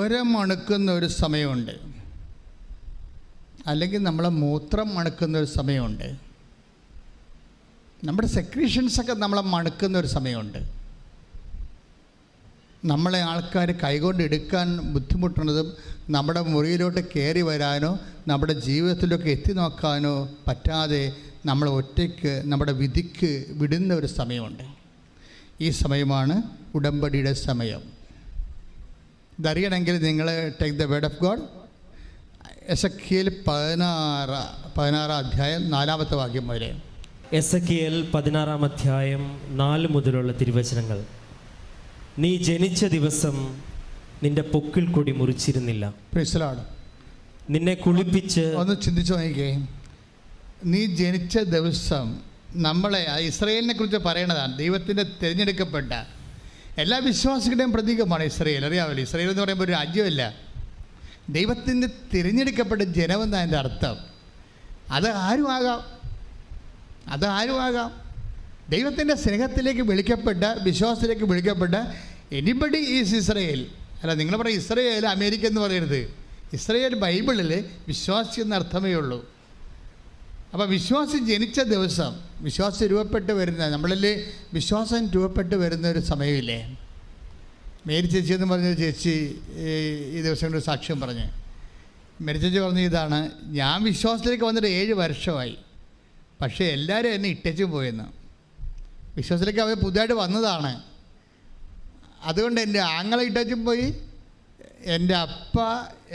ചോര മണക്കുന്ന ഒരു സമയമുണ്ട്, അല്ലെങ്കിൽ നമ്മളെ മൂത്രം മണക്കുന്ന ഒരു സമയമുണ്ട്, നമ്മുടെ സെക്രീഷൻസൊക്കെ നമ്മളെ മണക്കുന്ന ഒരു സമയമുണ്ട്. നമ്മളെ ആൾക്കാർ കൈകൊണ്ട് എടുക്കാൻ ബുദ്ധിമുട്ടുന്നതും നമ്മുടെ മുറിയിലോട്ട് കയറി വരാനോ നമ്മുടെ ജീവിതത്തിലൊക്കെ എത്തി നോക്കാനോ പറ്റാതെ നമ്മൾ ഒറ്റയ്ക്ക് നമ്മുടെ വിധിക്ക് വിടുന്ന ഒരു സമയമുണ്ട്. ഈ സമയമാണ് ഉടമ്പടിയുടെ സമയം. ഇതറിയണമെങ്കിൽ നിങ്ങൾ take the word of God. Ezekiel 16 അധ്യായം 4-ാമത്തെ വാക്യം വരെ. എസെക്കിയേൽ 16 അധ്യായം 4 മുതലുള്ള തിരുവചനങ്ങൾ. നീ ജനിച്ച ദിവസം നിന്റെ പൊക്കിൾ കൊടി മുറിച്ചിരുന്നില്ല. Price the Lord. നിന്നെ കുളിപ്പിച്ച് ഒന്ന് ചിന്തിച്ചു നോക്കിക്കേ. നീ ജനിച്ച ദിവസം, നമ്മളെ ഇസ്രായേലിനെ കുറിച്ച് പറയണതാണ്. ദൈവത്തിൻ്റെ തിരഞ്ഞെടുക്കപ്പെട്ട എല്ലാ വിശ്വാസികളുടെയും പ്രതീകമാണ് ഇസ്രായേൽ. അറിയാമല്ലോ, ഇസ്രായേൽ എന്ന് പറയുമ്പോൾ ഒരു രാജ്യമല്ല, ദൈവത്തിൻ്റെ തിരഞ്ഞെടുക്കപ്പെട്ട ജനമെന്നാണ് അതിൻ്റെ അർത്ഥം. അത് ആരും ആകാം. ദൈവത്തിൻ്റെ സ്നേഹത്തിലേക്ക് വിളിക്കപ്പെട്ട, വിശ്വാസത്തിലേക്ക് വിളിക്കപ്പെട്ട എനിബഡി ഈസ് ഇസ്രായേൽ. അല്ല, നിങ്ങൾ പറയും ഇസ്രായേൽ അമേരിക്ക എന്ന് പറയരുത്. ഇസ്രായേൽ ബൈബിളിൽ വിശ്വാസി എന്ന അർത്ഥമേ ഉള്ളൂ. അപ്പോൾ വിശ്വാസി ജനിച്ച ദിവസം, വിശ്വാസം രൂപപ്പെട്ട് വരുന്ന, നമ്മളിൽ വിശ്വാസം രൂപപ്പെട്ട് വരുന്ന ഒരു സമയമില്ലേ. മേരി ചേച്ചി എന്ന് പറഞ്ഞൊരു ചേച്ചി ഈ ദിവസങ്ങളിൽ സാക്ഷ്യം പറഞ്ഞ്, മേരി ചേച്ചി പറഞ്ഞ ഇതാണ്: ഞാൻ വിശ്വാസത്തിലേക്ക് വന്നിട്ട് 7 വർഷമായി, പക്ഷേ എല്ലാവരും എന്നെ ഇട്ടേച്ചും പോയെന്ന്. വിശ്വാസത്തിലേക്ക് അവർ പുതുതായിട്ട് വന്നതാണ്. അതുകൊണ്ട് എൻ്റെ ആങ്ങളെ ഇട്ടേച്ചും പോയി, എൻ്റെ അപ്പ,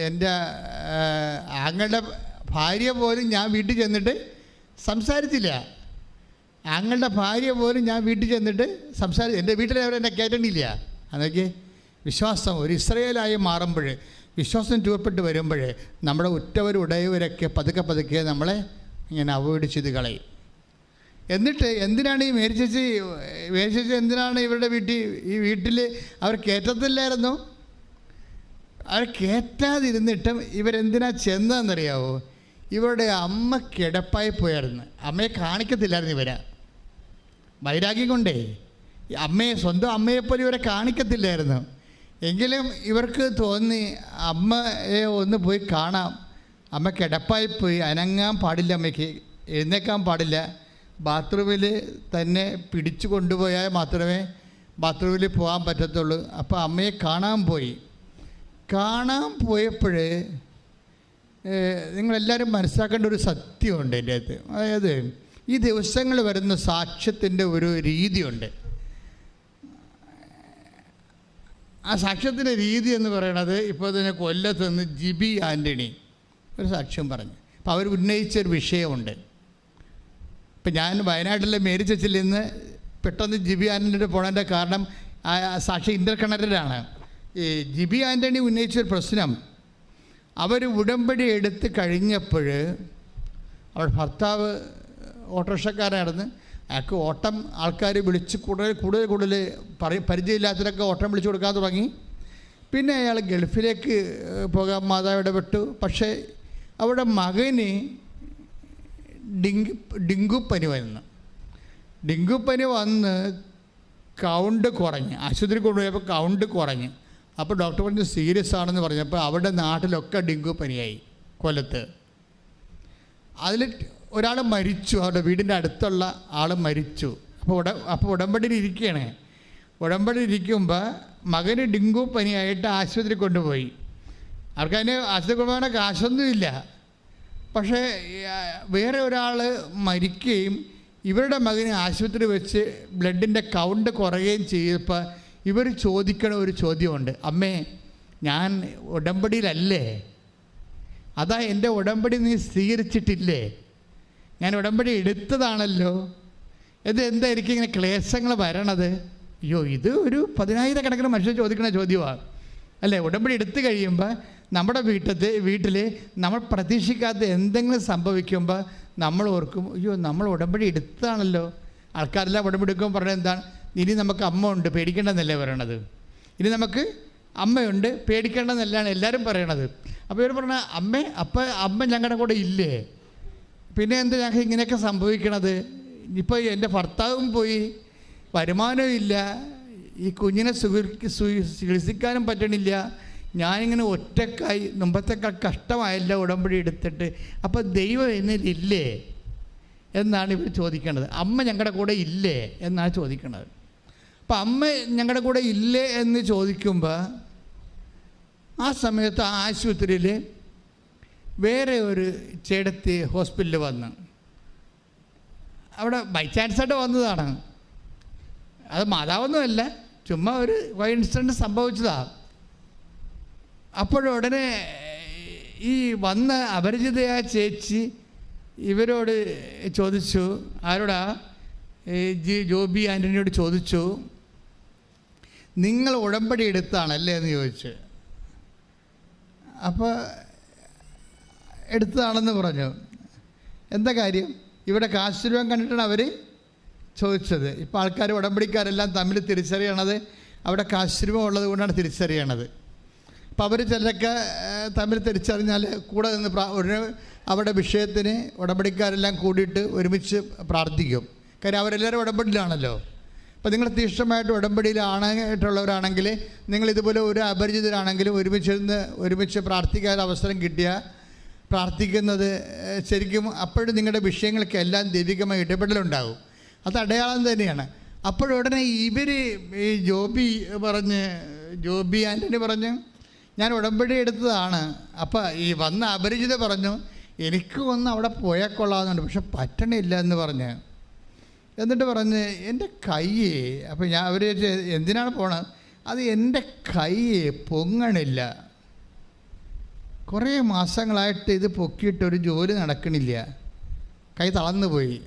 എൻ്റെ ആങ്ങളുടെ ഭാര്യ പോലും ഞാൻ വീട്ടിൽ ചെന്നിട്ട് സംസാരിച്ചില്ല. ആങ്ങളുടെ ഭാര്യ പോലും ഞാൻ വീട്ടിൽ ചെന്നിട്ട് എൻ്റെ വീട്ടിൽ അവരെന്നെ കയറ്റണില്ല. അതൊക്കെ വിശ്വാസം ഒരു ഇസ്രായേലായി മാറുമ്പോൾ, വിശ്വാസം രൂപപ്പെട്ട് വരുമ്പോൾ നമ്മുടെ ഉറ്റവരുടയവരൊക്കെ പതുക്കെ നമ്മളെ ഇങ്ങനെ അവോയ്ഡ് ചെയ്ത് കളയും. എന്നിട്ട് എന്തിനാണ് ഈ മേരി ചേച്ചി എന്തിനാണ് ഇവരുടെ വീട്ടിൽ അവർ കയറ്റത്തില്ലായിരുന്നു? അവർ കയറ്റാതിരുന്നിട്ടും ഇവരെന്തിനാ ചെന്നതെന്നറിയാവോ? ഇവരുടെ അമ്മ കിടപ്പായി പോയായിരുന്നു. അമ്മയെ കാണിക്കത്തില്ലായിരുന്നു ഇവരെ. വൈരാഗ്യം കൊണ്ടേ സ്വന്തം അമ്മയെപ്പോലെ ഇവരെ കാണിക്കത്തില്ലായിരുന്നു. എങ്കിലും ഇവർക്ക് തോന്നി അമ്മയെ ഒന്ന് പോയി കാണാം. അമ്മ കിടപ്പായി പോയി, അനങ്ങാൻ പാടില്ല, അമ്മയ്ക്ക് എഴുന്നേക്കാൻ പാടില്ല. ബാത്റൂമിൽ തന്നെ പിടിച്ചു കൊണ്ടുപോയാൽ മാത്രമേ ബാത്റൂമിൽ പോകാൻ പറ്റത്തുള്ളൂ. അപ്പോൾ അമ്മയെ കാണാൻ പോയപ്പോൾ നിങ്ങളെല്ലാവരും മനസ്സിലാക്കേണ്ട ഒരു സത്യമുണ്ട് എൻ്റെ അകത്ത്. അതായത് ഈ ദിവസങ്ങൾ വരുന്ന സാക്ഷ്യത്തിൻ്റെ ഒരു രീതിയുണ്ട്. ആ സാക്ഷ്യത്തിൻ്റെ രീതി എന്ന് പറയുന്നത്, ഇപ്പോൾ തന്നെ കൊല്ലത്ത് നിന്ന് ജിബി ആൻ്റണി ഒരു സാക്ഷ്യം പറഞ്ഞു. അപ്പോൾ അവർ ഉന്നയിച്ചൊരു വിഷയമുണ്ട്. ഇപ്പം ഞാൻ വയനാട്ടിലെ മേരി ചർച്ചിൽ നിന്ന് പെട്ടെന്ന് ജിബി ആൻ്റണിയുടെ പോണതിൻ്റെ കാരണം ആ സാക്ഷി ഇൻ്റർ കണക്റ്റഡാണ്. ഈ ജിബി ആൻ്റണി ഉന്നയിച്ചൊരു പ്രശ്നം, അവർ ഉടമ്പടി എടുത്ത് കഴിഞ്ഞപ്പോൾ അവരുടെ ഭർത്താവ് ഓട്ടോറിക്ഷക്കാരായിരുന്നു. അയാൾക്ക് ഓട്ടം ആൾക്കാർ വിളിച്ച് കൂടുതൽ പരിചയമില്ലാത്തവരൊക്കെ ഓട്ടം വിളിച്ചു കൊടുക്കാൻ തുടങ്ങി. പിന്നെ അയാൾ ഗൾഫിലേക്ക് പോകാൻ മാതാവ് ഇടപെട്ടു. പക്ഷേ അവിടെ മകന് ഡെങ്കുപ്പനി വന്ന് കൗണ്ട് കുറഞ്ഞ് ആശുപത്രി കൊണ്ടുപോയപ്പോൾ കൗണ്ട് കുറഞ്ഞ്. അപ്പോൾ ഡോക്ടർ പറഞ്ഞു സീരിയസ് ആണെന്ന് പറഞ്ഞപ്പോൾ അവിടെ നാട്ടിലൊക്കെ ഡെങ്കുപ്പനിയായി. കൊല്ലത്ത് അതിൽ ഒരാൾ മരിച്ചു, അവരുടെ വീടിൻ്റെ അടുത്തുള്ള ആൾ മരിച്ചു. അപ്പോൾ ഉടമ്പടിയിൽ ഇരിക്കുകയാണ്. ഉടമ്പടിയിൽ ഇരിക്കുമ്പോൾ മകന് ഡെങ്കുപ്പനിയായിട്ട് ആശുപത്രി കൊണ്ടുപോയി. അവർക്കതിന് ആശുപത്രി കൊണ്ടുപോകാൻ കാശൊന്നുമില്ല. പക്ഷേ വേറെ ഒരാൾ മരിക്കുകയും ഇവരുടെ മകന് ആശുപത്രി വെച്ച് ബ്ലഡിൻ്റെ കൗണ്ട് കുറയുകയും ചെയ്തപ്പോൾ ഇവർ ചോദിക്കണ ഒരു ചോദ്യമുണ്ട്: അമ്മേ, ഞാൻ ഉടമ്പടിയിലല്ലേ? അതാ എൻ്റെ ഉടമ്പടി നീ സ്വീകരിച്ചിട്ടില്ലേ? ഞാൻ ഉടമ്പടി എടുത്തതാണല്ലോ. എന്തായിരിക്കും ഇങ്ങനെ ക്ലേശങ്ങൾ വരണത്? അയ്യോ, ഇത് ഒരു 10,000 മനുഷ്യർ ചോദിക്കുന്ന ചോദ്യമാണ് അല്ലേ? ഉടമ്പടി എടുത്തു കഴിയുമ്പോൾ നമ്മുടെ വീട്ടിൽ നമ്മൾ പ്രതീക്ഷിക്കാത്ത എന്തെങ്കിലും സംഭവിക്കുമ്പോൾ നമ്മൾ ഓർക്കും, അയ്യോ നമ്മൾ ഉടമ്പടി എടുത്തതാണല്ലോ. ആൾക്കാരെല്ലാം ഉടമ്പടി എടുക്കുമ്പോൾ പറഞ്ഞത് എന്താണ്? ഇനി നമുക്ക് അമ്മ ഉണ്ട്, പേടിക്കേണ്ടെന്നല്ലേ പറയണത്. ഇനി നമുക്ക് അമ്മയുണ്ട്, പേടിക്കേണ്ടെന്നല്ലാണ് എല്ലാവരും പറയണത്. അപ്പോൾ ഇവർ പറഞ്ഞ അമ്മ ഞങ്ങളുടെ കൂടെ ഇല്ലേ? പിന്നെ എന്താ ഞങ്ങൾക്ക് ഇങ്ങനെയൊക്കെ സംഭവിക്കണത്? ഇപ്പോൾ എൻ്റെ ഭർത്താവും പോയി, വരുമാനവും ഇല്ല, ഈ കുഞ്ഞിനെ ചികിത്സിക്കാനും പറ്റണില്ല, ഞാനിങ്ങനെ ഒറ്റക്കായി മുമ്പത്തേക്കാൾ കഷ്ടമായല്ലോ ഉടമ്പടി എടുത്തിട്ട്, അപ്പോൾ ദൈവം എന്നിലില്ലേ എന്നാണ് ഇവർ ചോദിക്കേണ്ടത്. അമ്മ ഞങ്ങളുടെ കൂടെ ഇല്ലേ എന്നാണ് ചോദിക്കേണ്ടത്. അപ്പം അമ്മ ഞങ്ങളുടെ കൂടെ ഇല്ലേ എന്ന് ചോദിക്കുമ്പോൾ ആ സമയത്ത് ആ ആശുപത്രിയിൽ വേറെ ഒരു ചേടത്തി ഹോസ്പിറ്റലിൽ വന്ന്, അവിടെ ബൈ ചാൻസായിട്ട് വന്നതാണ്, അത് മാതാവൊന്നുമല്ല, ചുമ്മാ ഒരു കോയിൻസിഡൻസ് സംഭവിച്ചതാണ്. അപ്പോഴുടനെ ഈ വന്ന അപരിചിതയായ ചേച്ചി ഇവരോട് ചോദിച്ചു, ആരോടാ, ജോബി ആൻ്റണിയോട് ചോദിച്ചു, നിങ്ങൾ ഉടമ്പടി എടുത്താണല്ലേ എന്ന് ചോദിച്ചു. അപ്പോൾ എടുത്തതാണെന്ന് പറഞ്ഞു. എന്താ കാര്യം? ഇവിടെ കാശ് രൂപം കണ്ടിട്ടാണ് അവർ ചോദിച്ചത്. ഇപ്പോൾ ആൾക്കാർ ഉടമ്പടിക്കാരെല്ലാം തമ്മിൽ തിരിച്ചറിയണത് അവിടെ കാശ് രൂപം ഉള്ളത് കൊണ്ടാണ് തിരിച്ചറിയണത്. അപ്പോൾ അവർ ചിലരൊക്കെ തമ്മിൽ തിരിച്ചറിഞ്ഞാൽ കൂടെ നിന്ന് അവരുടെ വിഷയത്തിന് ഉടമ്പടിക്കാരെല്ലാം കൂടിയിട്ട് ഒരുമിച്ച് പ്രാർത്ഥിക്കും. കാര്യം അവരെല്ലാവരും ഉടമ്പടിയിലാണല്ലോ. അപ്പോൾ നിങ്ങൾ തീഷ്ണമായിട്ട് ഉടമ്പടിയിലായിട്ടുള്ളവരാണെങ്കിൽ, നിങ്ങളിതുപോലെ ഒരു അപരിചിതരാണെങ്കിലും ഒരുമിച്ച് പ്രാർത്ഥിക്കാൻ അവസരം കിട്ടിയാൽ പ്രാർത്ഥിക്കുന്നത് ശരിക്കും അപ്പോഴും നിങ്ങളുടെ വിഷയങ്ങൾക്ക് എല്ലാം ദൈവികമായ ഇടപെടലുണ്ടാകും. അത് അടയാളം തന്നെയാണ്. അപ്പോഴുടനെ ഇവർ ഈ ജോബി ആൻ്റണി പറഞ്ഞു, ഞാൻ ഉടമ്പടി എടുത്തതാണ്. അപ്പോൾ ഈ വന്ന അപരിചിത പറഞ്ഞു, എനിക്ക് ഒന്ന് അവിടെ പോയാൽ കൊള്ളാമെന്നുണ്ട്, പക്ഷെ പറ്റണില്ല എന്ന് പറഞ്ഞ്. എന്നിട്ട് പറഞ്ഞ് എൻ്റെ കൈ, അപ്പോൾ ഞാൻ അവർ എന്തിനാണ് പോണത്, അത് എൻ്റെ കൈ പൊങ്ങണില്ല, കുറേ മാസങ്ങളായിട്ട് ഇത് പൊക്കിയിട്ട് ഒരു ജോലി നടക്കണില്ല, കൈ തളർന്നു പോയി.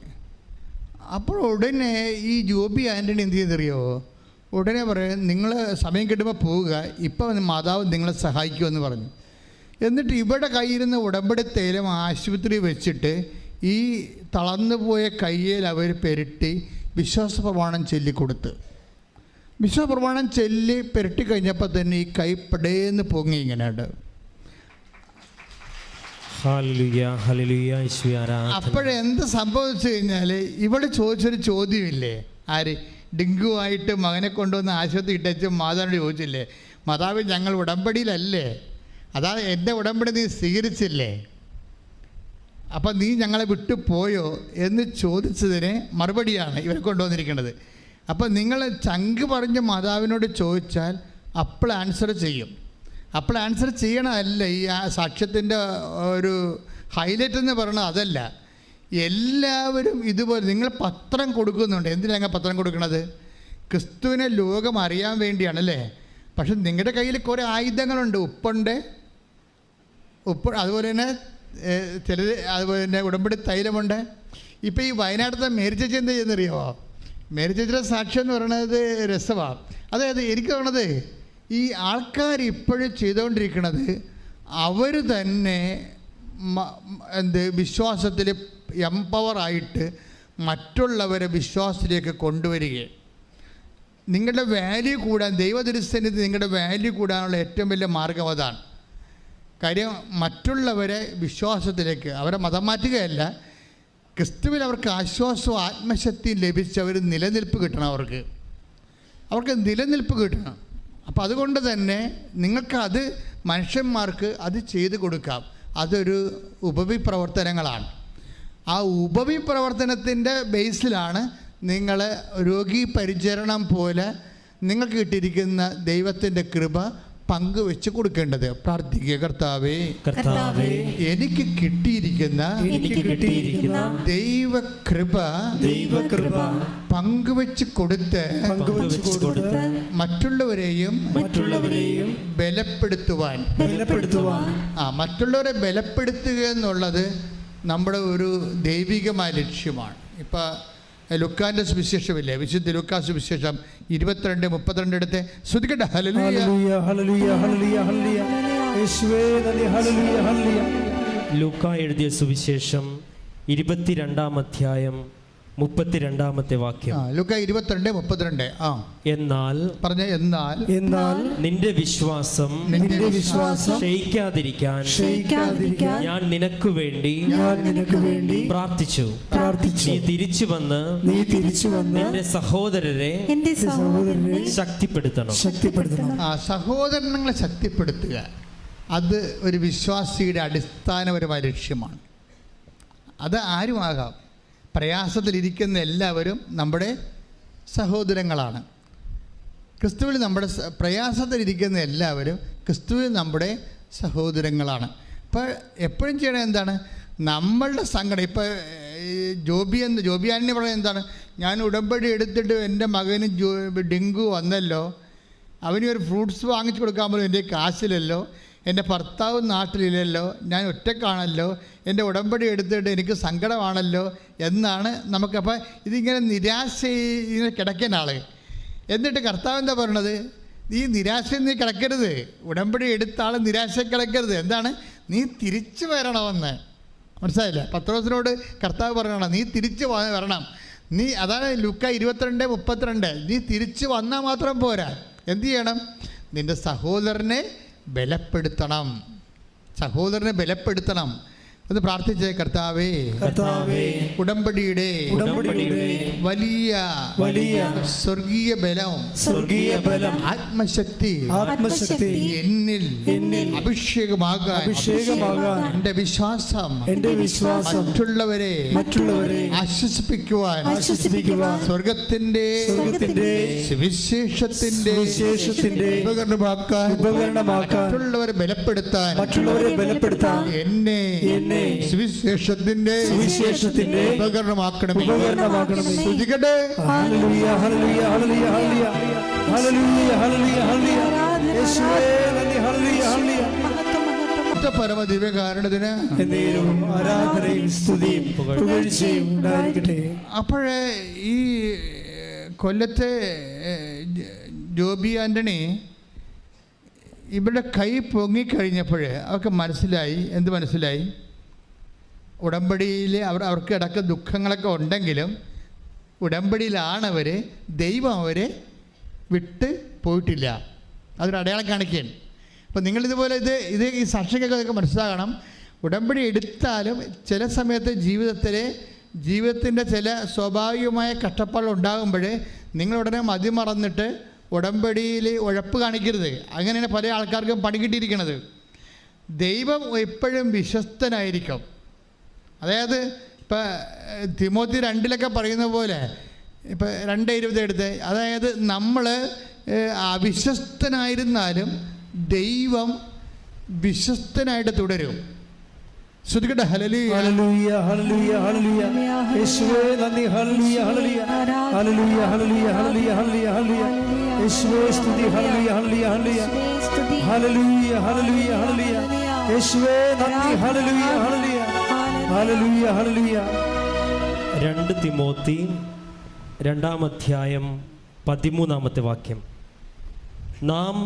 അപ്പോൾ ഉടനെ ഈ ജോബി ആൻ്റണി എന്ത് ചെയ്തെറിയോ, ഉടനെ പറയും, നിങ്ങൾ സമയം കിട്ടുമ്പോൾ പോവുക, ഇപ്പം മാതാവ് നിങ്ങളെ സഹായിക്കുമെന്ന് പറഞ്ഞു. എന്നിട്ട് ഇവിടെ കയ്യിരുന്ന ഉടമ്പടി തൈലം ആശുപത്രി വെച്ചിട്ട് ഈ തളർന്നു പോയ കയ്യിൽ അവർ പെരട്ടി വിശ്വാസപ്രമാണം ചൊല്ലിക്കൊടുത്ത്. വിശ്വാസപ്രമാണം ചൊല്ലി പെരട്ടി കഴിഞ്ഞപ്പോൾ തന്നെ ഈ കൈ പടേന്ന് പൊങ്ങി ഇങ്ങനെയുണ്ട്. അപ്പോഴെന്ത് സംഭവിച്ചു കഴിഞ്ഞാൽ ഇവിടെ ചോദിച്ചൊരു ചോദ്യമില്ലേ, ആര് ഡെങ്കുവായിട്ട് മകനെ കൊണ്ടുവന്ന് ആശുപത്രി ഇട്ടച്ച് മാതാവിനോട് ചോദിച്ചില്ലേ, മാതാവ് ഞങ്ങൾ ഉടമ്പടിയിലല്ലേ, അതാണ് എൻ്റെ ഉടമ്പടി നീ സ്വീകരിച്ചില്ലേ, അപ്പം നീ ഞങ്ങളെ വിട്ടു പോയോ എന്ന് ചോദിച്ചതിന് മറുപടിയാണ് ഇവരെ കൊണ്ടുവന്നിരിക്കുന്നത്. അപ്പം നിങ്ങൾ ചങ്ക് പറഞ്ഞ് മാതാവിനോട് ചോദിച്ചാൽ അപ്പോൾ ആൻസർ ചെയ്യും. അപ്പോൾ ആൻസർ ചെയ്യണമല്ല ഈ സാക്ഷ്യത്തിൻ്റെ ഒരു ഹൈലൈറ്റ് എന്ന് പറയുന്നത്, അതല്ല. എല്ലാവരും ഇതുപോലെ നിങ്ങൾ പത്രം കൊടുക്കുന്നുണ്ട്. എന്തിനാണ് ഞങ്ങൾ പത്രം കൊടുക്കുന്നത്? ക്രിസ്തുവിനെ ലോകം അറിയാൻ വേണ്ടിയാണല്ലേ. പക്ഷെ നിങ്ങളുടെ കയ്യിൽ കുറേ ആയുധങ്ങളുണ്ട്. ഉപ്പ്, അതുപോലെ തന്നെ ചിലത്, അതുപോലെ തന്നെ ഉടമ്പടി തൈലമുണ്ട്. ഇപ്പോൾ ഈ വയനാട്ടിലത്തെ മേരി ചേച്ചി എന്താ ചെയ്യുന്നറിയാമോ? മേരി ചേച്ചിയുടെ സാക്ഷ്യം എന്ന് പറയുന്നത് രസമാണ്. അതായത് എനിക്ക് തോന്നുന്നത് ഈ ആൾക്കാർ ഇപ്പോഴും ചെയ്തുകൊണ്ടിരിക്കുന്നത് അവർ തന്നെ വിശ്വാസത്തിൽ എംപവറായിട്ട് മറ്റുള്ളവരെ വിശ്വാസത്തിലേക്ക് കൊണ്ടുവരികയും നിങ്ങളുടെ വാല്യൂ കൂടാൻ, ദൈവദൃശ്യത്തിൽ നിങ്ങളുടെ വാല്യൂ കൂടാനുള്ള ഏറ്റവും വലിയ മാർഗം അതാണ്. കാര്യം മറ്റുള്ളവരെ വിശ്വാസത്തിലേക്ക്, അവരെ മതം മാറ്റുകയല്ല, ക്രിസ്തുവിൽ അവർക്ക് ആശ്വാസവും ആത്മശക്തിയും ലഭിച്ച് അവർ നിലനിൽപ്പ് കിട്ടണം, അവർക്ക് നിലനിൽപ്പ് കിട്ടണം. അപ്പോൾ അതുകൊണ്ട് തന്നെ നിങ്ങൾക്ക് മനുഷ്യന്മാർക്ക് അത് ചെയ്തു കൊടുക്കാം. അതൊരു ഉപവിപ്രവർത്തനങ്ങളാണ്. ആ ഉപവിപ്രവർത്തനത്തിൻ്റെ ബേസിലാണ് നിങ്ങൾ രോഗി പരിചരണം പോലെ നിങ്ങൾക്ക് കിട്ടിയിരിക്കുന്ന ദൈവത്തിൻ്റെ കൃപ പങ്കുവെച്ച് കൊടുക്കേണ്ടത്. പ്രാർത്ഥിക്കുക, കർത്താവേ, എനിക്ക് കിട്ടിയിരിക്കുന്ന ദൈവകൃപ പങ്കുവെച്ച് കൊടുത്ത് മറ്റുള്ളവരെയും ബലപ്പെടുത്തുവാൻ. മറ്റുള്ളവരെ ബലപ്പെടുത്തുക എന്നുള്ളത് നമ്മുടെ ഒരു ദൈവികമായ ലക്ഷ്യമാണ്. ഇപ്പം ലുക്കാന്റെ സുവിശേഷമില്ലേ, വിശുദ്ധ ലൂക്കാ സുവിശേഷം 22:32 എടുത്ത് ശ്രദ്ധിക്കട്ടെ. ലൂക്കാ എഴുതിയ സുവിശേഷം 22-ാം അധ്യായം 32-ാമത്തെ വാക്യം. ലൂക്ക 22:32. എന്നാൽ പറഞ്ഞ എന്നാൽ നിന്റെ വിശ്വാസം ക്ഷയിക്കാതിരിക്കാൻ ഞാൻ നിനക്ക് വേണ്ടി പ്രാർത്ഥിച്ചു. നീ തിരിച്ചു വന്ന് നിന്റെ സഹോദരരെ ശക്തിപ്പെടുത്തണം. സഹോദരങ്ങളെ ശക്തിപ്പെടുത്തുക, അത് ഒരു വിശ്വാസിയുടെ അടിസ്ഥാനപരമായ ലക്ഷ്യമാണ്. അത് ആരുമാകാം. പ്രയാസത്തിലിരിക്കുന്ന എല്ലാവരും നമ്മുടെ സഹോദരങ്ങളാണ്. ക്രിസ്തുവിൽ നമ്മുടെ പ്രയാസത്തിലിരിക്കുന്ന എല്ലാവരും ക്രിസ്തുവിൽ നമ്മുടെ സഹോദരങ്ങളാണ്. അപ്പോൾ എപ്പോഴും ചെയ്യണത് എന്താണ്? നമ്മളുടെ സങ്കടം. ഇപ്പോൾ ജോബിയാനെ പറയുന്നത് എന്താണ്? ഞാൻ ഉടമ്പടി എടുത്തിട്ട് എൻ്റെ മകന് ഡെങ്കു വന്നല്ലോ, അവന് ഒരു ഫ്രൂട്ട്സ് വാങ്ങിച്ചു കൊടുക്കാൻ പോലും എൻ്റെ കാശിലല്ലോ, എൻ്റെ ഭർത്താവ് നാട്ടിലില്ലല്ലോ, ഞാൻ ഒറ്റക്കാണല്ലോ, എൻ്റെ ഉടമ്പടി എടുത്തിട്ട് എനിക്ക് സങ്കടമാണല്ലോ എന്നാണ് നമുക്ക്. അപ്പോൾ ഇതിങ്ങനെ നിരാശ ഇങ്ങനെ കിടക്കുന്ന ആൾ. എന്നിട്ട് കർത്താവ് എന്താ പറയണത്? ഈ നിരാശയിൽ നീ കിടക്കരുത്, ഉടമ്പടി എടുത്ത ആൾ നിരാശയിൽ കിടക്കരുത്. എന്താണ്? നീ തിരിച്ചു വരണമെന്ന്. മനസ്സിലായില്ല? പത്രോസിനോട് കർത്താവ് പറയണം, നീ തിരിച്ചു വരണം. അതാണ് ലൂക്ക 22:32. നീ തിരിച്ചു വന്നാൽ മാത്രം പോരാ, എന്തു ചെയ്യണം? നിൻ്റെ സഹോദരനെ ബലപ്പെടുത്തണം. ഒന്ന് പ്രാർത്ഥിച്ചേ. കർത്താവേ, ഉടമ്പടിയുടെ വലിയ സ്വർഗീയ ബലം ആത്മശക്തി എന്നിൽ അഭിഷേകമാകാൻ എൻ്റെ വിശ്വാസം മറ്റുള്ളവരെ ആശ്വസിപ്പിക്കുവാൻ സ്വർഗത്തിന്റെ സുവിശേഷത്തിന്റെ ഉപകരണമാക്കാൻ മറ്റുള്ളവരെ ബലപ്പെടുത്താൻ എന്നെ സുവിശേഷത്തിന്റെ ഉപകരണമാക്കണമേ. സ്തുതിക്കട്ടെ. ഹല്ലേലൂയ, ഹല്ലേലൂയ, ഹല്ലേലൂയ, ഹല്ലേലൂയ, ഹല്ലേലൂയ, ഹല്ലേലൂയ, യേശുവേ നന്ദി. ഹല്ലേലൂയ, ഹല്ലേലൂയ. പരമദിവ്യകാരണത്തിന് ആരാധനയും സ്തുതിയും പുകഴ്ചയും ഉണ്ടായിരിക്കട്ടെ. അപ്പോഴേ ഈ കൊല്ലത്തെ ജോബി ആൻ്റണി ഇവിടെ കൈ പൊങ്ങിക്കഴിഞ്ഞപ്പോൾ അവർക്ക് മനസ്സിലായി. എന്ത് മനസ്സിലായി? ഉടമ്പടിയിൽ അവർക്ക് ഇടയ്ക്ക് ദുഃഖങ്ങളൊക്കെ ഉണ്ടെങ്കിലും ഉടമ്പടിയിലാണവർ, ദൈവം അവരെ വിട്ട് പോയിട്ടില്ല. അതൊരു അടയാളം കാണിക്കുകയാണ്. അപ്പോൾ നിങ്ങളിതുപോലെ ഈ സാക്ഷികൾക്കൊക്കെ മനസ്സിലാകണം. ഉടമ്പടി എടുത്താലും ചില സമയത്ത് ജീവിതത്തിൻ്റെ ചില സ്വാഭാവികമായ കഷ്ടപ്പാടുകൾ ഉണ്ടാകുമ്പോൾ നിങ്ങളുടനെ മതിമറന്നിട്ട് ഉടമ്പടിയിൽ ഉഴപ്പ് കാണിക്കരുത്. അങ്ങനെയാണ് പല ആൾക്കാർക്കും പണി കിട്ടിയിരിക്കുന്നത്. ദൈവം എപ്പോഴും വിശ്വസ്തനായിരിക്കും. അതായത് ഇപ്പം തിമോത്തി 2 പറയുന്ന പോലെ, ഇപ്പം 2:20 എടുത്ത്, അതായത് നമ്മൾ അവിശ്വസ്തനായിരുന്നാലും ദൈവം വിശ്വസ്തനായിട്ട് തുടരും. ശ്രുതികട്ടെ. ഹല്ലേലൂയ, ഹല്ലേലൂയ, ഹല്ലേലൂയ, ഹല്ലേലൂയ, യേശുവേ നന്ദി. ഹല്ലേലൂയ, ഹല്ലേലൂയ, ഹല്ലേലൂയ, ഹല്ലേലൂയ, ഹല്ലേലൂയ, ഹല്ലേലൂയ, യേശുവേ സ്തുതി. ഹല്ലേലൂയ, ഹല്ലേലൂയ, ഹല്ലേലൂയ, ഹല്ലേലൂയ, ഹല്ലേലൂയ, യേശുവേ നന്ദി. ഹല്ലേലൂയ, ഹല്ലേലൂയ, ഹല്ലേലൂയ, ഹല്ലേലൂയ. 2 തിമോത്തി 2-ാമത്തെ വാക്യം. നാം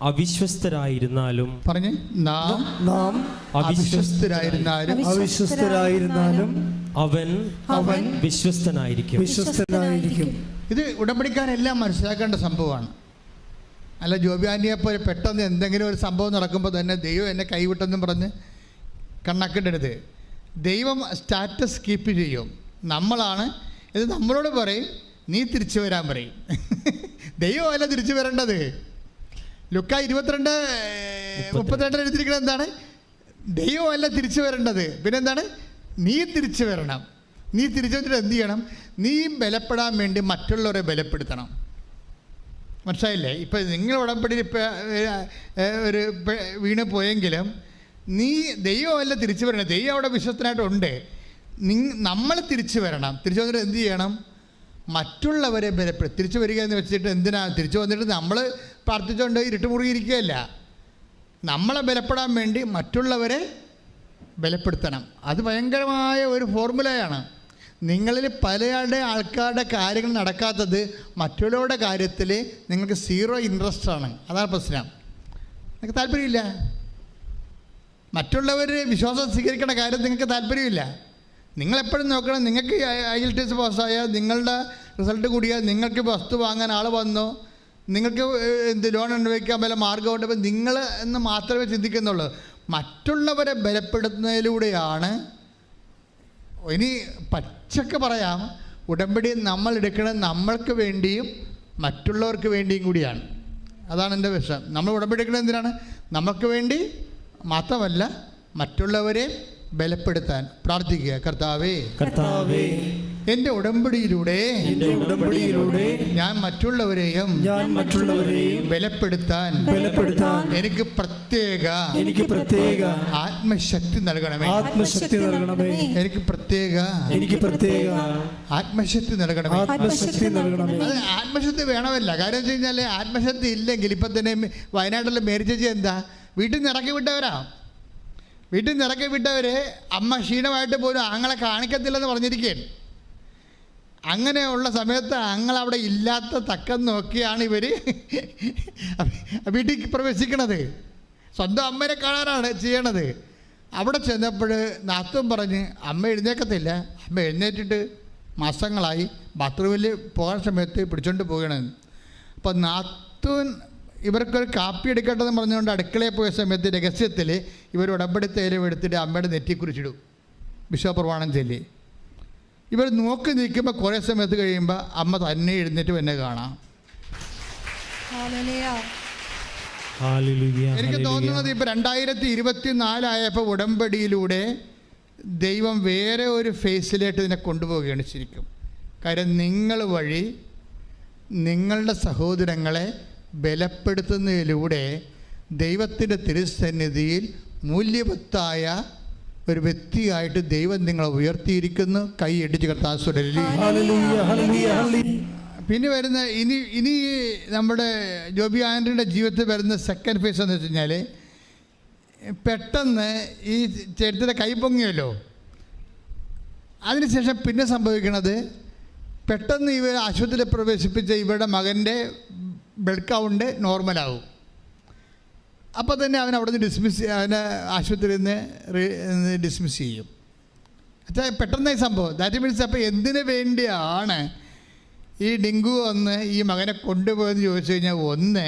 അവിശ്വസ്തരായിരുന്നാലും നാം അവിശ്വസ്തരായിരുന്നാലും അവൻ വിശ്വസ്തനായിരിക്കും. ഇത് ഉടമ്പടിക്കാരെല്ലാം മനസ്സിലാക്കേണ്ട സംഭവമാണ്. അല്ല ജോബിയാനിയെ പോലെ പെട്ടെന്ന് എന്തെങ്കിലും ഒരു സംഭവം നടക്കുമ്പോൾ തന്നെ ദൈവം എന്നെ കൈവിട്ടെന്നും പറഞ്ഞ് കണ്ണാക്കിടരുത്. ദൈവം സ്റ്റാറ്റസ് കീപ്പ് ചെയ്യും. നമ്മളാണ് ഇത്. നമ്മളോട് പറയും നീ തിരിച്ചു വരാൻ പറയും. ദൈവമല്ല തിരിച്ചു വരേണ്ടത്. ലൂക്ക 22:32 എഴുതിയിരിക്കുന്നത് എന്താണ്? ദൈവമല്ല തിരിച്ചു വരേണ്ടത്, പിന്നെന്താണ്? നീ തിരിച്ചു വരണം. നീ തിരിച്ചു വന്നിട്ട് എന്ത് ചെയ്യണം? നീ ബലപ്പെടാൻ വേണ്ടി മറ്റുള്ളവരെ ബലപ്പെടുത്തണം. മനസ്സിലായില്ലേ? ഇപ്പം നിങ്ങൾ ഉടമ്പടിയിൽ ഒരു വീണ് പോയെങ്കിലും ദൈവമല്ല തിരിച്ചു വരണം. ദൈവം അവിടെ വിശ്വസ്തനായിട്ടുണ്ട്. നമ്മൾ തിരിച്ചു വരണം. തിരിച്ചു വന്നിട്ട് എന്ത് ചെയ്യണം? മറ്റുള്ളവരെ ബലപ്പെടുത്തി. തിരിച്ചു വരിക എന്ന് വെച്ചിട്ട് എന്തിനാ? തിരിച്ചു വന്നിട്ട് നമ്മൾ പ്രാർത്ഥിച്ചുകൊണ്ട് ഇരുട്ട് മുറുകിയിരിക്കുകയല്ല. നമ്മളെ ബലപ്പെടാൻ വേണ്ടി മറ്റുള്ളവരെ ബലപ്പെടുത്തണം. അത് ഭയങ്കരമായ ഒരു ഫോർമുലയാണ്. നിങ്ങളിൽ പലരുടെ ആൾക്കാരുടെ കാര്യങ്ങൾ നടക്കാത്തത് മറ്റുള്ളവരുടെ കാര്യത്തിൽ നിങ്ങൾക്ക് 0 ഇൻട്രസ്റ്റാണ്. അതാണ് പ്രശ്നം. നിങ്ങൾക്ക് താല്പര്യമില്ല. മറ്റുള്ളവർ വിശ്വാസം സ്വീകരിക്കേണ്ട കാര്യം നിങ്ങൾക്ക് താല്പര്യമില്ല. നിങ്ങളെപ്പോഴും നോക്കണം, നിങ്ങൾക്ക് IELTS പാസ്സായാൽ, നിങ്ങളുടെ റിസൾട്ട് കൂടിയാൽ, നിങ്ങൾക്ക് വസ്തു വാങ്ങാൻ ആൾ വന്നോ, നിങ്ങൾക്ക് ലോൺ അനുഭവിക്കാൻ വല്ല മാർഗമുണ്ട്, അപ്പോൾ നിങ്ങൾ എന്ന് മാത്രമേ ചിന്തിക്കുന്നുള്ളൂ. മറ്റുള്ളവരെ ബലപ്പെടുത്തുന്നതിലൂടെയാണ്. ഇനി പച്ചക്ക് പറയാം, ഉടമ്പടി നമ്മൾ എടുക്കുന്നത് നമ്മൾക്ക് വേണ്ടിയും മറ്റുള്ളവർക്ക് വേണ്ടിയും കൂടിയാണ്. അതാണ് എൻ്റെ വിഷയം. നമ്മൾ ഉടമ്പടി എടുക്കുന്നത് എന്തിനാണ്? നമുക്ക് വേണ്ടി മാത്രമല്ല, മറ്റുള്ളവരെ ബലപ്പെടുത്താൻ പ്രാർത്ഥിക്കുക. കർത്താവേ, കർത്താവേ, എൻ്റെ ഉടമ്പടിയിലൂടെ ഞാൻ മറ്റുള്ളവരെയും ബലപ്പെടുത്താൻ എനിക്ക് പ്രത്യേക ആത്മശക്തി നൽകണമേ. എനിക്ക് പ്രത്യേക ആത്മശക്തി നൽകണമേ. അത് ആത്മശക്തി വേണമല്ല. കാര്യം വെച്ച് കഴിഞ്ഞാൽ ആത്മശക്തി ഇല്ലെങ്കിൽ, ഇപ്പം തന്നെ വയനാട്ടിലെ മേരി ചേച്ചി എന്താ, വീട്ടിൽ നിന്ന് ഇറക്കി വിട്ടവരെ അമ്മ ക്ഷീണമായിട്ട് പോലും ആങ്ങളെ കാണിക്കത്തില്ലെന്ന് പറഞ്ഞിരിക്കുകയാണ്. അങ്ങനെയുള്ള സമയത്ത് ആങ്ങളവിടെ ഇല്ലാത്ത തക്കം നോക്കിയാണ് ഇവർ വീട്ടിൽ പ്രവേശിക്കണത്. സ്വന്തം അമ്മേനെ കാണാനാണ് ചെയ്യണത്. അവിടെ ചെന്നപ്പോൾ നാത്തൂൻ പറഞ്ഞ് അമ്മ എഴുന്നേക്കത്തില്ല. അമ്മ എഴുന്നേറ്റിട്ട് മാസങ്ങളായി ബാത്റൂമിൽ പോകാൻ സമയത്ത് പിടിച്ചോണ്ട് പോവുകയാണെന്ന്. അപ്പോൾ നാത്തൂൻ ഇവർക്കൊരു കാപ്പി എടുക്കട്ടെന്ന് പറഞ്ഞുകൊണ്ട് അടുക്കളയിൽ പോയ സമയത്ത് രഹസ്യത്തിൽ ഇവർ ഉടമ്പടി തൈലം എടുത്തിട്ട് അമ്മയുടെ നെറ്റി കുറിച്ചിടും, വിശ്വപ്രമാണം ചൊല്ലി. ഇവർ നോക്കി നിൽക്കുമ്പോൾ കുറേ സമയത്ത് കഴിയുമ്പോൾ അമ്മ തന്നെ എഴുന്നേറ്റ് എന്നെ കാണാം. എനിക്ക് തോന്നുന്നത് ഇപ്പോൾ 2024 ആയപ്പോൾ ഉടമ്പടിയിലൂടെ ദൈവം വേറെ ഒരു ഫേസിലേക്ക് ഇതിനെ കൊണ്ടുപോവുകയാണ് ശരിക്കും. കാര്യം നിങ്ങൾ വഴി നിങ്ങളുടെ സഹോദരങ്ങളെ ബലപ്പെടുത്തുന്നതിലൂടെ ദൈവത്തിൻ്റെ തിരുസന്നിധിയിൽ മൂല്യവത്തായ ഒരു വ്യക്തിയായിട്ട് ദൈവം നിങ്ങളെ ഉയർത്തിയിരിക്കുന്നു. കൈ ഇടിച്ച് കർത്താവ് സുരലി. പിന്നെ വരുന്ന ഇനി നമ്മുടെ ജോബി ആൻ്റണിയുടെ ജീവിതത്തിൽ വരുന്ന സെക്കൻഡ് ഫേസ് എന്ന് വെച്ച് കഴിഞ്ഞാൽ, പെട്ടെന്ന് ഈ ചേട്ടത്തിൻ്റെ കൈ പൊങ്ങിയല്ലോ, അതിനുശേഷം പിന്നെ സംഭവിക്കുന്നത് പെട്ടെന്ന് ഇവർ ആശുപത്രിയിൽ പ്രവേശിപ്പിച്ച ഇവരുടെ മകൻ്റെ ബ്ലഡ് കൗണ്ട് നോർമലാവും. അപ്പോൾ തന്നെ അവൻ അവിടെ നിന്ന് അവനെ ആശുപത്രിയിൽ നിന്ന് ഡിസ്മിസ് ചെയ്യും. അച്ഛാ പെട്ടെന്നായി സംഭവം. ദാറ്റ് മീൻസ് അപ്പോൾ എന്തിനു വേണ്ടിയാണ് ഈ ഡെങ്കു വന്ന് ഈ മകനെ കൊണ്ടുപോയെന്ന് ചോദിച്ചു കഴിഞ്ഞാൽ, ഒന്ന്,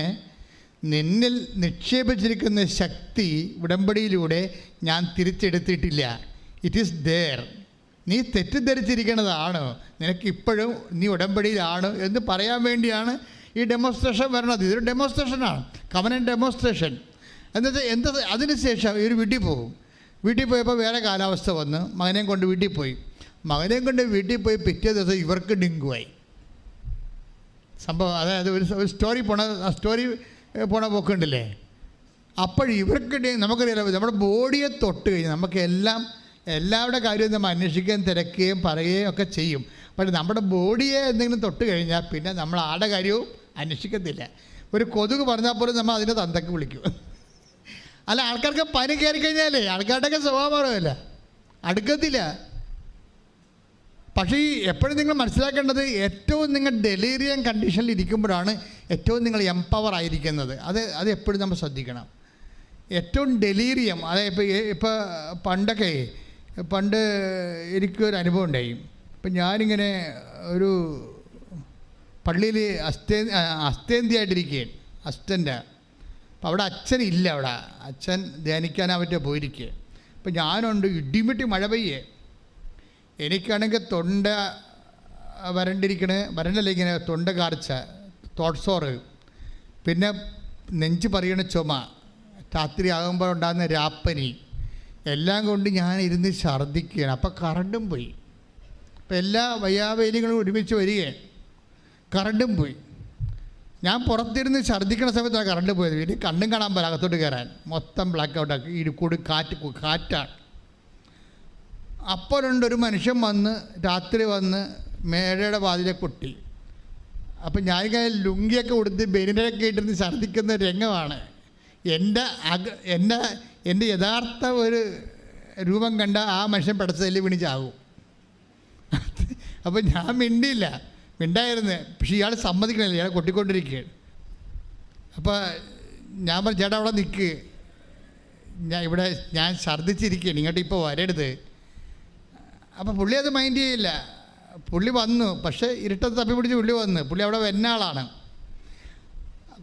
നിന്നിൽ നിക്ഷേപിച്ചിരിക്കുന്ന ശക്തി ഉടമ്പടിയിലൂടെ ഞാൻ തിരിച്ചെടുത്തിട്ടില്ല. It is there. നീ തെറ്റിദ്ധരിച്ചിരിക്കുന്നതാണ്, നിനക്കിപ്പോഴും നീ ഉടമ്പടിയിലാണ് എന്ന് പറയാൻ വേണ്ടിയാണ് ഈ ഡെമോൺസ്ട്രേഷൻ വരണത്. ഇതൊരു ഡെമോൺസ്ട്രേഷനാണ്, കവനൻ്റ് ഡെമോൺസ്ട്രേഷൻ. എന്നിട്ട് അതിനുശേഷം ഇവർ വീട്ടിൽ പോകും. വീട്ടിൽ പോയപ്പോൾ വേറെ കാലാവസ്ഥ വന്ന് മകനെയും കൊണ്ട് വീട്ടിൽ പോയി. പിറ്റേ ദിവസം ഇവർക്ക് ഡെങ്കുവായി സംഭവം. അതായത് ഒരു സ്റ്റോറി പോണ പോക്കുണ്ടല്ലേ. അപ്പോൾ ഇവർക്ക് നമുക്കറിയാലോ, നമ്മുടെ ബോഡിയെ തൊട്ട് കഴിഞ്ഞാൽ നമുക്ക് എല്ലാവരുടെ കാര്യവും നമ്മൾ അന്വേഷിക്കുകയും തിരക്കുകയും പറയുകയും ഒക്കെ ചെയ്യും. പക്ഷേ നമ്മുടെ ബോഡിയെ എന്തെങ്കിലും തൊട്ട് കഴിഞ്ഞാൽ പിന്നെ നമ്മൾ ആരുടെ കാര്യവും അന്വേഷിക്കത്തില്ല. ഒരു കൊതുക് പറഞ്ഞാൽ പോലും നമ്മൾ അതിനെ തന്തക്ക് വിളിക്കും. അല്ല, ആൾക്കാർക്ക് പനി കയറി കഴിഞ്ഞാലേ ആൾക്കാരുടെയൊക്കെ സ്വഭാവമല്ല, അടുക്കത്തില്ല. പക്ഷേ എപ്പോഴും നിങ്ങൾ മനസ്സിലാക്കേണ്ടത്, ഏറ്റവും നിങ്ങൾ ഡെലീരിയം കണ്ടീഷനിൽ ഇരിക്കുമ്പോഴാണ് ഏറ്റവും നിങ്ങൾ എംപവർ ആയിരിക്കുന്നത്. അത് എപ്പോഴും നമ്മൾ ശ്രദ്ധിക്കണം. ഏറ്റവും ഡെലീരിയം, അതായത് ഇപ്പോൾ പണ്ട് എനിക്കൊരു അനുഭവം ഉണ്ടായി. ഇപ്പം ഞാനിങ്ങനെ ഒരു പള്ളിയിൽ അസ്തേന്തിയായിട്ടിരിക്കുകയാണ്, അസ്റ്റൻ്റ്. അപ്പോൾ അവിടെ അച്ഛനില്ല, അവിടെ അച്ഛൻ ധ്യാനിക്കാനാവറ്റ പോയിരിക്കുക. അപ്പം ഞാനുണ്ട്, ഇടിമിട്ടി മഴ പെയ്യേ. എനിക്കാണെങ്കിൽ തൊണ്ട വരണ്ടല്ല, ഇങ്ങനെ തൊണ്ട കാർച്ച, തോട്ട്സോറ്, പിന്നെ നെഞ്ച് പറയണ ചുമ, രാത്രി ആകുമ്പോൾ ഉണ്ടാകുന്ന രാപ്പനി, എല്ലാം കൊണ്ട് ഞാൻ ഇരുന്ന് ഛർദ്ദിക്കുകയാണ്. അപ്പോൾ കറണ്ടും പോയി. അപ്പോൾ എല്ലാ വയ്യാവേലികളും ഒരുമിച്ച് വരികയാണ്, കറണ്ടും പോയി. ഞാൻ പുറത്തിരുന്ന് ഛർദ്ദിക്കുന്ന സമയത്താണ് കറണ്ട് പോയത്. ഇനി കണ്ണും കാണാൻ പോലെ അകത്തോട്ട് കയറാൻ, മൊത്തം ബ്ലാക്ക് ഔട്ടാക്കി. ഇടുക്കൂട് കാറ്റാണ്. അപ്പോഴുണ്ടൊരു മനുഷ്യൻ രാത്രി വന്ന് മേടയുടെ വാതിലെ കൊട്ടി. അപ്പം ഞാനിങ്ങനെ ലുങ്കിയൊക്കെ കൊടുത്ത് ബെനിനൊക്കെ ഇട്ടിരുന്ന് ഛർദ്ദിക്കുന്ന രംഗമാണ്. എൻ്റെ യഥാർത്ഥ ഒരു രൂപം കണ്ട ആ മനുഷ്യൻ പെടച്ചതിൽ വിണിച്ചാകും. അപ്പം ഞാൻ മിണ്ടായിരുന്നു. പക്ഷേ ഇയാൾ സമ്മതിക്കണില്ല, ഇയാൾ കൊട്ടിക്കൊണ്ടിരിക്കുകയാണ്. അപ്പോൾ ഞാൻ പറഞ്ഞു, ചേട്ടാ അവിടെ നിൽക്ക്, ഞാൻ ഛർദ്ദിച്ചിരിക്കുകയാണ്, ഇങ്ങോട്ട് ഇപ്പോൾ വരരുത്. അപ്പോൾ പുള്ളി അത് മൈൻഡ് ചെയ്യില്ല. പുള്ളി വന്നു, പക്ഷേ ഇരുട്ടത്ത് തപ്പി പിടിച്ച് പുള്ളി വന്നു. പുള്ളി അവിടെ വരുന്ന ആളാണ്.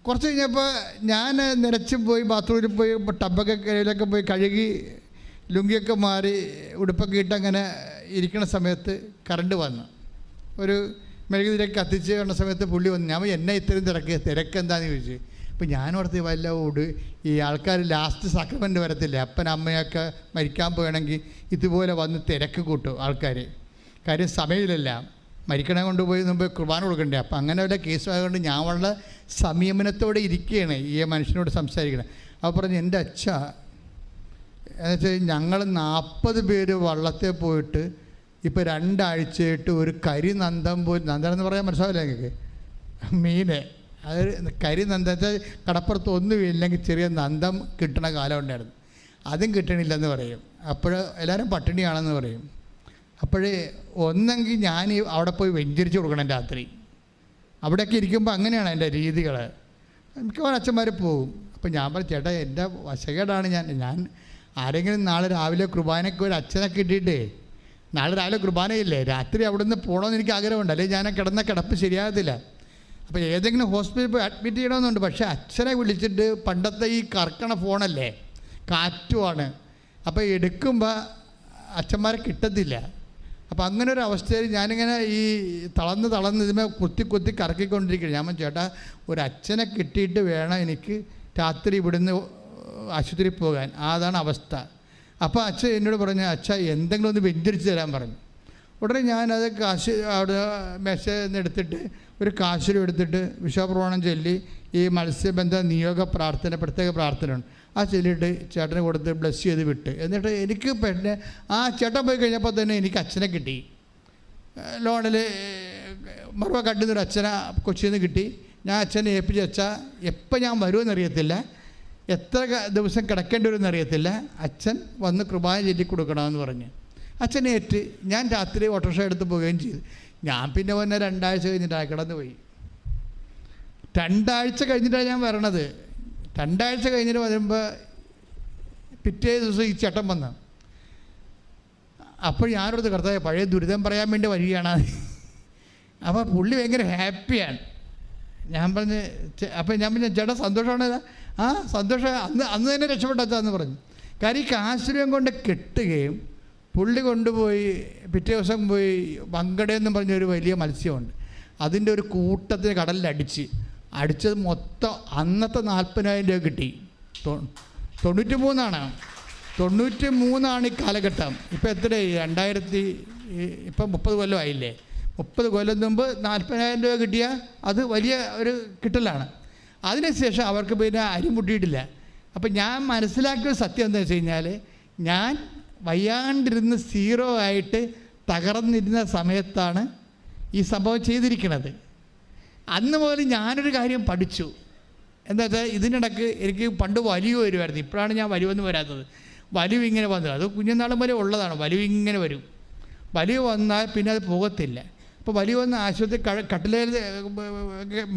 കുറച്ച് കഴിഞ്ഞപ്പോൾ ഞാൻ നിരച്ച് പോയി ബാത്റൂമിൽ പോയി ടബൊക്കെ കയ്യിലൊക്കെ പോയി കഴുകി ലുങ്കിയൊക്കെ മാറി ഉടുപ്പൊക്കെ ഇട്ട് അങ്ങനെ ഇരിക്കുന്ന സമയത്ത് കറണ്ട് വന്നു. ഒരു മെഴുകുതിരിയൊക്കെ കത്തിച്ച് വന്ന സമയത്ത് പുള്ളി വന്നു. ഞാൻ എന്നെ ഇത്രയും തിരക്കെന്താണെന്ന് ചോദിച്ചു. അപ്പോൾ ഞാനോർത്ത് വല്ല ഈ ആൾക്കാർ ലാസ്റ്റ് സക്രമെൻ്റ് വരത്തില്ലേ, അപ്പൻ അമ്മയൊക്കെ മരിക്കാൻ പോകണമെങ്കിൽ ഇതുപോലെ വന്ന് തിരക്ക് കൂട്ടും ആൾക്കാർ. കാര്യം സമയമില്ലല്ല, മരിക്കണേ കൊണ്ടുപോയി മുമ്പ് കുർബാന കൊടുക്കണ്ടേ. അപ്പം അങ്ങനെ വല്ല കേസ് ആയതുകൊണ്ട് ഞാൻ വളരെ സംയമനത്തോടെ ഇരിക്കുകയാണ് ഈ മനുഷ്യനോട് സംസാരിക്കണം. അപ്പോൾ പറഞ്ഞു, എൻ്റെ അച്ഛ എന്നുവെച്ചാൽ ഞങ്ങൾ 40 പേര് വള്ളത്തിൽ പോയിട്ട് ഇപ്പോൾ 2 ആഴ്ചയായിട്ട് ഒരു കരിനന്ദം പോയി, നന്ദനം എന്ന് പറയാൻ മനസ്സിലാവില്ല നിങ്ങൾക്ക്, മീൻ, അത് കരിനന്ദം വെച്ചാൽ കടപ്പുറത്ത് ഒന്നുമില്ലെങ്കിൽ ചെറിയ നന്ദം കിട്ടണ കാലം ഉണ്ടായിരുന്നു, അതും കിട്ടണില്ലെന്ന് പറയും. അപ്പോൾ എല്ലാവരും പട്ടിണിയാണെന്ന് പറയും. അപ്പോഴേ ഒന്നെങ്കിൽ ഞാൻ അവിടെ പോയി വെഞ്ചരിച്ച് കൊടുക്കണം രാത്രി. അവിടെയൊക്കെ ഇരിക്കുമ്പോൾ അങ്ങനെയാണ് എൻ്റെ രീതികൾ. മിക്കവാറും അച്ഛന്മാർ പോകും. അപ്പോൾ ഞാൻ പറഞ്ഞു, ചേട്ടാ എൻ്റെ വശകേടാണ്, ഞാൻ ആരെങ്കിലും നാളെ രാവിലെ കുർബാനയ്ക്ക് ഒരു അച്ഛനെ കിട്ടിയിട്ടേ, നാളെ രാവിലെ കുർബാനയില്ലേ, രാത്രി അവിടെ നിന്ന് പോകണമെന്ന് എനിക്ക് ആഗ്രഹമുണ്ട്, അല്ലെങ്കിൽ ഞാൻ കിടന്ന കിടപ്പ് ശരിയാകത്തില്ല. അപ്പോൾ ഏതെങ്കിലും ഹോസ്പിറ്റലിൽ പോയി അഡ്മിറ്റ് ചെയ്യണമെന്നുണ്ട്. പക്ഷേ അച്ഛനെ വിളിച്ചിട്ട് പണ്ടത്തെ ഈ കറക്കണ ഫോണല്ലേ, കാറ്റുമാണ്, അപ്പോൾ എടുക്കുമ്പോൾ അച്ഛന്മാരെ കിട്ടത്തില്ല. അപ്പോൾ അങ്ങനെ ഒരു അവസ്ഥയിൽ ഞാനിങ്ങനെ ഈ തളർന്ന് ഇതിമേ കുത്തി കറക്കിക്കൊണ്ടിരിക്കുകയാണ്. ഞാൻ ചേട്ടാ ഒരു അച്ഛനെ കിട്ടിയിട്ട് വേണം എനിക്ക് രാത്രി ഇവിടുന്ന് ആശുപത്രിയിൽ പോകാൻ, അതാണ് അവസ്ഥ. അപ്പോൾ അച്ഛൻ എന്നോട് പറഞ്ഞു, അച്ഛാ എന്തെങ്കിലും ഒന്ന് വെഞ്ചരിച്ച് തരാൻ പറഞ്ഞു. ഉടനെ ഞാനത് കാശ് അവിടെ മേശയിൽ നിന്ന് എടുത്തിട്ട് ഒരു കാശുരം എടുത്തിട്ട് വിശ്വാസപ്രമാണം ചൊല്ലി ഈ മത്സ്യബന്ധ നിയോഗ പ്രാർത്ഥന, പ്രത്യേക പ്രാർത്ഥനയുണ്ട്, ആ ചൊല്ലിയിട്ട് ചേട്ടനെ കൊടുത്ത് ബ്ലസ് ചെയ്ത് വിട്ട്. എന്നിട്ട് എനിക്ക് പിന്നെ ആ ചേട്ടൻ പോയി കഴിഞ്ഞപ്പോൾ തന്നെ എനിക്ക് അച്ഛനെ കിട്ടി. ലോണിൽ മറുപ കണ്ടുന്നൊരു അച്ഛനെ കൊച്ചിയിൽ നിന്ന് കിട്ടി. ഞാൻ അച്ഛനെ ഏൽപ്പിച്ച് വെച്ചാൽ എപ്പോൾ ഞാൻ വരുമെന്നറിയത്തില്ല, എത്ര ദിവസം കിടക്കേണ്ടി വരുമെന്ന് അറിയത്തില്ല, അച്ഛൻ വന്ന് കുർബാന ചൊല്ലി കൊടുക്കണമെന്ന് പറഞ്ഞ് അച്ഛനേറ്റ് ഞാൻ രാത്രി ഓട്ടോറിക്ഷ എടുത്ത് പോവുകയും ചെയ്തു. ഞാൻ പിന്നെ വന്ന 2 ആഴ്ച കഴിഞ്ഞിട്ടാണ് കിടന്നു പോയി. 2 ആഴ്ച കഴിഞ്ഞിട്ടാണ് ഞാൻ വരണത്. 2 ആഴ്ച കഴിഞ്ഞിട്ട് വരുമ്പോൾ പിറ്റേ ദിവസം ഈ ചേട്ടൻ വന്നു. അപ്പോൾ ഞാനോടത്ത് കർത്താവേ പഴയ ദുരിതം പറയാൻ വേണ്ടി വരികയാണ്. അപ്പോൾ പുള്ളി ഭയങ്കര ഹാപ്പിയാണ്. ഞാൻ പറഞ്ഞ് അപ്പോൾ ഞാൻ പറഞ്ഞ ചേട്ടാ സന്തോഷമാണ്. ആ സന്തോഷം, അന്ന് തന്നെ രക്ഷപ്പെട്ടെന്ന് പറഞ്ഞു. കാര്യം ഈ കാശുരം കൊണ്ട് കെട്ടുകയും പുള്ളി കൊണ്ടുപോയി പിറ്റേ ദിവസം പോയി വങ്കടയെന്നും പറഞ്ഞൊരു വലിയ മത്സ്യമുണ്ട്, അതിൻ്റെ ഒരു കൂട്ടത്തിന് കടലിൽ അടിച്ചത് മൊത്തം അന്നത്തെ 40,000 രൂപ കിട്ടി. 93 ഈ കാലഘട്ടം. ഇപ്പോൾ എത്രയായി, 2000 ഇപ്പം 30 കൊല്ലമായില്ലേ. 30 കൊല്ലം മുമ്പ് 40,000 രൂപ കിട്ടിയാൽ അത് വലിയ ഒരു കിട്ടലാണ്. അതിനുശേഷം അവർക്ക് പിന്നെ അരി മുട്ടിയിട്ടില്ല. അപ്പം ഞാൻ മനസ്സിലാക്കിയ സത്യം എന്താ വെച്ച് കഴിഞ്ഞാൽ, ഞാൻ വയ്യാണ്ടിരുന്ന് 0 ആയിട്ട് തകർന്നിരുന്ന സമയത്താണ് ഈ സംഭവം ചെയ്തിരിക്കുന്നത്. അന്ന് മുതൽ ഞാനൊരു കാര്യം പഠിച്ചു. എന്താ വെച്ചാൽ ഇതിനിടയ്ക്ക് എനിക്ക് പണ്ട് വലിവ് വരുമായിരുന്നു, ഇപ്പോഴാണ് ഞാൻ വലിവൊന്നും വരാത്തത്. വലിവ് ഇങ്ങനെ വന്നത് അത് കുഞ്ഞുനാളും വരെ ഉള്ളതാണ്. വലിവ് ഇങ്ങനെ വരും. വലിവ് വന്നാൽ പിന്നെ അത് പോകത്തില്ല. അപ്പോൾ വലിവ് വന്ന് ആശുപത്രി കട്ടിലേൽ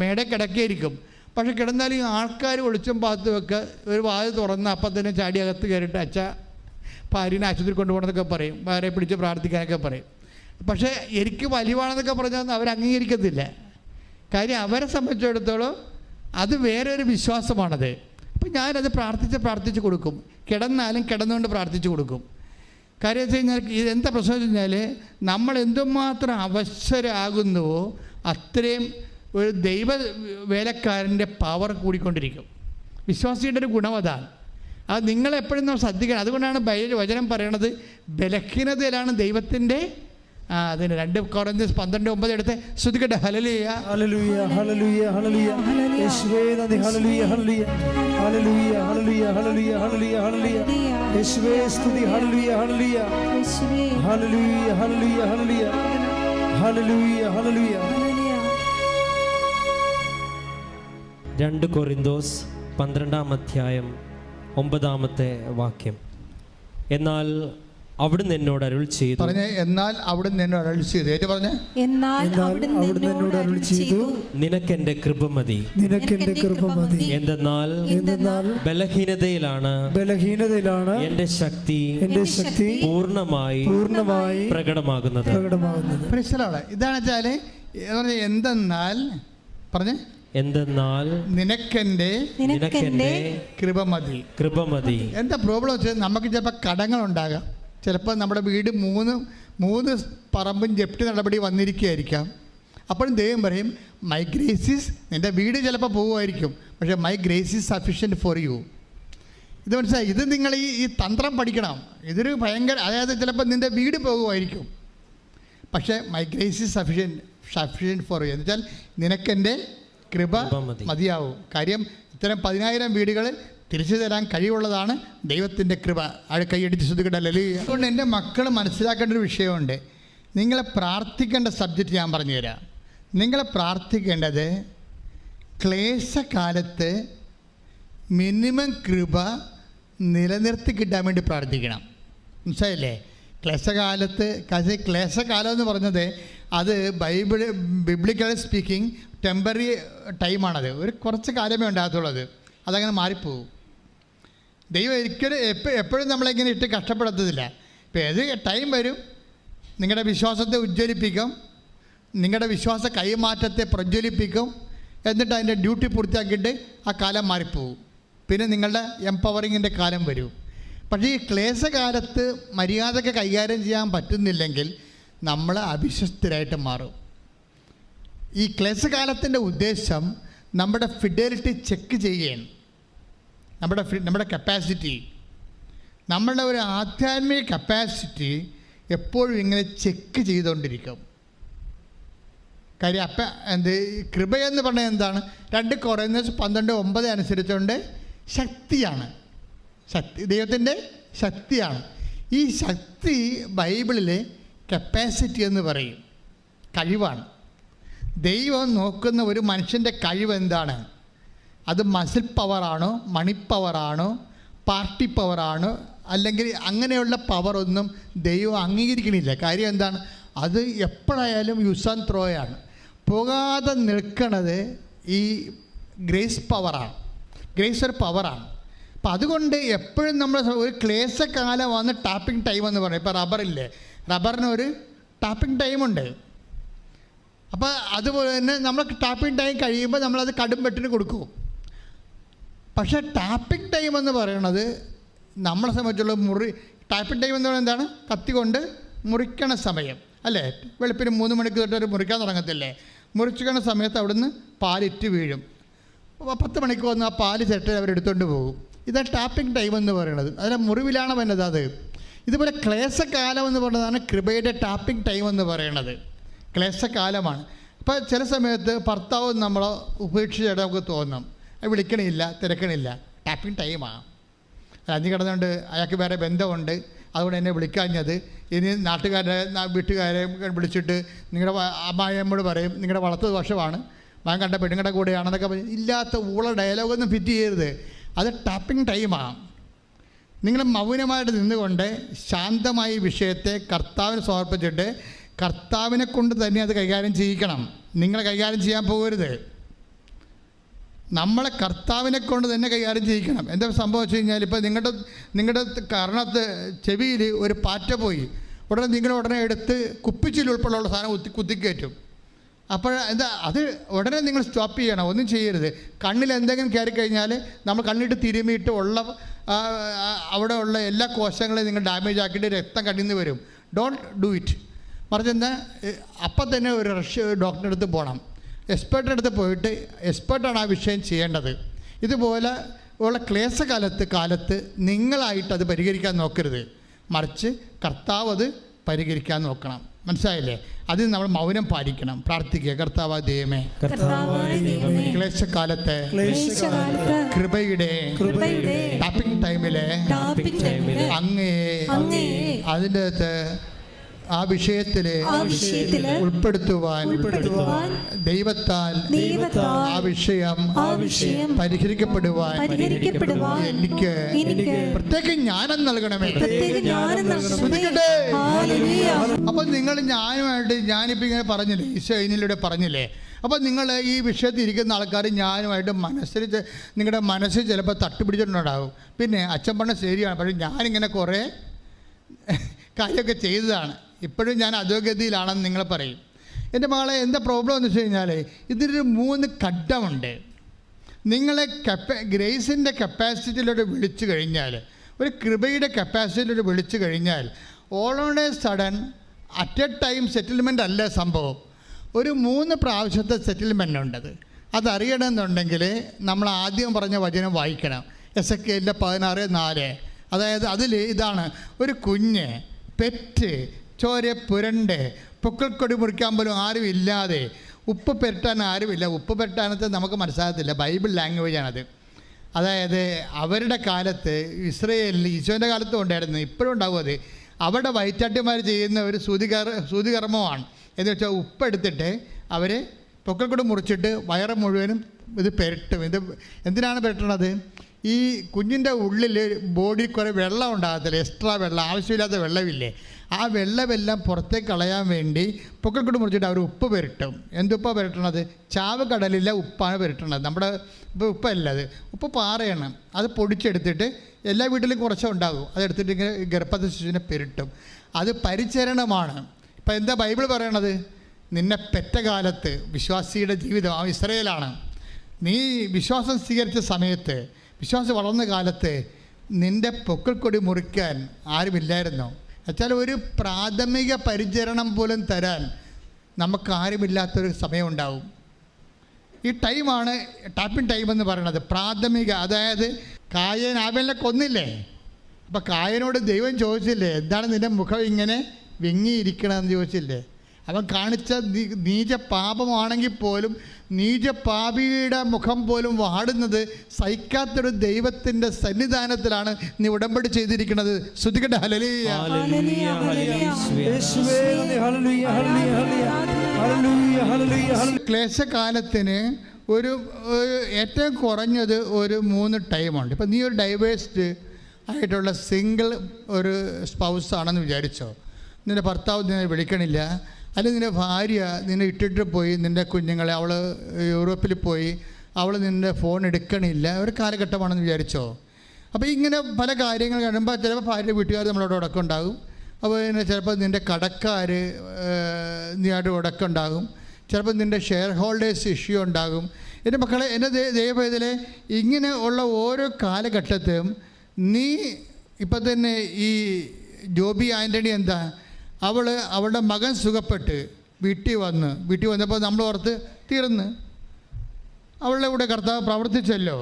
മേടെ കിടക്കിയിരിക്കും. പക്ഷെ കിടന്നാലും ഈ ആൾക്കാർ ഒളിച്ചും പാത്തുമൊക്കെ ഒരു വാതിൽ തുറന്ന് അപ്പം തന്നെ ചാടി അകത്ത് കയറിയിട്ട് അച്ഛ ഭാര്യനെ ആശുപത്രി കൊണ്ടുപോകണമെന്നൊക്കെ പറയും, ഭാര്യയെ പിടിച്ച് പ്രാർത്ഥിക്കാനൊക്കെ പറയും. പക്ഷേ എനിക്ക് വലിവാണെന്നൊക്കെ പറഞ്ഞാൽ അവർ അംഗീകരിക്കത്തില്ല. കാര്യം അവരെ സംബന്ധിച്ചിടത്തോളം അത് വേറെ ഒരു വിശ്വാസമാണത്. അപ്പം ഞാനത് പ്രാർത്ഥിച്ച് കൊടുക്കും. കിടന്നാലും കിടന്നുകൊണ്ട് പ്രാർത്ഥിച്ച് കൊടുക്കും. കാര്യം വെച്ച് കഴിഞ്ഞാൽ ഇതെന്താ പ്രശ്നം വെച്ച് കഴിഞ്ഞാൽ, നമ്മൾ എന്തുമാത്രം അവശരാകുന്നുവോ അത്രയും ഒരു ദൈവ വേലക്കാരൻ്റെ പവർ കൂടിക്കൊണ്ടിരിക്കും. വിശ്വാസിയുടെ ഒരു ഗുണം അതാണ്. അത് നിങ്ങളെപ്പോഴും നമ്മൾ ശ്രദ്ധിക്കണം. അതുകൊണ്ടാണ് വചനം പറയണത് ബലഹീനതയിലാണ് ദൈവത്തിൻ്റെ അതിന് 2 കൊരിന്ത്യർ 12:9 എടുത്ത് ശ്രുതിക്കട്ടെ. ഹല്ലേലൂയ ഹല്ലേലൂയ ഹല്ലേലൂയ ഹല്ലേലൂയ യേശുവേ നന്ദി. ഹല്ലേലൂയ ഹല്ലേലൂയ ഹല്ലേലൂയ ഹല്ലേലൂയ ഹല്ലേലൂയ ഹല്ലേലൂയ ഹല്ലേലൂയ യേശുവേ സ്തുതി. ഹല്ലേലൂയ ഹല്ലേലൂയ ഹല്ലേലൂയ ഹല്ലേലൂയ ഹല്ലേലൂയ ഹല്ലേലൂയ ഹല്ലേലൂയ. 2 കൊരിന്തോസ് 12-ാം അധ്യായം 9-ാമത്തെ വാക്യം. എന്നാൽ അവിടുന്ന് എന്നോട് അരുൾ ചെയ്തു. പറഞ്ഞേ, എന്നാൽ അവിടുന്ന് എന്നോട് അരുൾ ചെയ്തു. ഏറ്റു പറഞ്ഞേ, എന്നാൽ അവിടുന്ന് എന്നോട് അരുൾ ചെയ്തു, നിനക്കെന്റെ കൃപ മതി. നിനക്കെന്റെ കൃപ മതി. എന്തെന്നാൽ ബലഹീനതയിലാണ് എന്റെ ശക്തി പൂർണ്ണമായി പ്രകടമാകുന്നത്. ഇതാണ് വെച്ചാല് എന്തെന്നാൽ പറഞ്ഞേ, എന്തെന്നാൽ നിനക്കെന്റെ കൃപ മതി. എന്താ പ്രോബ്ലം വെച്ചാൽ നമുക്ക് ചിലപ്പോൾ കടങ്ങളുണ്ടാകാം. ചിലപ്പോൾ നമ്മുടെ വീട് മൂന്ന് പറമ്പും ജപ്തി നടപടി വന്നിരിക്കുകയായിരിക്കാം. അപ്പോഴും ദൈവം പറയും, മൈ ഗ്രേസ്, നിൻ്റെ വീട് ചിലപ്പോൾ പോകുമായിരിക്കും, പക്ഷേ my grace is sufficient for you. ഇത് മനസ്സിലായി? ഇത് നിങ്ങൾ ഈ തന്ത്രം പഠിക്കണം. ഇതൊരു ഭയങ്കര, അതായത് ചിലപ്പോൾ നിൻ്റെ വീട് പോകുമായിരിക്കും, പക്ഷേ my grace is sufficient for you എന്ന് വെച്ചാൽ നിനക്കെൻ്റെ കൃപ മതിയാവും. കാര്യം ഇത്തരം 10,000 വീടുകൾ തിരിച്ചു തരാൻ കഴിവുള്ളതാണ് ദൈവത്തിൻ്റെ കൃപ. കൈയടിച്ച് ശ്രദ്ധിക്കട്ടല്ലേ. അതുകൊണ്ട് എൻ്റെ മക്കൾ മനസ്സിലാക്കേണ്ട ഒരു വിഷയമുണ്ട്. നിങ്ങളെ പ്രാർത്ഥിക്കേണ്ട സബ്ജക്റ്റ് ഞാൻ പറഞ്ഞുതരാം. നിങ്ങളെ പ്രാർത്ഥിക്കേണ്ടത് ക്ലേശകാലത്ത് മിനിമം കൃപ നിലനിർത്തി കിട്ടാൻ വേണ്ടി പ്രാർത്ഥിക്കണം. മനസ്സിലായില്ലേ? ക്ലേശകാലം എന്ന് പറഞ്ഞത് അത് ബിബ്ലിക്കലി സ്പീക്കിംഗ് ടെമ്പററി ടൈമാണത്. ഒരു കുറച്ച് കാലമേ ഉണ്ടാകത്തുള്ളത്, അതങ്ങനെ മാറിപ്പോവും. ദൈവം ഒരിക്കലും എപ്പോഴും നമ്മളിങ്ങനെ ഇട്ട് കഷ്ടപ്പെടുത്തതില്ല. ഇപ്പോൾ ഏത് ടൈം വരും, നിങ്ങളുടെ വിശ്വാസത്തെ ഉജ്ജ്വലിപ്പിക്കും, നിങ്ങളുടെ വിശ്വാസ കൈമാറ്റത്തെ പ്രജ്വലിപ്പിക്കും, എന്നിട്ട് അതിൻ്റെ ഡ്യൂട്ടി പൂർത്തിയാക്കിയിട്ട് ആ കാലം മാറിപ്പോവും. പിന്നെ നിങ്ങളുടെ എംപവറിങ്ങിൻ്റെ കാലം വരും. പക്ഷേ ഈ ക്ലേശകാലത്ത് മര്യാദയ്ക്ക് കൈകാര്യം ചെയ്യാൻ പറ്റുന്നില്ലെങ്കിൽ നമ്മൾ അവിശ്വസ്തരായിട്ട് മാറും. ഈ ക്ലേശകാലത്തിൻ്റെ ഉദ്ദേശം നമ്മുടെ ഫിഡലിറ്റി ചെക്ക് ചെയ്യുകയാണ്. നമ്മുടെ കപ്പാസിറ്റി, നമ്മളുടെ ഒരു ആധ്യാത്മിക കപ്പാസിറ്റി എപ്പോഴും ഇങ്ങനെ ചെക്ക് ചെയ്തുകൊണ്ടിരിക്കും. കാര്യം കൃപയെന്ന് പറഞ്ഞാൽ എന്താണ്? 2 Corinthians 12:9 അനുസരിച്ചുകൊണ്ട് ശക്തിയാണ്. ദൈവത്തിൻ്റെ ശക്തിയാണ്. ഈ ശക്തി ബൈബിളിലെ കപ്പാസിറ്റി എന്ന് പറയും, കഴിവാണ്. ദൈവം നോക്കുന്ന ഒരു മനുഷ്യൻ്റെ കഴിവ് എന്താണ്? അത് മസിൽ പവറാണോ, മണി പവറാണോ, പാർട്ടി പവറാണോ, അല്ലെങ്കിൽ അങ്ങനെയുള്ള പവറൊന്നും ദൈവം അംഗീകരിക്കണില്ല. കാര്യം എന്താണ്? അത് എപ്പോഴായാലും യൂസ് ആൻഡ് ത്രോയാണ്. പോകാതെ നിൽക്കണത് ഈ ഗ്രേസ് പവറാണ്. ഗ്രേസ് ഒരു പവറാണ്. അപ്പം അതുകൊണ്ട് എപ്പോഴും നമ്മൾ ഒരു ക്ലേശകാലം വന്ന് ടാപ്പിംഗ് ടൈം എന്ന് പറയും. ഇപ്പോൾ റബ്ബറില്ലേ, റബ്ബറിനൊരു ടാപ്പിംഗ് ടൈമുണ്ട്. അപ്പോൾ അതുപോലെ തന്നെ നമ്മൾ ടാപ്പിംഗ് ടൈം കഴിയുമ്പോൾ നമ്മളത് കടും വെട്ടിന് കൊടുക്കും. പക്ഷേ ടാപ്പിംഗ് ടൈം എന്ന് പറയുന്നത് നമ്മളെ സംബന്ധിച്ചുള്ള ടാപ്പിംഗ് ടൈം എന്ന് പറയുന്നത് എന്താണ്? കത്തി കൊണ്ട് മുറിക്കണ സമയം അല്ലേ? വെളുപ്പിന് 3 മണിക്ക് തൊട്ട് മുറിക്കാൻ തുടങ്ങത്തില്ലേ? മുറിച്ചിക്കണ സമയത്ത് അവിടുന്ന് പാലിറ്റ് വീഴും. 10 മണിക്ക് വന്ന് ആ പാല് ചെട്ട് അവരെടുത്തുകൊണ്ട് പോകും. ഇതാണ് ടാപ്പിംഗ് ടൈം എന്ന് പറയുന്നത്. അതിലെ മുറിവിലാണ് വന്നത്. അത് ഇതുപോലെ ക്ലേശകാലം എന്ന് പറയുന്നതാണ് കൃപയുടെ ടാപ്പിംഗ് ടൈം എന്ന് പറയുന്നത്. ക്ലേശകാലമാണ്. അപ്പോൾ ചില സമയത്ത് ഭർത്താവ് നമ്മളെ ഉപേക്ഷിച്ചിട്ട് നമുക്ക് തോന്നും, വിളിക്കണില്ല, തിരക്കണില്ല, ടാപ്പിംഗ് ടൈമാണ്. അഞ്ഞു കിടന്നുകൊണ്ട് അയാൾക്ക് വേറെ ബന്ധമുണ്ട്, അതുകൊണ്ട് എന്നെ വിളിക്കാഞ്ഞത്. ഇനി വീട്ടുകാരെ വിളിച്ചിട്ട് നിങ്ങളുടെ അമ്മായിയമ്മോട് പറയും നിങ്ങളുടെ വളർത്തത് വർഷമാണ്, ഞാൻ കണ്ട പെണ്ണുങ്ങളുടെ കൂടെയാണെന്നൊക്കെ പറയും. ഇല്ലാത്ത ഡയലോഗൊന്നും ഫിറ്റ് ചെയ്യരുത്. അത് ടാപ്പിംഗ് ടൈമാണ്. നിങ്ങൾ മൗനമായിട്ട് നിന്നുകൊണ്ട് ശാന്തമായി വിഷയത്തെ കർത്താവിന് സമർപ്പിച്ചിട്ട് കർത്താവിനെ കൊണ്ട് തന്നെ അത് കൈകാര്യം ചെയ്യിക്കണം. നിങ്ങളെ കൈകാര്യം ചെയ്യാൻ പോകരുത്. നമ്മളെ കർത്താവിനെ കൊണ്ട് തന്നെ കൈകാര്യം ചെയ്യിക്കണം. എന്താ സംഭവിച്ചു കഴിഞ്ഞാൽ, ഇപ്പോൾ നിങ്ങളുടെ കർണത്ത് ചെവിയിൽ ഒരു പാറ്റ പോയി, ഉടനെ എടുത്ത് കുപ്പിച്ചിൽ ഉൾപ്പെടെയുള്ള സാധനം കുത്തിക്കയറ്റും. അപ്പോൾ അത് ഉടനെ നിങ്ങൾ സ്റ്റോപ്പ് ചെയ്യണം. ഒന്നും ചെയ്യരുത്. കണ്ണിൽ എന്തെങ്കിലും കയറിക്കഴിഞ്ഞാൽ നമ്മൾ കണ്ണിട്ട് തിരുമിയിട്ട് അവിടെ ഉള്ള എല്ലാ കോശങ്ങളെയും നിങ്ങൾ ഡാമേജ് ആക്കിയിട്ട് രക്തം കണ്ണിൽ നിന്ന് വരും. Don't do it. മറിച്ച് അപ്പം തന്നെ ഒരു ഡോക്ടറുടെ അടുത്ത് പോകണം. എക്സ്പേർട്ടിൻ്റെ അടുത്ത് പോയിട്ട് എക്സ്പേർട്ടാണ് ആ വിഷയം ചെയ്യേണ്ടത്. ഇതുപോലെ ഉള്ള ക്ലേശകാലത്ത് നിങ്ങളായിട്ട് അത് പരിഹരിക്കാൻ നോക്കരുത്, മറിച്ച് കർത്താവ് അത് പരിഹരിക്കാൻ നോക്കണം. മനസ്സിലായില്ലേ? അതിന് നമ്മൾ മൗനം പാലിക്കണം, പ്രാർത്ഥിക്കുക. കർത്താവ് ദൈവമേ, ക്ലേശകാലത്തെ കൃപയുടെ ടാപ്പിംഗ് ടൈമിലെ അങ്ങേ അതിൻ്റെ അകത്ത് ആ വിഷയത്തില് ഉൾപ്പെടുത്തുവാൻ ദൈവത്താൽ ആ വിഷയം പരിഹരിക്കപ്പെടുവാൻ എനിക്ക് പ്രത്യേക ജ്ഞാനം നൽകണമേ. അപ്പൊ നിങ്ങൾ ഞാനിപ്പോ ഇങ്ങനെ പറഞ്ഞില്ലേ, ഈശോ ഇതിലൂടെ പറഞ്ഞില്ലേ, അപ്പോൾ നിങ്ങൾ ഈ വിഷയത്തിൽ ഇരിക്കുന്ന ആൾക്കാർ ഞാനുമായിട്ട് നിങ്ങളുടെ മനസ്സിൽ ചിലപ്പോൾ തട്ടുപിടിച്ചിട്ടുണ്ടാകും. പിന്നെ അച്ഛൻ പറഞ്ഞ ശരിയാണ്, പക്ഷേ ഞാനിങ്ങനെ കുറേ കാര്യമൊക്കെ ചെയ്തതാണ്, ഇപ്പോഴും ഞാൻ അധോഗതിയിലാണെന്ന് നിങ്ങൾ പറയും. എൻ്റെ മകളെ എന്താ പ്രോബ്ലം എന്ന് വെച്ച് കഴിഞ്ഞാൽ ഇതിലൊരു 3 ഘട്ടമുണ്ട്. നിങ്ങളെ ഗ്രേസിൻ്റെ കപ്പാസിറ്റിയിലൂടെ വിളിച്ചു കഴിഞ്ഞാൽ, ഒരു കൃപയുടെ കപ്പാസിറ്റിയിലൂടെ വിളിച്ചു കഴിഞ്ഞാൽ all on A sudden at A time settlement അല്ല സംഭവം. ഒരു 3 പ്രാവശ്യത്തെ സെറ്റിൽമെൻ്റ് ഉണ്ടത്. അതറിയണമെന്നുണ്ടെങ്കിൽ നമ്മൾ ആദ്യം പറഞ്ഞ വചനം വായിക്കണം, എസെക്കിയേലിൻ്റെ 16:4. അതായത് അതിൽ ഇതാണ്: ഒരു കുഞ്ഞ് പെറ്റ് ചോര പുരണ്ട് പൊക്കിൾക്കൊടി മുറിക്കാൻ പോലും ആരും ഇല്ലാതെ, ഉപ്പ് പെരട്ടാൻ ആരുമില്ല. ഉപ്പ് പെരട്ടാനത്ത് നമുക്ക് മനസ്സിലാകത്തില്ല, ബൈബിൾ ലാംഗ്വേജാണത്. അതായത് അവരുടെ കാലത്ത് ഇസ്രയേലിൽ ഈശോൻ്റെ കാലത്തും ഉണ്ടായിരുന്നു, ഇപ്പോഴും ഉണ്ടാവും അത്. അവിടെ വൈറ്റാട്ടിമാർ ചെയ്യുന്ന ഒരു സൂതികർമ്മമാണ്. എന്ന് വെച്ചാൽ ഉപ്പെടുത്തിട്ട് അവർ പൊക്കിൾക്കൊടി മുറിച്ചിട്ട് വയറ് മുഴുവനും ഇത് പെരട്ടും. ഇത് എന്തിനാണ് പെരട്ടണത്? ഈ കുഞ്ഞിൻ്റെ ഉള്ളിൽ ബോഡി കുറേ വെള്ളം ഉണ്ടാകത്തില്ല, എക്സ്ട്രാ വെള്ളം, ആവശ്യമില്ലാത്ത വെള്ളമില്ലേ, ആ വെള്ളമെല്ലാം പുറത്തേക്ക് കളയാൻ വേണ്ടി പൊക്കിൾക്കൊടി മുറിച്ചിട്ട് അവർ ഉപ്പ് പെരട്ടും. എന്തുപ്പാണ് പെരട്ടണത്? ചാവ് കടലിലെ ഉപ്പാണ് പെരട്ടണത്. നമ്മുടെ ഇപ്പോൾ ഉപ്പല്ല, അത് ഉപ്പ് പാറയാണ്. അത് പൊടിച്ചെടുത്തിട്ട് എല്ലാ വീട്ടിലും കുറച്ചേ ഉണ്ടാകും. അതെടുത്തിട്ട് ഇങ്ങനെ ഗർഭസ്ഥ ശിശുവിനെ പെരട്ടും. അത് പരിചരണമാണ്. ഇപ്പം എന്താ ബൈബിൾ പറയണത്? നിന്നെ പെറ്റ കാലത്ത് വിശ്വാസിയുടെ ജീവിതം ആ ഇസ്രയേലാണ്. നീ വിശ്വാസം സ്വീകരിച്ച സമയത്ത്, വിശ്വാസം വളർന്ന കാലത്ത് നിൻ്റെ പൊക്കിൾക്കൊടി മുറിക്കാൻ ആരുമില്ലായിരുന്നോ? എന്നുവെച്ചാൽ ഒരു പ്രാഥമിക പരിചരണം പോലും തരാൻ നമുക്കാരുമില്ലാത്തൊരു സമയമുണ്ടാവും. ഈ ടൈമാണ് ടാപ്പിംഗ് ടൈം എന്ന് പറയുന്നത്. പ്രാഥമിക, അതായത് കായൻ ആബേലിനെ കൊന്നില്ലേ? അപ്പം കായനോട് ദൈവം ചോദിച്ചില്ലേ, എന്താണ് നിൻ്റെ മുഖം ഇങ്ങനെ വിങ്ങിയിരിക്കണമെന്ന് ചോദിച്ചില്ലേ? അവൻ കാണിച്ച നീച പാപമാണെങ്കിൽ പോലും നീചപാപിയുടെ മുഖം പോലും വാടുന്നത് സഹിക്കാത്തൊരു ദൈവത്തിൻ്റെ സന്നിധാനത്തിലാണ് നീ ഉടമ്പടി ചെയ്തിരിക്കുന്നത്. ശ്രദ്ധിക്കട്ടെ. ഹല്ലേലൂയ. ക്ലേശകാലത്തിന് ഒരു ഏറ്റവും കുറഞ്ഞത് ഒരു 3 ടൈമുണ്ട്. ഇപ്പം നീ ഒരു ഡൈവേഴ്സ്ഡ് ആയിട്ടുള്ള സിംഗിൾ ഒരു സ്പൗസാണെന്ന് വിചാരിച്ചോ. നിൻ്റെ ഭർത്താവ് നിന്നെ വിളിക്കണില്ല, അല്ലെങ്കിൽ നിൻ്റെ ഭാര്യ നിന്നെ ഇട്ടിട്ട് പോയി, നിൻ്റെ കുഞ്ഞുങ്ങളെ, അവൾ യൂറോപ്പിൽ പോയി, അവൾ നിൻ്റെ ഫോൺ എടുക്കണില്ല, ഒരു കാലഘട്ടമാണെന്ന് വിചാരിച്ചോ. അപ്പോൾ ഇങ്ങനെ പല കാര്യങ്ങൾ കഴിയുമ്പോൾ ചിലപ്പോൾ ഭാര്യ വീട്ടുകാർ നമ്മളോട് ഉടക്കമുണ്ടാകും. അപ്പോൾ പിന്നെ ചിലപ്പോൾ നിൻ്റെ കടക്കാർ നീയായിട്ട് ഉടക്കമുണ്ടാകും. ചിലപ്പോൾ നിൻ്റെ ഷെയർ ഹോൾഡേഴ്സ് ഇഷ്യൂ ഉണ്ടാകും. എൻ്റെ മക്കളെ, എൻ്റെ ദൈവവേദന, ഇങ്ങനെ ഉള്ള ഓരോ കാലഘട്ടത്തിലും നീ ഇപ്പം തന്നെ ഈ ജോബി ആൻ്റണി എന്താ, അവളുടെ മകൻ സുഖപ്പെട്ട് വീട്ടിൽ വന്നപ്പോൾ നമ്മൾ ഓർത്ത് തീർന്ന്, അവളുടെ കൂടെ കർത്താവ് പ്രവർത്തിച്ചല്ലോ.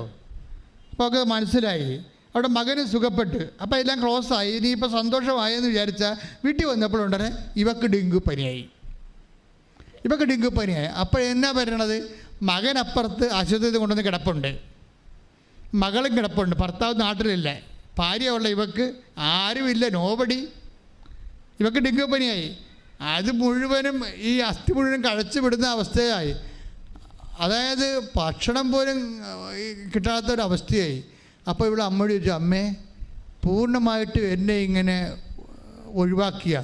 അപ്പോൾ ഒക്കെ മനസ്സിലായി, അവിടെ മകന് സുഖപ്പെട്ട്, അപ്പോൾ എല്ലാം ക്ലോസായി, ഇനിയിപ്പോൾ സന്തോഷമായെന്ന് വിചാരിച്ചാൽ വീട്ടിൽ വന്നപ്പോഴുണ്ടേ ഇവക്ക് ഡെങ്കു പനിയായി. അപ്പോൾ എന്നാ പറയണത്? മകനപ്പുറത്ത് ആശുപത്രിയിൽ കൊണ്ടുവന്ന് കിടപ്പുണ്ട്, മകളും കിടപ്പുണ്ട്, ഭർത്താവ് നാട്ടിലില്ല, ഭാര്യ ഉള്ള ഇവക്ക് ആരുമില്ല, നോബടി. ഇവക്ക് ഡെങ്കു പനിയായി. അത് മുഴുവനും ഈ അസ്ഥി മുഴുവൻ കഴിച്ചു വിടുന്ന അവസ്ഥയായി. അതായത് ഭക്ഷണം പോലും കിട്ടാത്തൊരവസ്ഥയായി. അപ്പോൾ ഇവിടെ അമ്മയോട് ചോദിച്ചു, അമ്മേ പൂർണ്ണമായിട്ട് എന്നെ ഇങ്ങനെ ഒഴിവാക്കിയ,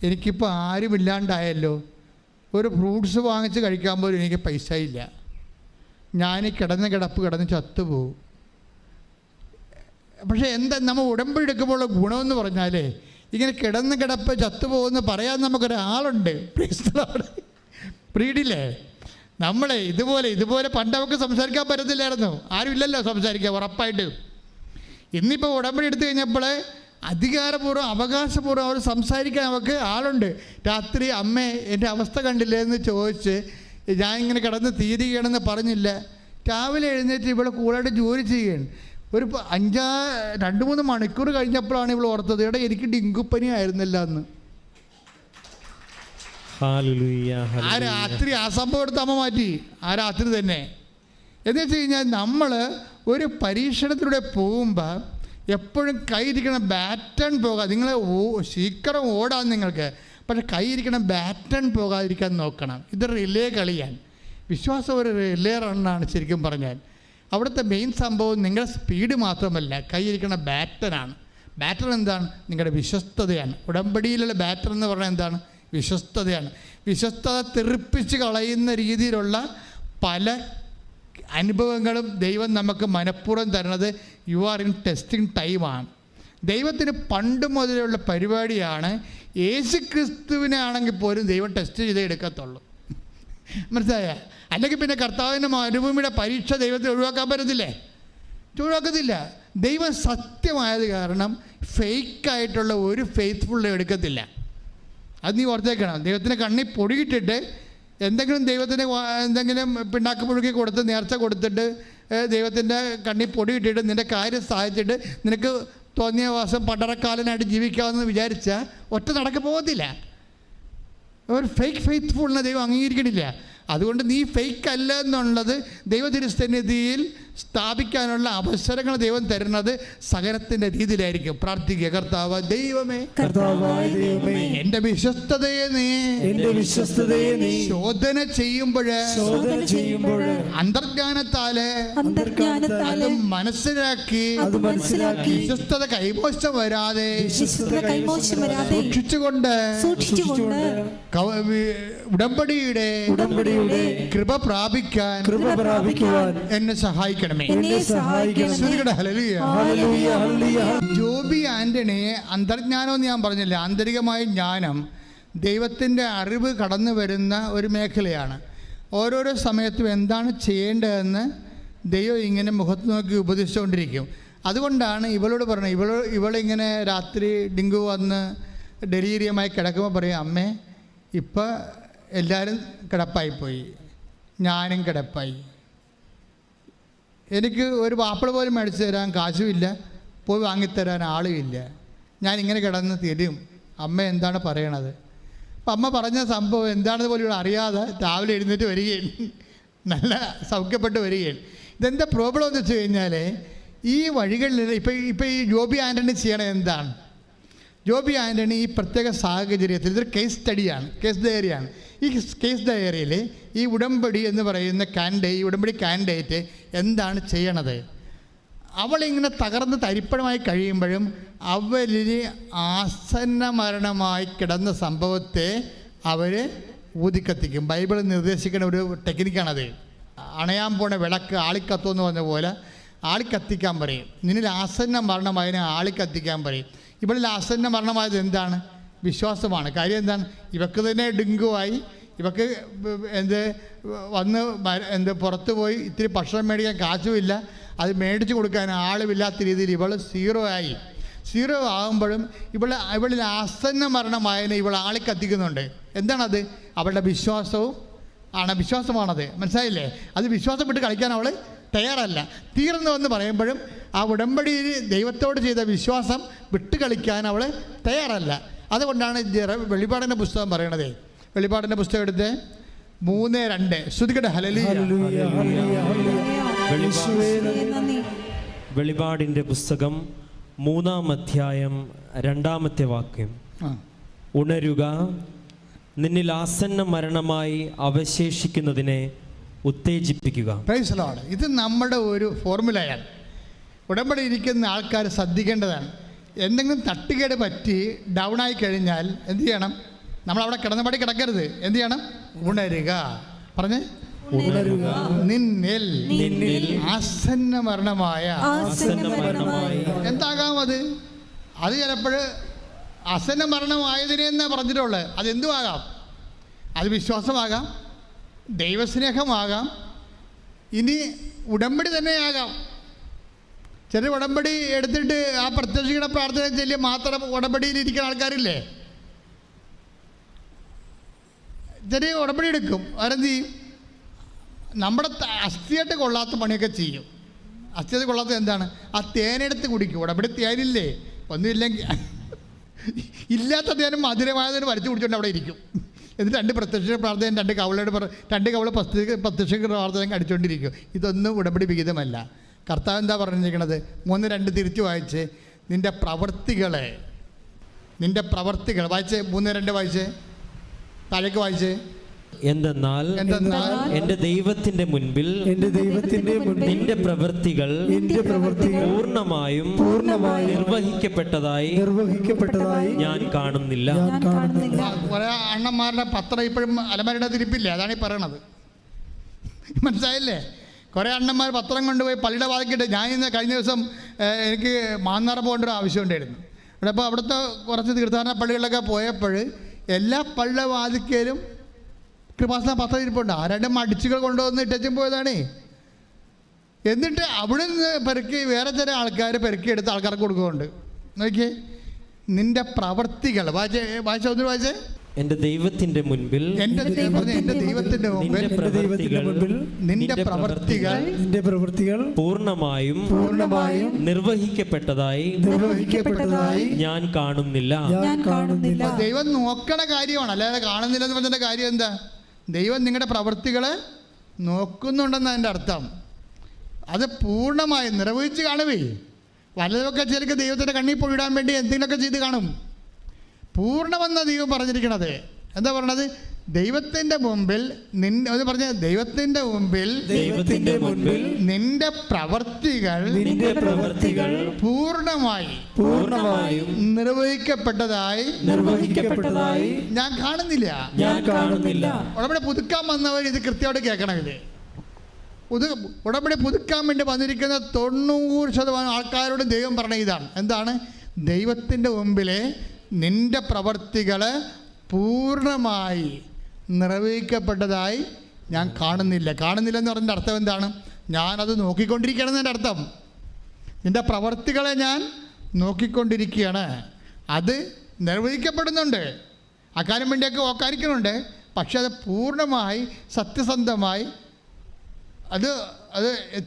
എനിക്കിപ്പോൾ ആരുമില്ലാണ്ടായല്ലോ, ഒരു ഫ്രൂട്ട്സ് വാങ്ങിച്ച് കഴിക്കാൻ പോലും എനിക്ക് പൈസ ഇല്ല, ഞാൻ കിടന്ന് ചത്തുപോകും. പക്ഷേ എന്താ നമ്മൾ ഉടമ്പടി എടുക്കുമ്പോഴുള്ള ഗുണമെന്ന് പറഞ്ഞാൽ, ഇങ്ങനെ കിടപ്പ് ചത്തുപോകുമെന്ന് പറയാൻ നമുക്കൊരാളുണ്ട്. പ്രീഡില്ലേ? നമ്മളെ ഇതുപോലെ പണ്ട് അവർക്ക് സംസാരിക്കാൻ പറ്റത്തില്ലായിരുന്നു, ആരുമില്ലല്ലോ സംസാരിക്കാൻ ഉറപ്പായിട്ട്. ഇന്നിപ്പോൾ ഉടമ്പടി എടുത്തു കഴിഞ്ഞപ്പോൾ അധികാരപൂർവ്വം അവകാശപൂർവ്വം അവർ സംസാരിക്കാൻ അവർക്ക് ആളുണ്ട്. രാത്രി അമ്മേ എൻ്റെ അവസ്ഥ കണ്ടില്ലേ എന്ന് ചോദിച്ച്, ഞാൻ ഇങ്ങനെ കിടന്ന് തീരുകയാണെന്ന് പറഞ്ഞില്ല, രാവിലെ എഴുന്നേറ്റ് ഇവിടെ കൂടായിട്ട് ജോലി ചെയ്യുകയാണ്. ഒരു 2-3 മണിക്കൂർ കഴിഞ്ഞപ്പോഴാണ് ഇവൾ ഓർത്തത്, എടാ എനിക്ക് ഡെങ്കുപ്പനി ആയിരുന്നില്ല എന്ന്. ആ രാത്രി ആ സംഭവം എടുത്ത് അമ്മ മാറ്റി, ആ രാത്രി തന്നെ. എന്ന് വെച്ച് കഴിഞ്ഞാൽ നമ്മൾ ഒരു പരീക്ഷണത്തിലൂടെ പോകുമ്പോൾ എപ്പോഴും കയ്യിരിക്കണം, ബാറ്റൺ പോകാം. നിങ്ങൾ ശീക്കരം ഓടാൻ നിങ്ങൾക്ക്, പക്ഷെ കൈയിരിക്കണ ബാറ്റൺ പോകാതിരിക്കാൻ നോക്കണം. ഇത് റിലേ കളിയാണ്. വിശ്വാസം ഒരു റിലേ റണ്ണാണ് ശരിക്കും പറഞ്ഞാൽ. അവിടുത്തെ മെയിൻ സംഭവം നിങ്ങളുടെ സ്പീഡ് മാത്രമല്ല, കൈയിരിക്കണ ബാറ്റനാണ്. ബാറ്റർ എന്താണ്? നിങ്ങളുടെ വിശ്വസ്തതയാണ്. ഉടമ്പടിയിലുള്ള ബാറ്റർ എന്ന് പറഞ്ഞാൽ എന്താണ്? വിശ്വസ്തതയാണ്. വിശ്വസ്തത തെറിപ്പിച്ച് കളയുന്ന രീതിയിലുള്ള പല അനുഭവങ്ങളും ദൈവം നമുക്ക് മനഃപൂർവ്വം തരുന്നത് യു ആർ ഇൻ ടെസ്റ്റിംഗ് ടൈമാണ്. ദൈവത്തിന് പണ്ട് മുതലുള്ള പരിപാടിയാണ്. യേശു ക്രിസ്തുവിനെ ആണെങ്കിൽ പോലും ദൈവം ടെസ്റ്റ് ചെയ്തേ എടുക്കത്തുള്ളൂ. മനസ്സിലായ? അല്ലെങ്കിൽ പിന്നെ കർത്താവിൻ്റെ മരുഭൂമിയുടെ പരീക്ഷ ദൈവത്തെ ഒഴിവാക്കാൻ പറ്റത്തില്ലേ? ഒഴിവാക്കത്തില്ല. ദൈവം സത്യമായത് കാരണം ഫേക്കായിട്ടുള്ള ഒരു ഫെയ്ത്ത്ഫുള്ളും എടുക്കത്തില്ല. അത് നീ ഓർത്തേക്കണം. ദൈവത്തിൻ്റെ കണ്ണിൽ പൊടിയിട്ടിട്ട് എന്തെങ്കിലും ദൈവത്തിന് എന്തെങ്കിലും പിണ്ണാക്ക് പുഴുക്കി കൊടുത്ത് നേർച്ച കൊടുത്തിട്ട് ദൈവത്തിൻ്റെ കണ്ണിൽ പൊടിയിട്ടിട്ട് നിൻ്റെ കാര്യം സാധിച്ചിട്ട് നിനക്ക് തോന്നിയ വാസം പടറക്കാലനായിട്ട് ജീവിക്കാമെന്ന് വിചാരിച്ചാൽ ഒറ്റ നടക്ക് പോകത്തില്ല. ഒരു ഫേക്ക് ഫെയ്ത്ത്ഫുള്ളിനെ ദൈവം അംഗീകരിക്കണില്ല. അതുകൊണ്ട് നീ ഫേക്ക് അല്ല എന്നുള്ളത് ദൈവതിരുസന്നിധിയിൽ സ്ഥാപിക്കാനുള്ള അവസരങ്ങൾ ദൈവം തരുന്നത് സഹനത്തിൻ്റെ രീതിയിലായിരിക്കും. പ്രാർത്ഥിക്കുക, കർത്താവ് ദൈവമേ, എൻ്റെ വിശ്വസ്തതയെ നീ ശോധന ചെയ്യുമ്പോൾ അന്തർജ്ഞാനത്താല് അത് മനസ്സിലാക്കി വിശ്വസ്തത കൈമോശം വരാതെ സൂക്ഷിച്ചുകൊണ്ട് ഉടമ്പടിയുടെ കൃപ പ്രാപിക്കാൻ എന്നെ സഹായിക്കണമേ. ജോബി ആന്റണിയെ അന്തർജ്ഞാനം എന്ന് ഞാൻ പറഞ്ഞില്ല, ആന്തരികമായ ജ്ഞാനം, ദൈവത്തിൻ്റെ അറിവ് കടന്നു വരുന്ന ഒരു മേഖലയാണ്. ഓരോരോ സമയത്തും എന്താണ് ചെയ്യേണ്ടതെന്ന് ദൈവം ഇങ്ങനെ മുഖത്ത് നോക്കി ഉപദേശിച്ചുകൊണ്ടിരിക്കും. അതുകൊണ്ടാണ് ഇവളോട് പറഞ്ഞത്, ഇവളിങ്ങനെ രാത്രി ഡെങ്കു വന്ന് ഡെലീരിയമായി കിടക്കുമ്പോൾ പറയും, അമ്മേ ഇപ്പം എല്ലാവരും കിടപ്പായിപ്പോയി, ഞാനും കിടപ്പായി, എനിക്ക് ഒരു വാപ്പിള പോലും മേടിച്ചു തരാൻ കാശുമില്ല, പോയി വാങ്ങിത്തരാൻ ആളുമില്ല, ഞാനിങ്ങനെ കിടന്ന് തരും, അമ്മ എന്താണ് പറയണത്? അപ്പം അമ്മ പറഞ്ഞ സംഭവം എന്താണെന്ന് പോലും അറിയാതെ രാവിലെ എഴുന്നേറ്റ് വരികയാണ്, നല്ല സൗഖ്യപ്പെട്ട് വരികയാണ്. ഇതെന്താ പ്രോബ്ലം എന്ന് വെച്ച് കഴിഞ്ഞാൽ ഈ വഴികളിൽ ഇപ്പം ഈ ജോബി ആൻ്റണി ചെയ്യണത് എന്താണ്? ജോബി ആൻ്റണി ഈ പ്രത്യേക സാഹചര്യത്തിൽ ഇതൊരു കേസ് സ്റ്റഡിയാണ്, കേസ് ഡയറിയാണ്. ഈ കേസ് ഡയറിയിൽ ഈ ഉടമ്പടി എന്ന് പറയുന്ന ഈ ഉടമ്പടി കാൻഡിഡേറ്റ് എന്താണ് ചെയ്യണത്? അവളിങ്ങനെ തകർന്ന് തരിപ്പണമായി കഴിയുമ്പോഴും അവരിൽ ആസന്ന മരണമായി കിടന്ന സംഭവത്തെ അവർ ഊതിക്കത്തിക്കും. ബൈബിൾ നിർദ്ദേശിക്കുന്ന ഒരു ടെക്നിക്കാണത്. അണയാൻ പോണ വിളക്ക് ആളിക്കത്തുമെന്ന് പറഞ്ഞ പോലെ ആളിക്കത്തിക്കാൻ പറയും. നിന്നിൽ ആസന്ന മരണമായതിനെ ആളിക്കത്തിക്കാൻ പറയും. ഇവളിൽ ആസന്ന മരണമായത് എന്താണ്? വിശ്വാസമാണ്. കാര്യം എന്താണ്? ഇവക്ക് തന്നെ ഡെങ്കുവായി, ഇവക്ക് വന്ന് പുറത്ത് പോയി ഇത്തിരി ഭക്ഷണം മേടിക്കാൻ കാശുമില്ല, അത് മേടിച്ച് കൊടുക്കാൻ ആളുമില്ലാത്ത രീതിയിൽ ഇവൾ സീറോ ആകുമ്പോഴും ഇവളിൽ ആസന്ന മരണമായതിനെ ഇവൾ ആളിക്കത്തിക്കുന്നുണ്ട്. എന്താണത്? അവളുടെ വിശ്വാസമാണത്. മനസ്സിലായില്ലേ? അത് വിശ്വാസം വിട്ട് കളിക്കാൻ അവൾ തയ്യാറല്ല. തീർന്നു എന്ന് പറയുമ്പോഴും ആ ഉടമ്പടിയിൽ ദൈവത്തോട് ചെയ്ത വിശ്വാസം വിട്ട് കളിക്കാൻ അവൾ തയ്യാറല്ല. അതുകൊണ്ടാണ് വെളിപാടിൻ്റെ പുസ്തകം പറയണത്. വെളിപാടിൻ്റെ പുസ്തകം എടുത്ത് 3:2 ശ്രുതികട്ടെ. വെളിപാടിൻ്റെ പുസ്തകം 3-ാം അധ്യായം 2-ാമത്തെ വാക്യം. ഉണരുക, നിന്നിൽ ആസന്ന മരണമായി അവശേഷിക്കുന്നതിനെ ഉത്തേജിപ്പിക്കുക. Praise the lord. ഇത് നമ്മുടെ ഒരു ഫോർമുലയാണ്. ഉടമ്പടി ഇരിക്കുന്ന ആൾക്കാർ ശ്രദ്ധിക്കേണ്ടതാണ്. എന്തെങ്കിലും തട്ടുകേട് പറ്റി ഡൗൺ ആയി കഴിഞ്ഞാൽ എന്ത് ചെയ്യണം? നമ്മളവിടെ കിടന്നപടി കിടക്കരുത്. എന്ത് ചെയ്യണം? ഉണരുക. പറഞ്ഞേ, ഉണരുക, നിന്നിൽ ആസന്ന മരണമായ. എന്താകാം അത്? അത് ചിലപ്പോൾ ആസന്ന മരണമായതിനെ എന്നാ പറഞ്ഞിട്ടുള്ളത്. അതെന്തും ആകാം. അത് വിശ്വാസമാകാം, ദൈവസ്നേഹമാകാം, ഇനി ഉടമ്പടി തന്നെയാകാം. ചില ഉടമ്പടി എടുത്തിട്ട് ആ പ്രത്യക്ഷയുടെ പ്രാർത്ഥന ചൊല്ലി മാത്രം ഉടമ്പടിയിലിരിക്കുന്ന ആൾക്കാരില്ലേ? ചെറിയ ഉടമ്പടി എടുക്കും, അവരെന്ത് ചെയ്യും? നമ്മുടെ അസ്ഥിയായിട്ട് കൊള്ളാത്ത പണിയൊക്കെ ചെയ്യും. അസ്ഥിയായിട്ട് കൊള്ളാത്ത എന്താണ്? ആ തേനെടുത്ത് കുടിക്കും. ഉടമ്പടി തേനില്ലേ? ഒന്നുമില്ലെങ്കിൽ ഇല്ലാത്ത തേനും മധുരമായതിന് വരച്ച് കുടിച്ചുകൊണ്ട് അവിടെ ഇരിക്കും. എന്നിട്ട് 2 പ്രത്യക്ഷ പ്രാർത്ഥന, 2 കവള പ്രത്യക്ഷ പ്രാർത്ഥന അടിച്ചുകൊണ്ടിരിക്കും. ഇതൊന്നും ഉടമ്പടി വിഹിതമല്ല. കർത്താവ് എന്താ പറഞ്ഞിരിക്കണത്? 3:2 തിരിച്ചു വായിച്ച്, നിൻ്റെ പ്രവൃത്തികളെ നിന്റെ പ്രവർത്തികൾ വായിച്ച് 3:2 വായിച്ച് താഴേക്ക് വായിച്ച്. എന്തെന്നാൽ എന്റെ ദൈവത്തിന്റെ മുൻപിൽ നിന്റെ പ്രവൃത്തികൾ പൂർണ്ണമായും നിർവഹിക്കപ്പെട്ടതായി ഞാൻ കാണുന്നില്ല. കുറെ അണ്ണന്മാരുടെ പത്രം ഇപ്പോഴും അലമാരയുടെ തിരിപ്പില്ല, അതാണ് ഈ പറയണത്. മനസ്സിലായില്ലേ? കുറേ അണ്ണന്മാർ പത്രം കൊണ്ടുപോയി പള്ളിയുടെ വാതിക്കിട്ട്. ഞാൻ ഇന്ന് കഴിഞ്ഞ ദിവസം എനിക്ക് മാന്നാർ പോകേണ്ട ഒരു ആവശ്യമുണ്ടായിരുന്നു. അപ്പോൾ അവിടുത്തെ കുറച്ച് തീർത്ഥാടന പള്ളികളിലൊക്കെ പോയപ്പോൾ എല്ലാ പള്ളിയുടെ വാതിക്കലും കൃപാസന പത്രം ഇരിപ്പുണ്ട്. ആരുടെ മടിച്ചുകൾ കൊണ്ടുവന്ന് ഇട്ടച്ചും പോയതാണേ. എന്നിട്ട് അവിടെ നിന്ന് പെറുക്കി വേറെ ചില ആൾക്കാർ പെറുക്കിയെടുത്ത് ആൾക്കാർക്ക് കൊടുക്കുന്നുണ്ട്. നോക്കിയേ, നിന്റെ പ്രവർത്തികൾ വായിച്ച ഒന്നും വായിച്ചേ. എന്റെ ദൈവത്തിന്റെ മുൻപിൽ എന്റെ ദൈവത്തിന്റെ മുൻപിൽ നിന്റെ പ്രവർത്തികൾ പൂർണ്ണമായും നിർവഹിക്കപ്പെട്ടതായി ഞാൻ കാണുന്നില്ല. ദൈവം നോക്കണ കാര്യമാണ്, അല്ലാതെ കാണുന്നില്ല എന്ന് പറഞ്ഞ കാര്യം എന്താ? ദൈവം നിങ്ങളുടെ പ്രവർത്തികളെ നോക്കുന്നുണ്ടെന്ന് അതിൻ്റെ അർത്ഥം. അത് പൂർണ്ണമായും നിർവഹിച്ച് കാണുവേ. വല്ലതൊക്കെ ചിലക്ക് ദൈവത്തിൻ്റെ കണ്ണിൽ പോയിടാൻ വേണ്ടി എന്തെങ്കിലുമൊക്കെ ചെയ്ത് കാണും. പൂർണ്ണമെന്ന ദൈവം പറഞ്ഞിരിക്കണത് എന്താ പറഞ്ഞത്? ദൈവത്തിൻ്റെ മുമ്പിൽ ദൈവത്തിൻ്റെ മുമ്പിൽ നിന്റെ പ്രവർത്തികൾ പൂർണ്ണമായും നിർവഹിക്കപ്പെട്ടതായി ഞാൻ കാണുന്നില്ല. ഉടമ്പടി പുതുക്കാൻ വന്നവർ ഇത് കൃത്യമായിട്ട് കേൾക്കണമെങ്കിൽ ഉടമ്പടി പുതുക്കാൻ വേണ്ടി വന്നിരിക്കുന്ന 90% ആൾക്കാരോട് ദൈവം പറഞ്ഞ ഇതാണ്. എന്താണ്? ദൈവത്തിൻ്റെ മുമ്പിലെ നിന്റെ പ്രവർത്തികൾ പൂർണ്ണമായി നിർവഹിക്കപ്പെട്ടതായി ഞാൻ കാണുന്നില്ല എന്ന് പറഞ്ഞതിൻ്റെ അർത്ഥം എന്താണ്? ഞാനത് നോക്കിക്കൊണ്ടിരിക്കുകയാണ് എന്നതിൻ്റെ അർത്ഥം. നിന്റെ പ്രവർത്തികളെ ഞാൻ നോക്കിക്കൊണ്ടിരിക്കുകയാണ്. അത് നിർവഹിക്കപ്പെടുന്നുണ്ട്, അക്കാര്യം വേണ്ടിയൊക്കെ ഓക്കാരിക്കുന്നുണ്ട്. പക്ഷെ അത് പൂർണ്ണമായി സത്യസന്ധമായി അത്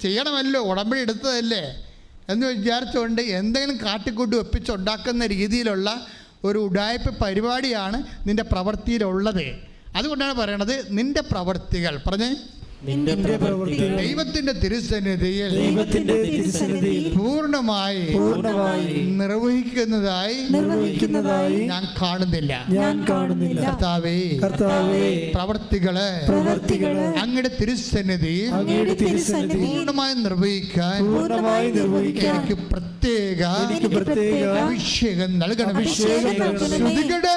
ചെയ്യണമല്ലോ, ഉടമ്പടി എടുത്തതല്ലേ എന്ന് വിചാരിച്ചുകൊണ്ട് എന്തെങ്കിലും കാട്ടിക്കൂട്ടി ഒപ്പിച്ചുണ്ടാക്കുന്ന രീതിയിലുള്ള ഒരു ഉഡായിപ്പ് പരിപാടിയാണ് നിന്റെ പ്രവൃത്തിയിലുള്ളത്. അതുകൊണ്ടാണ് പറയണത് നിന്റെ പ്രവൃത്തികൾ പറഞ്ഞേ ദൈവത്തിന്റെ തിരുസന്നിധിയിൽ പൂർണ്ണമായി നിർവഹിക്കുന്നതായി ഞാൻ കാണുന്നില്ല. കർത്താവേ, പ്രവർത്തികള് അങ്ങയുടെ തിരുസന്നിധിയിൽ പൂർണ്ണമായി നിർവഹിക്കാൻ എനിക്ക് പ്രത്യേക അഭിഷേകം നൽകണം. ശ്രുതികടെ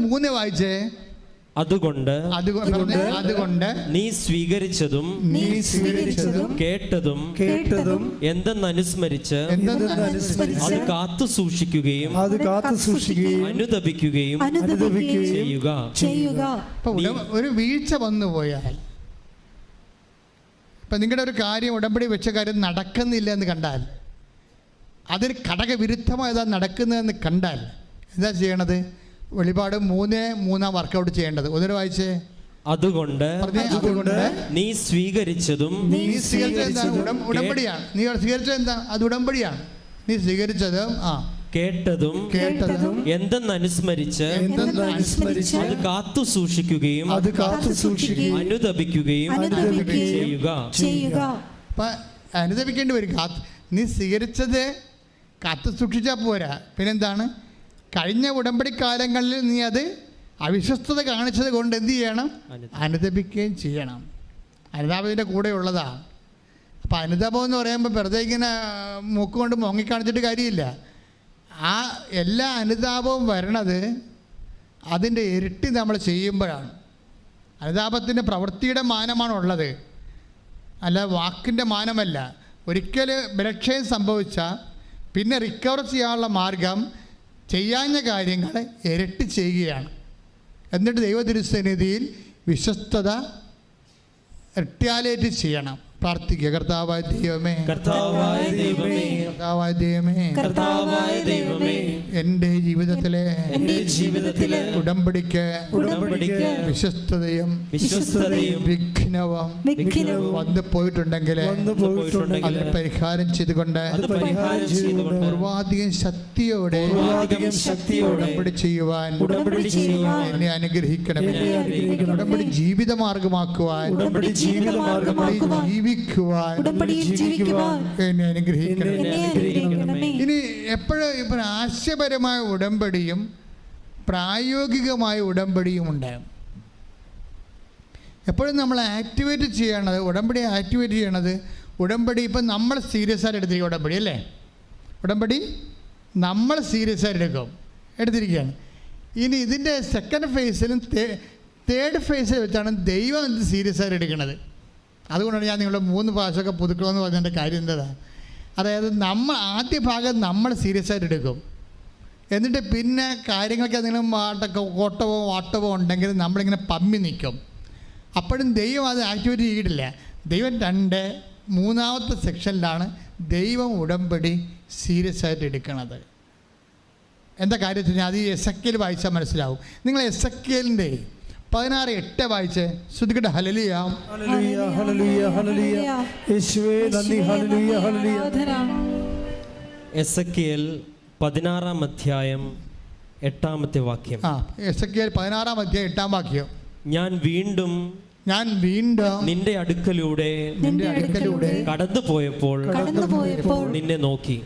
മൂന്ന് വായിച്ചേ. അതുകൊണ്ട് നീ സ്വീകരിച്ചതും കേട്ടതും എന്തെന്നനുസ്മരിച്ച് അത് കാത്തു സൂക്ഷിക്കുകയും അനുദപിക്കുകയും ചെയ്യുക. ഒരു വീഴ്ച വന്നു പോയാൽ, ഇപ്പം നിങ്ങളുടെ ഒരു കാര്യം ഉടമ്പടി വെച്ച കാര്യം നടക്കുന്നില്ല എന്ന് കണ്ടാൽ, അതിന് ഘടകവിരുദ്ധമായതാ നടക്കുന്നതെന്ന് കണ്ടാൽ എന്താ ചെയ്യണത്? വെളിപാട് 3:3 വർക്കൗട്ട് ചെയ്യേണ്ടത്. ഒന്നിനു വായിച്ചേ. അതുകൊണ്ട് നീ സ്വീകരിച്ചതും ഉടമ്പടിയാണ്. നീ സ്വീകരിച്ചത് എന്താ? അത് ഉടമ്പടിയാണ്. നീ സ്വീകരിച്ചത് കേട്ടതും എന്തെന്നനുസ്മരിച്ച് അത് കാത്തു സൂക്ഷിക്കുകയും അനുദപിക്കുകയും ചെയ്യുക. അപ്പം അനുദപിക്കേണ്ടി വരും. നീ സ്വീകരിച്ചത് കാത്തു സൂക്ഷിച്ചാൽ പോരാ, പിന്നെന്താണ്? കഴിഞ്ഞ ഉടമ്പടി കാലങ്ങളിൽ നീ അത് അവിശ്വസ്തത കാണിച്ചത് കൊണ്ട് എന്ത് ചെയ്യണം? അനുദപിക്കുകയും ചെയ്യണം. അനുതാപത്തിൻ്റെ കൂടെ ഉള്ളതാണ്. അപ്പോൾ അനുതാപം എന്ന് പറയുമ്പോൾ വെറുതെ ഇങ്ങനെ മൂക്ക് കൊണ്ട് മുങ്ങിക്കാണിച്ചിട്ട് കാര്യമില്ല. ആ എല്ലാ അനുതാപവും വരണത് അതിൻ്റെ ഇരട്ടി നമ്മൾ ചെയ്യുമ്പോഴാണ്. അനുതാപത്തിൻ്റെ പ്രവൃത്തിയുടെ മാനമാണുള്ളത്, അല്ല വാക്കിൻ്റെ മാനമല്ല. ഒരിക്കൽ ബലക്ഷയം സംഭവിച്ചാൽ പിന്നെ റിക്കവർ ചെയ്യാനുള്ള മാർഗം ചെയ്യാഞ്ഞ കാര്യങ്ങൾ ഇരട്ടി ചെയ്യുകയാണ്. എന്നിട്ട് ദൈവതിരുസന്നിധിയിൽ വിശ്വസ്തത റിറ്റാലിയേറ്റ് ചെയ്യണം. പ്രാർത്ഥിക്കുക. കർത്താവായ ദൈവമേ, കർത്താവായ ദൈവമേ, കർത്താവായ ദൈവമേ, കർത്താവായ ദൈവമേ, എൻ്റെ ജീവിതത്തിലെ ഉടമ്പടിക്ക് വിശ്വസ്തതയും വിഘ്നവും വന്നു പോയിട്ടുണ്ടെങ്കിൽ അതിന് പരിഹാരം ചെയ്തുകൊണ്ട് പൂർവാധികം ശക്തിയോടെ ഉടമ്പടി ചെയ്യുവാൻ എന്നെ അനുഗ്രഹിക്കണമേ. ഉടമ്പടി ജീവിതമാർഗമാക്കുവാൻ, ജീവിക്കുവാൻ എന്നെ അനുഗ്രഹിക്കണമേ. ഇനി എപ്പോഴും ഇപ്പം ആശയപരമായ ഉടമ്പടിയും പ്രായോഗികമായ ഉടമ്പടിയും ഉണ്ട്. എപ്പോഴും നമ്മൾ ആക്ടിവേറ്റ് ചെയ്യണത്, ഉടമ്പടി ആക്ടിവേറ്റ് ചെയ്യണത്, ഉടമ്പടി ഇപ്പം നമ്മൾ സീരിയസ് ആയിട്ട് എടുത്തിരിക്കും. ഉടമ്പടി അല്ലേ, ഉടമ്പടി നമ്മൾ സീരിയസ് ആയിട്ട് എടുത്തിരിക്കുകയാണ്. ഇനി ഇതിൻ്റെ സെക്കൻഡ് ഫേസിലും തേർഡ് ഫേസിൽ വെച്ചാണ് ദൈവം ഇത് സീരിയസ് ആയിട്ട് എടുക്കുന്നത്. അതുകൊണ്ടാണ് ഞാൻ നിങ്ങളുടെ 3 പ്രാവശ്യമൊക്കെ പുതുക്കണമെന്ന് പറഞ്ഞതിൻ്റെ കാര്യം എന്താണ്. അതായത് നമ്മൾ ആദ്യ ഭാഗം നമ്മൾ സീരിയസ് ആയിട്ട് എടുക്കും, എന്നിട്ട് പിന്നെ കാര്യങ്ങൾക്ക് എന്തെങ്കിലും കോട്ടവോ വാട്ടവോ ഉണ്ടെങ്കിൽ നമ്മളിങ്ങനെ പമ്മി നിൽക്കും. അപ്പോഴും ദൈവം അത് ആക്ടിവേറ്റ് ചെയ്തിട്ടില്ല. ദൈവം 3-ാമത്തെ സെക്ഷനിലാണ് ദൈവം ഉടമ്പടി സീരിയസ് ആയിട്ട് എടുക്കുന്നത്. എന്താ കാര്യം വെച്ച് കഴിഞ്ഞാൽ അത് ഈ എസെക്കിയേൽ വായിച്ചാൽ മനസ്സിലാവും. നിങ്ങൾ എസെക്കിയേലിൻ്റെ 16:8 വായിച്ച് ശ്രുതികട്ടെ. ഹല്ലേലൂയ, ഹല്ലേലൂയ, ഹല്ലേലൂയ, ഹല്ലേലൂയ. യേശുവേ നന്ദി. ഹല്ലേലൂയ, ഹല്ലേലൂയ. എസെക്കിയേൽ 16-ാം അധ്യായം 8-ാമത്തെ വാക്യം. എസെക്കിയേൽ 16-ാം അധ്യായം 8-ാം വാക്യം. ഞാൻ വീണ്ടും നിന്റെ അടുക്കലൂടെ കടന്നു പോയപ്പോൾ നിന്നെ നോക്കി.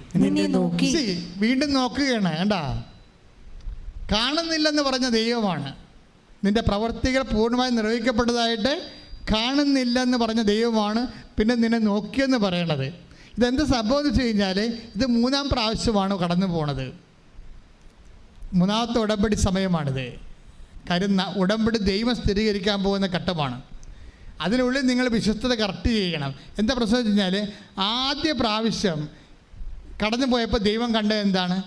വീണ്ടും നോക്കുകയാണ്. കണ്ടാ, കാണുന്നില്ലെന്ന് പറഞ്ഞ ദൈവമാണ്. നിന്റെ പ്രവർത്തികൾ പൂർണ്ണമായി നിർവഹിക്കപ്പെട്ടതായിട്ട് കാണുന്നില്ലെന്ന് പറഞ്ഞ ദൈവമാണ് പിന്നെ നിന്നെ നോക്കിയെന്ന് പറയണത്. ഇതെന്ത് സംഭവം എന്ന് വെച്ച് കഴിഞ്ഞാൽ ഇത് 3-ാം പ്രാവശ്യമാണ് കടന്നു പോണത്. 3-ാമത്തെ ഉടമ്പടി സമയമാണിത്. കാര്യം ഉടമ്പടി ദൈവം സ്ഥിരീകരിക്കാൻ പോകുന്ന ഘട്ടമാണ്. അതിനുള്ളിൽ നിങ്ങൾ വിശ്വസ്തത കറക്റ്റ് ചെയ്യണം. എന്താ പ്രശ്നം വെച്ച് കഴിഞ്ഞാൽ ആദ്യ പ്രാവശ്യം കടന്നു പോയപ്പോൾ ദൈവം കണ്ടത് എന്താണ്?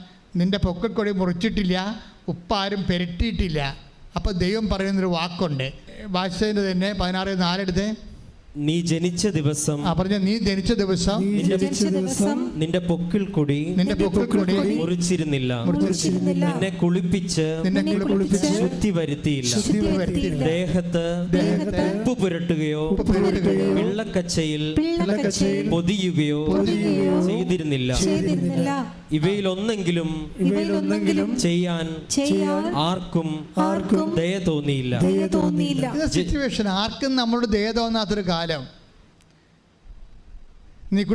നിൻ്റെ പൊക്കക്കൊടി മുറിച്ചിട്ടില്ല, ഉപ്പാരും പെരട്ടിയിട്ടില്ല. അപ്പോൾ ദൈവം പറയുന്നൊരു വാക്കുണ്ട്, ഭാഷേൻ്റെ തന്നെ 16:4 എടുത്ത്. നീ ജനിച്ച ദിവസം, പറഞ്ഞ നീ ജനിച്ച ദിവസം നിന്റെ പൊക്കിൾ കൊടി മുറിച്ചിരുന്നില്ല, നിന്നെ കുളിപ്പിച്ച് ശുദ്ധി വരുത്തിയില്ല, ദേഹത്ത് ഉപ്പ് പുരട്ടുകയോ വെള്ളക്കച്ചയിൽ പൊതിയുകയോ ചെയ്തിരുന്നില്ല. ഇവയിലൊന്നെങ്കിലും ചെയ്യാൻ ആർക്കും ദയ തോന്നിയില്ല. സിറ്റുവേഷൻ ആർക്കും നമ്മളോട് ദയ തോന്നാത്തൊരു കാലം.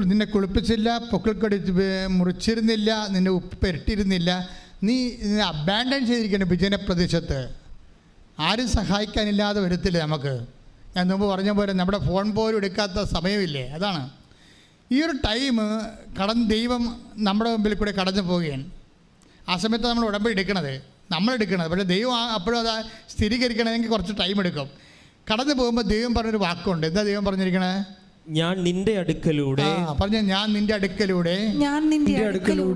നിന്നെ കുളിപ്പിച്ചില്ല, പൊക്കിൾക്കൊടി മുറിച്ചിരുന്നില്ല, നിന്നെ ഉപ്പ് പെരട്ടിയിരുന്നില്ല, നീ അബാൻഡൻ ചെയ്തിരിക്കണം വിജനപ്രദേശത്ത്. ആരും സഹായിക്കാനില്ലാതെ വരത്തില്ല നമുക്ക്. ഞാൻ മുമ്പ് പറഞ്ഞ പോലെ നമ്മുടെ ഫോൺ പോലും എടുക്കാത്ത സമയമില്ലേ, അതാണ്. ഈ ഒരു ടൈം ദൈവം നമ്മുടെ മുമ്പിൽ കൂടെ കടന്നു പോവുകയാണ്. ആ സമയത്ത് നമ്മൾ ഉടമ്പടി എടുക്കണത്, നമ്മളെടുക്കണത്. പക്ഷേ ദൈവം അപ്പോഴും അത് സ്ഥിരീകരിക്കണമെങ്കിൽ കുറച്ച് ടൈം എടുക്കും. കടന്നു പോകുമ്പോൾ ദൈവം പറഞ്ഞൊരു വാക്കുണ്ട്. എന്താ ദൈവം പറഞ്ഞിരിക്കണേ? ഞാൻ നിന്റെ അടുക്കലൂടെ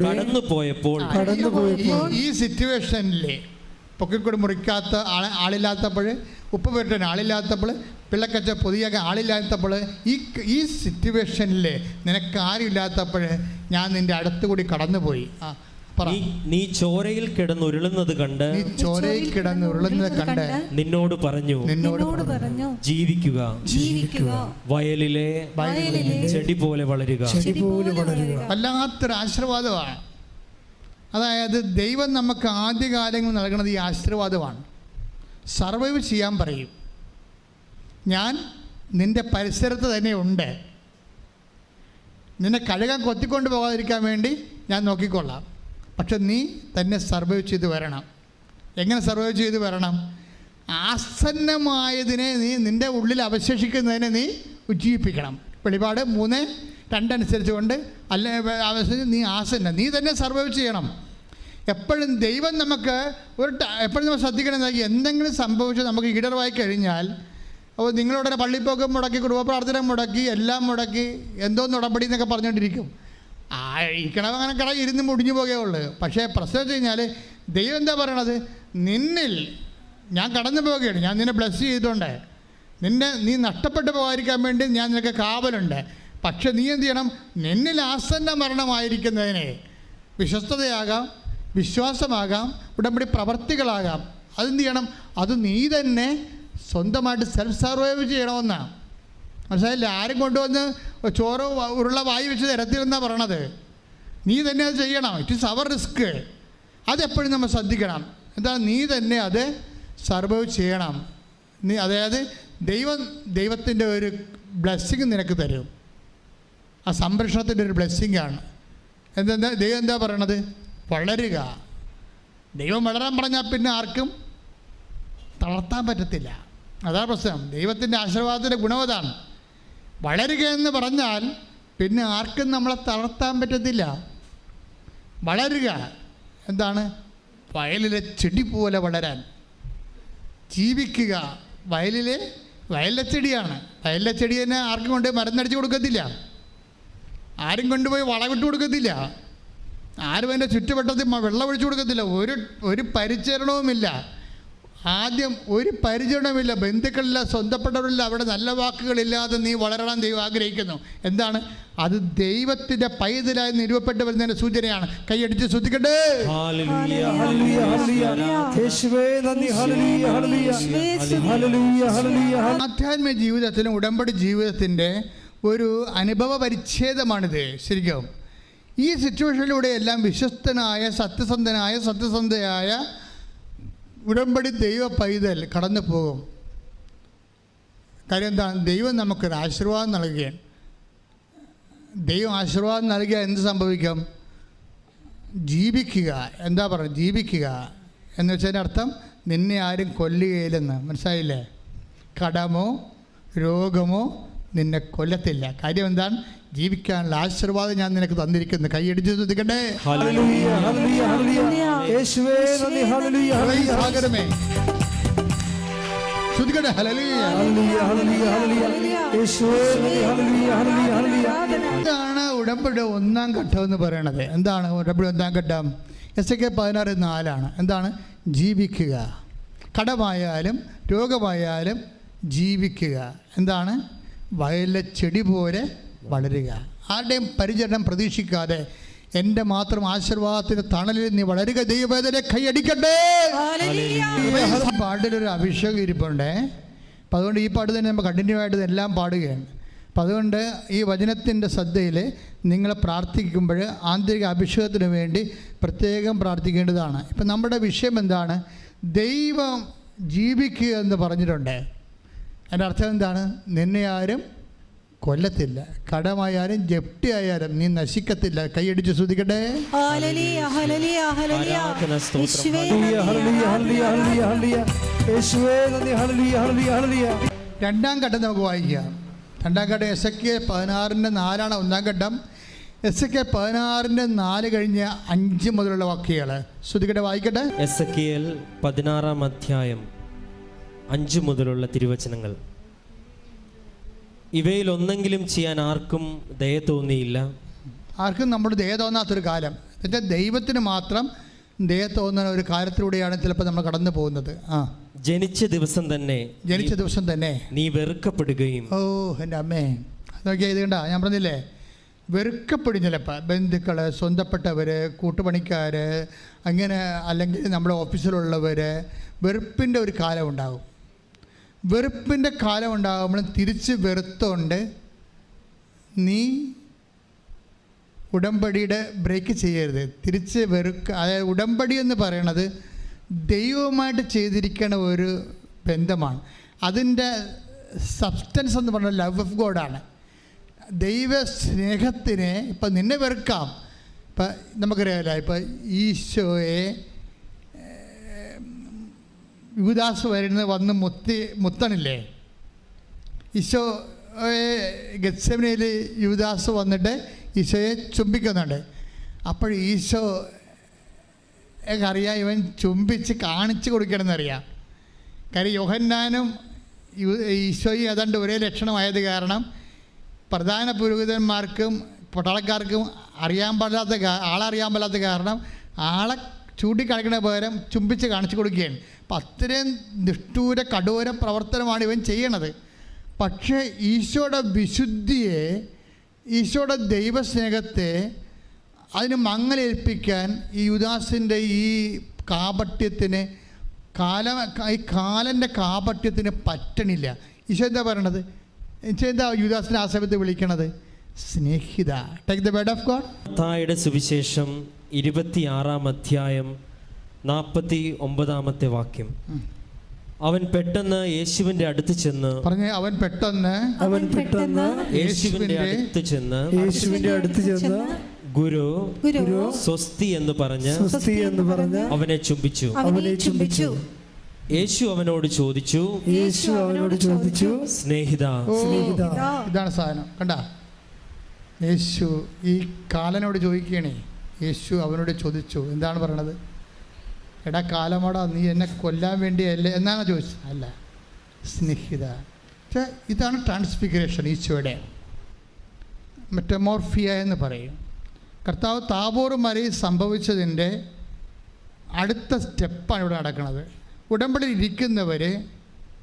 കടന്നു പോയപ്പോൾ ഈ സിറ്റുവേഷനിലെ പൊക്കിക്കൂടി മുറിക്കാത്ത ആളില്ലാത്തപ്പോൾ, ഉപ്പ് പുരട്ടാൻ ആളില്ലാത്തപ്പോൾ, പിള്ളക്കച്ച പൊതിയാക്കാൻ ആളില്ലാത്തപ്പോൾ, ഈ സിറ്റുവേഷനിൽ നിനക്ക് ആരുമില്ലാത്തപ്പോൾ ഞാൻ നിന്റെ അടുത്തുകൂടി കടന്നുപോയി. നീ ചോരയിൽ കിടന്നുരുളുന്നത് കണ്ട് നിന്നോട് പറഞ്ഞു ജീവിക്കുക, വയലിലെ ചെടി പോലെ വളരുക. വല്ലാത്തൊരു ആശീർവാദമാണ്. അതായത് ദൈവം നമുക്ക് ആദ്യകാലങ്ങൾ നൽകുന്നത് ഈ ആശീർവാദമാണ്. സർവൈവ് ചെയ്യാൻ പറയും. ഞാൻ നിൻ്റെ പരിസരത്ത് തന്നെ ഉണ്ട്, നിന്നെ കഴുകാൻ കൊത്തിക്കൊണ്ട് പോകാതിരിക്കാൻ വേണ്ടി ഞാൻ നോക്കിക്കൊള്ളാം. പക്ഷെ നീ തന്നെ സർവൈവ് ചെയ്ത് വരണം. എങ്ങനെ സർവൈവ് ചെയ്ത് വരണം? ആസന്നമായതിനെ നിൻ്റെ ഉള്ളിൽ അവശേഷിക്കുന്നതിനെ നീ ഉജ്ജീവിപ്പിക്കണം. വെളിപാട് 3:2 അനുസരിച്ച് കൊണ്ട് നീ ആസന്ന, നീ തന്നെ സർവൈവ് ചെയ്യണം. എപ്പോഴും ദൈവം നമുക്ക് എപ്പോഴും നമ്മൾ ശ്രദ്ധിക്കണം. എന്തെങ്കിലും സംഭവിച്ച് നമുക്ക് ഈടർവായി കഴിഞ്ഞാൽ, അപ്പോൾ നിങ്ങളുടനെ പള്ളിപ്പോക്കം മുടക്കി, കുടുംബ പ്രാർത്ഥന മുടക്കി, എല്ലാം മുടക്കി, എന്തോന്ന് ഉടമ്പടി എന്നൊക്കെ പറഞ്ഞുകൊണ്ടിരിക്കും. ഇരിക്കണം അങ്ങനെ ഇരുന്ന് മുടിഞ്ഞു പോകുകയുള്ളൂ. പക്ഷേ പ്രശ്നം വെച്ച് കഴിഞ്ഞാൽ ദൈവം എന്താ പറയണത്? നിന്നിൽ ഞാൻ കടന്നു പോവുകയാണ്, ഞാൻ നിന്നെ ബ്ലെസ് ചെയ്തിട്ടുണ്ട്, നീ നഷ്ടപ്പെട്ടു പോകാതിരിക്കാൻ വേണ്ടി ഞാൻ നിനക്ക് കാവലുണ്ട്. പക്ഷെ നീ എന്ത് ചെയ്യണം? നിന്നിൽ ആസന്ന മരണമായിരിക്കുന്നതിനെ വിശ്വസ്തതയാകാം, വിശ്വാസമാകാം, ഉടമ്പടി പ്രവർത്തികളാകാം, അതെന്ത് ചെയ്യണം? അത് നീ തന്നെ സ്വന്തമായിട്ട് സെൽഫ് സർവൈവ് ചെയ്യണമെന്നാണ്. മനസ്സിലായില്ല? ആരും കൊണ്ടുവന്ന് ചോറ് ഉരുള വായി വെച്ച് തരത്തില്ലെന്നാണ് പറയണത്. നീ തന്നെ അത് ചെയ്യണം. It is our risk. അതെപ്പോഴും നമ്മൾ ശ്രദ്ധിക്കണം. എന്താണ്? നീ തന്നെ അത് സർവൈവ് ചെയ്യണം. അതായത് ദൈവത്തിൻ്റെ ഒരു ബ്ലെസ്സിങ് നിനക്ക് തരും. ആ സംരക്ഷണത്തിൻ്റെ ഒരു ബ്ലെസ്സിങ്ങാണ്. ദൈവം എന്താ പറയണത്? വളരുക. ദൈവം വളരാൻ പറഞ്ഞാൽ പിന്നെ ആർക്കും തളർത്താൻ പറ്റത്തില്ല. അതാണ് പ്രശ്നം. ദൈവത്തിൻ്റെ ആശീർവാദത്തിൻ്റെ ഗുണവതാണ്. വളരുക എന്ന് പറഞ്ഞാൽ പിന്നെ ആർക്കും നമ്മളെ തളർത്താൻ പറ്റത്തില്ല. വളരുക എന്താണ്? വയലിലെ ചെടി പോലെ വളരാൻ. ജീവിക്കുക. വയലിലെ ചെടിയാണ്. വയലിലെ ചെടി തന്നെ ആർക്കും കൊണ്ട് മരുന്നടിച്ച് കൊടുക്കത്തില്ല, ആരും കൊണ്ടുപോയി വളമിട്ട് കൊടുക്കത്തില്ല, ആരും അതിൻ്റെ ചുറ്റുവട്ടത്തിൽ വെള്ളം ഒഴിച്ചു കൊടുക്കത്തില്ല. ഒരു പരിചരണവുമില്ല. ആദ്യം ഒരു പരിചരണമില്ല, ബന്ധുക്കളില്ല, സ്വന്തപ്പെട്ടവരില്ല. അവിടെ നല്ല വാക്കുകളില്ലാതെ നീ വളരണം ദൈവം ആഗ്രഹിക്കുന്നു. എന്താണ്? അത് ദൈവത്തിൻ്റെ പൈതലായി നിരൂപപ്പെട്ടു വരുന്നതിൻ്റെ സൂചനയാണ്. കൈയടിച്ച് ശ്രദ്ധിക്കട്ടെ. ആധ്യാത്മിക ജീവിതത്തിലും ഉടമ്പടി ജീവിതത്തിൻ്റെ ഒരു അനുഭവ പരിച്ഛേദമാണിത്. ശരിക്കും ഈ സിറ്റുവേഷനിലൂടെ എല്ലാം വിശ്വസ്തനായ സത്യസന്ധയായ ഉടമ്പടി ദൈവ പൈതൽ കടന്നു പോകും. കാര്യം എന്താണ്? ദൈവം നമുക്കൊരു ആശീർവാദം നൽകുകയാണ്. ദൈവം ആശീർവാദം നൽകിയാൽ എന്ത് സംഭവിക്കും? ജീവിക്കുക. എന്താ പറയുക? ജീവിക്കുക എന്ന് വെച്ചതിൻ്റെ അർത്ഥം നിന്നെ ആരും കൊല്ലുകയില്ലെന്ന്. മനസ്സിലായില്ലേ? കടമോ രോഗമോ നിന്നെ കൊല്ലത്തില്ല. കാര്യം എന്താണ്? ജീവിക്കാനുള്ള ആശീർവാദം ഞാൻ നിനക്ക് തന്നിരിക്കുന്നു. കൈയടിച്ച് ശ്രദ്ധിക്കട്ടെ. ഇതാണ് ഉടമ്പടി ഒന്നാം ഘട്ടം എന്ന് പറയണത്. എന്താണ് ഉടമ്പടി ഒന്നാം ഘട്ടം? എസ്.കെ 16:4 എന്താണ്? ജീവിക്കുക. കടമായാലും രോഗമായാലും ജീവിക്കുക. എന്താണ്? വയലിലെ ചെടി പോലെ വളരുക. ആരുടെയും പരിചരണം പ്രതീക്ഷിക്കാതെ എൻ്റെ മാത്രം ആശീർവാദത്തിൻ്റെ തണലിൽ നീ വളരുക. ദൈവവേദനെ കൈയടിക്കട്ടെ. പാട്ടിലൊരു അഭിഷേകം ഇരിപ്പുണ്ട്. അപ്പം അതുകൊണ്ട് ഈ പാട്ട് തന്നെ നമ്മൾ കണ്ടിന്യൂ ആയിട്ട് എല്ലാം പാടുകയാണ്. അപ്പം അതുകൊണ്ട് ഈ വചനത്തിൻ്റെ ശ്രദ്ധയിൽ നിങ്ങൾ പ്രാർത്ഥിക്കുമ്പോൾ ആന്തരിക അഭിഷേകത്തിന് വേണ്ടി പ്രത്യേകം പ്രാർത്ഥിക്കേണ്ടതാണ്. ഇപ്പം നമ്മുടെ വിഷയം എന്താണ്? ദൈവം ജീവിക്കുക എന്ന് പറഞ്ഞിട്ടുണ്ട്. അതിൻ്റെ അർത്ഥം എന്താണ്? നിന്നെ ആരും കൊല്ലത്തില്ല, കടമായാലും ജപ്തിയായാലും നീ നശിക്കത്തില്ല. കൈയടിച്ച് ശ്രദ്ധിക്കട്ടെ. രണ്ടാം ഘട്ടം നമുക്ക് വായിക്കാം. രണ്ടാം ഘട്ടം എസ്.കെ 16:4 ഒന്നാം ഘട്ടം. എസ്.കെ 16:4 കഴിഞ്ഞ് 5 മുതലുള്ള വാക്യങ്ങൾ ശ്രദ്ധിക്കട്ടെ, വായിക്കട്ടെ. എസ്.കെ 16 മുതലുള്ള തിരുവചനങ്ങൾ. ഇവയിൽ ഒന്നെങ്കിലും ചെയ്യാൻ ആർക്കും ദയ തോന്നിയില്ല. ആർക്കും നമ്മുടെ ദയ തോന്നാത്തൊരു കാലം. എന്നുവെച്ചാൽ ദൈവത്തിന് മാത്രം ദയ തോന്നുന്ന ഒരു കാര്യത്തിലൂടെയാണ് ചിലപ്പോൾ നമ്മൾ കടന്നു പോകുന്നത്. ജനിച്ച ദിവസം തന്നെ നീ വെറുക്കപ്പെടുകയും. ഓ എൻ്റെ അമ്മേ, നോക്കിയാൽ ഇത് കണ്ട, ഞാൻ പറഞ്ഞില്ലേ, വെറുക്കപ്പെടും. ചിലപ്പോൾ ബന്ധുക്കൾ, സ്വന്തപ്പെട്ടവർ, കൂട്ടുപണിക്കാർ, അങ്ങനെ അല്ലെങ്കിൽ നമ്മുടെ ഓഫീസിലുള്ളവർ, വെറുപ്പിൻ്റെ ഒരു കാലം ഉണ്ടാകും. വെറുപ്പിൻ്റെ കാലം ഉണ്ടാകുമ്പോഴും തിരിച്ച് വെറുത്തോണ്ട് നീ ഉടമ്പടിയുടെ ബ്രേക്ക് ചെയ്യരുത്. തിരിച്ച് അതായത് ഉടമ്പടി എന്ന് പറയണത് ദൈവവുമായിട്ട് ചെയ്തിരിക്കുന്ന ഒരു ബന്ധമാണ്. അതിൻ്റെ സബ്സ്റ്റൻസ് എന്ന് പറഞ്ഞാൽ ലവ് ഓഫ് ഗോഡാണ്. ദൈവ സ്നേഹത്തിനെ ഇപ്പം നിന്നെ വെറുക്കാം. ഇപ്പം നമുക്കറിയാമല്ലോ, ഇപ്പം ഈശോയെ യൂദാസ് വന്ന് മുത്തണില്ലേ? ഈശോയെ ഗെത്സമനയിൽ യൂദാസ് വന്നിട്ട് ഈശോയെ ചുംബിക്കുന്നുണ്ട്. അപ്പോൾ ഈശോ അറിയാം ഇവൻ ചുംബിച്ച് കാണിച്ചു കൊടുക്കണമെന്നറിയാം. കാര്യം യോഹന്നാനും ഈശോയും ഏതാണ്ട് ഒരേ ലക്ഷണമായത് കാരണം പ്രധാന പുരോഹിതന്മാർക്കും പട്ടാളക്കാർക്കും ആളറിയാൻ പാടില്ലാത്ത കാരണം ആളെ ചൂണ്ടിക്കാണിക്കുന്ന പകരം ചുംബിച്ച് കാണിച്ചു കൊടുക്കുകയാണ്. അപ്പം അത്രയും നിഷ്ഠൂര കഠോര പ്രവർത്തനമാണ് ഇവൻ ചെയ്യണത്. പക്ഷേ ഈശോയുടെ വിശുദ്ധിയെ, ഈശോയുടെ ദൈവസ്നേഹത്തെ അതിന് മങ്ങലേൽപ്പിക്കാൻ ഈ യൂദാസിൻ്റെ ഈ കാപട്യത്തിന്, ഈ കാലൻ്റെ കാപട്യത്തിന് പറ്റണില്ല. ഈശോ എന്താ പറയണത്? ഈശോ എന്താ യൂദാസിനെ ആ സമയത്ത് വിളിക്കണത്? സ്നേഹിത. Take the word of God. മത്തായിയുടെ സുവിശേഷം 26-ാം അധ്യായം 49-ാമത്തെ വാക്യം. അവൻ പെട്ടെന്ന് യേശുവിന്റെ അടുത്ത് ചെന്ന് പറഞ്ഞേ, അവൻ പെട്ടെന്ന് യേശുവിന്റെ അടുത്ത് ചെന്ന് ഗുരു സ്വസ്തി എന്ന് പറഞ്ഞ് അവനെ ചുംബിച്ചു. യേശു അവനോട് ചോദിച്ചു, സ്നേഹിത. ഇതാണ് സാധനം. കണ്ട, യേശു ഈ കാലനോട് ചോദിക്കണേ. യേശു അവനോട് ചോദിച്ചു. എന്താണ് പറയണത്? എടാ കാലമാടാ, നീ എന്നെ കൊല്ലാൻ വേണ്ടിയല്ലേ എന്നാണ് ചോദിച്ചത്? അല്ല, സ്നേഹിത. പക്ഷേ ഇതാണ് ട്രാൻസ്ഫിഗറേഷൻ, ഈശോയുടെ മെറ്റമോർഫിയ എന്ന് പറയും. കർത്താവ് താബോർ മലയിൽ സംഭവിച്ചതിൻ്റെ അടുത്ത സ്റ്റെപ്പാണ് ഇവിടെ നടക്കുന്നത്. ഉടമ്പടിയിൽ ഇരിക്കുന്നവർ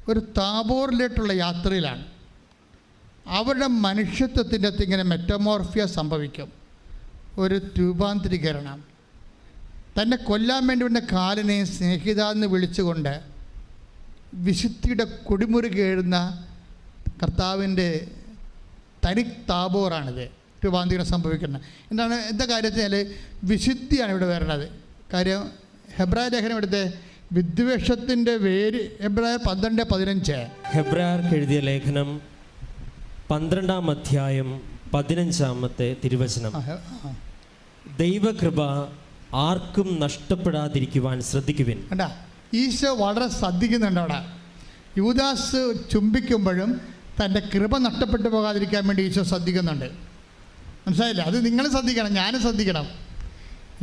ഒരു താബോറിലേട്ടുള്ള യാത്രയിലാണ്. അവരുടെ മനുഷ്യത്വത്തിൻ്റെ അകത്ത് ഇങ്ങനെ മെറ്റമോർഫിയ സംഭവിക്കും, ഒരു രൂപാന്തരീകരണം. തന്നെ കൊല്ലാൻ വേണ്ടി വന്ന കാലിനെ സ്നേഹിത എന്ന് വിളിച്ചുകൊണ്ട് വിശുദ്ധിയുടെ കൊടിമുറി കേഴുന്ന കർത്താവിൻ്റെ തനി താബോറാണിത്, രൂപാന്തരീകരണം സംഭവിക്കുന്നത്. എന്താ കാര്യത്തിൽ വിശുദ്ധിയാണ് ഇവിടെ വരണത്. കാര്യം ഹെബ്രായ ലേഖനം എടുത്ത് വിദ്വേഷത്തിൻ്റെ വേര്, ഹെബ്രായർ 12:15. ഹെബ്രായർക്ക് എഴുതിയ ലേഖനം 12-ാം അധ്യായം 15-ാമത്തെ തിരുവചനം. ദൈവകൃപ ആർക്കും നഷ്ടപ്പെടാതിരിക്കുവാൻ ശ്രദ്ധിക്കുവിൻ. കണ്ടാ, ഈശോ വളരെ ശ്രദ്ധിക്കുന്നുണ്ട് അവിടെ. യൂദാസ് ചുംബിക്കുമ്പോഴും തൻ്റെ കൃപ നഷ്ടപ്പെട്ടു പോകാതിരിക്കാൻ വേണ്ടി ഈശോ ശ്രദ്ധിക്കുന്നുണ്ട്. മനസ്സിലായില്ല? അത് നിങ്ങൾ ശ്രദ്ധിക്കണം, ഞാനും ശ്രദ്ധിക്കണം.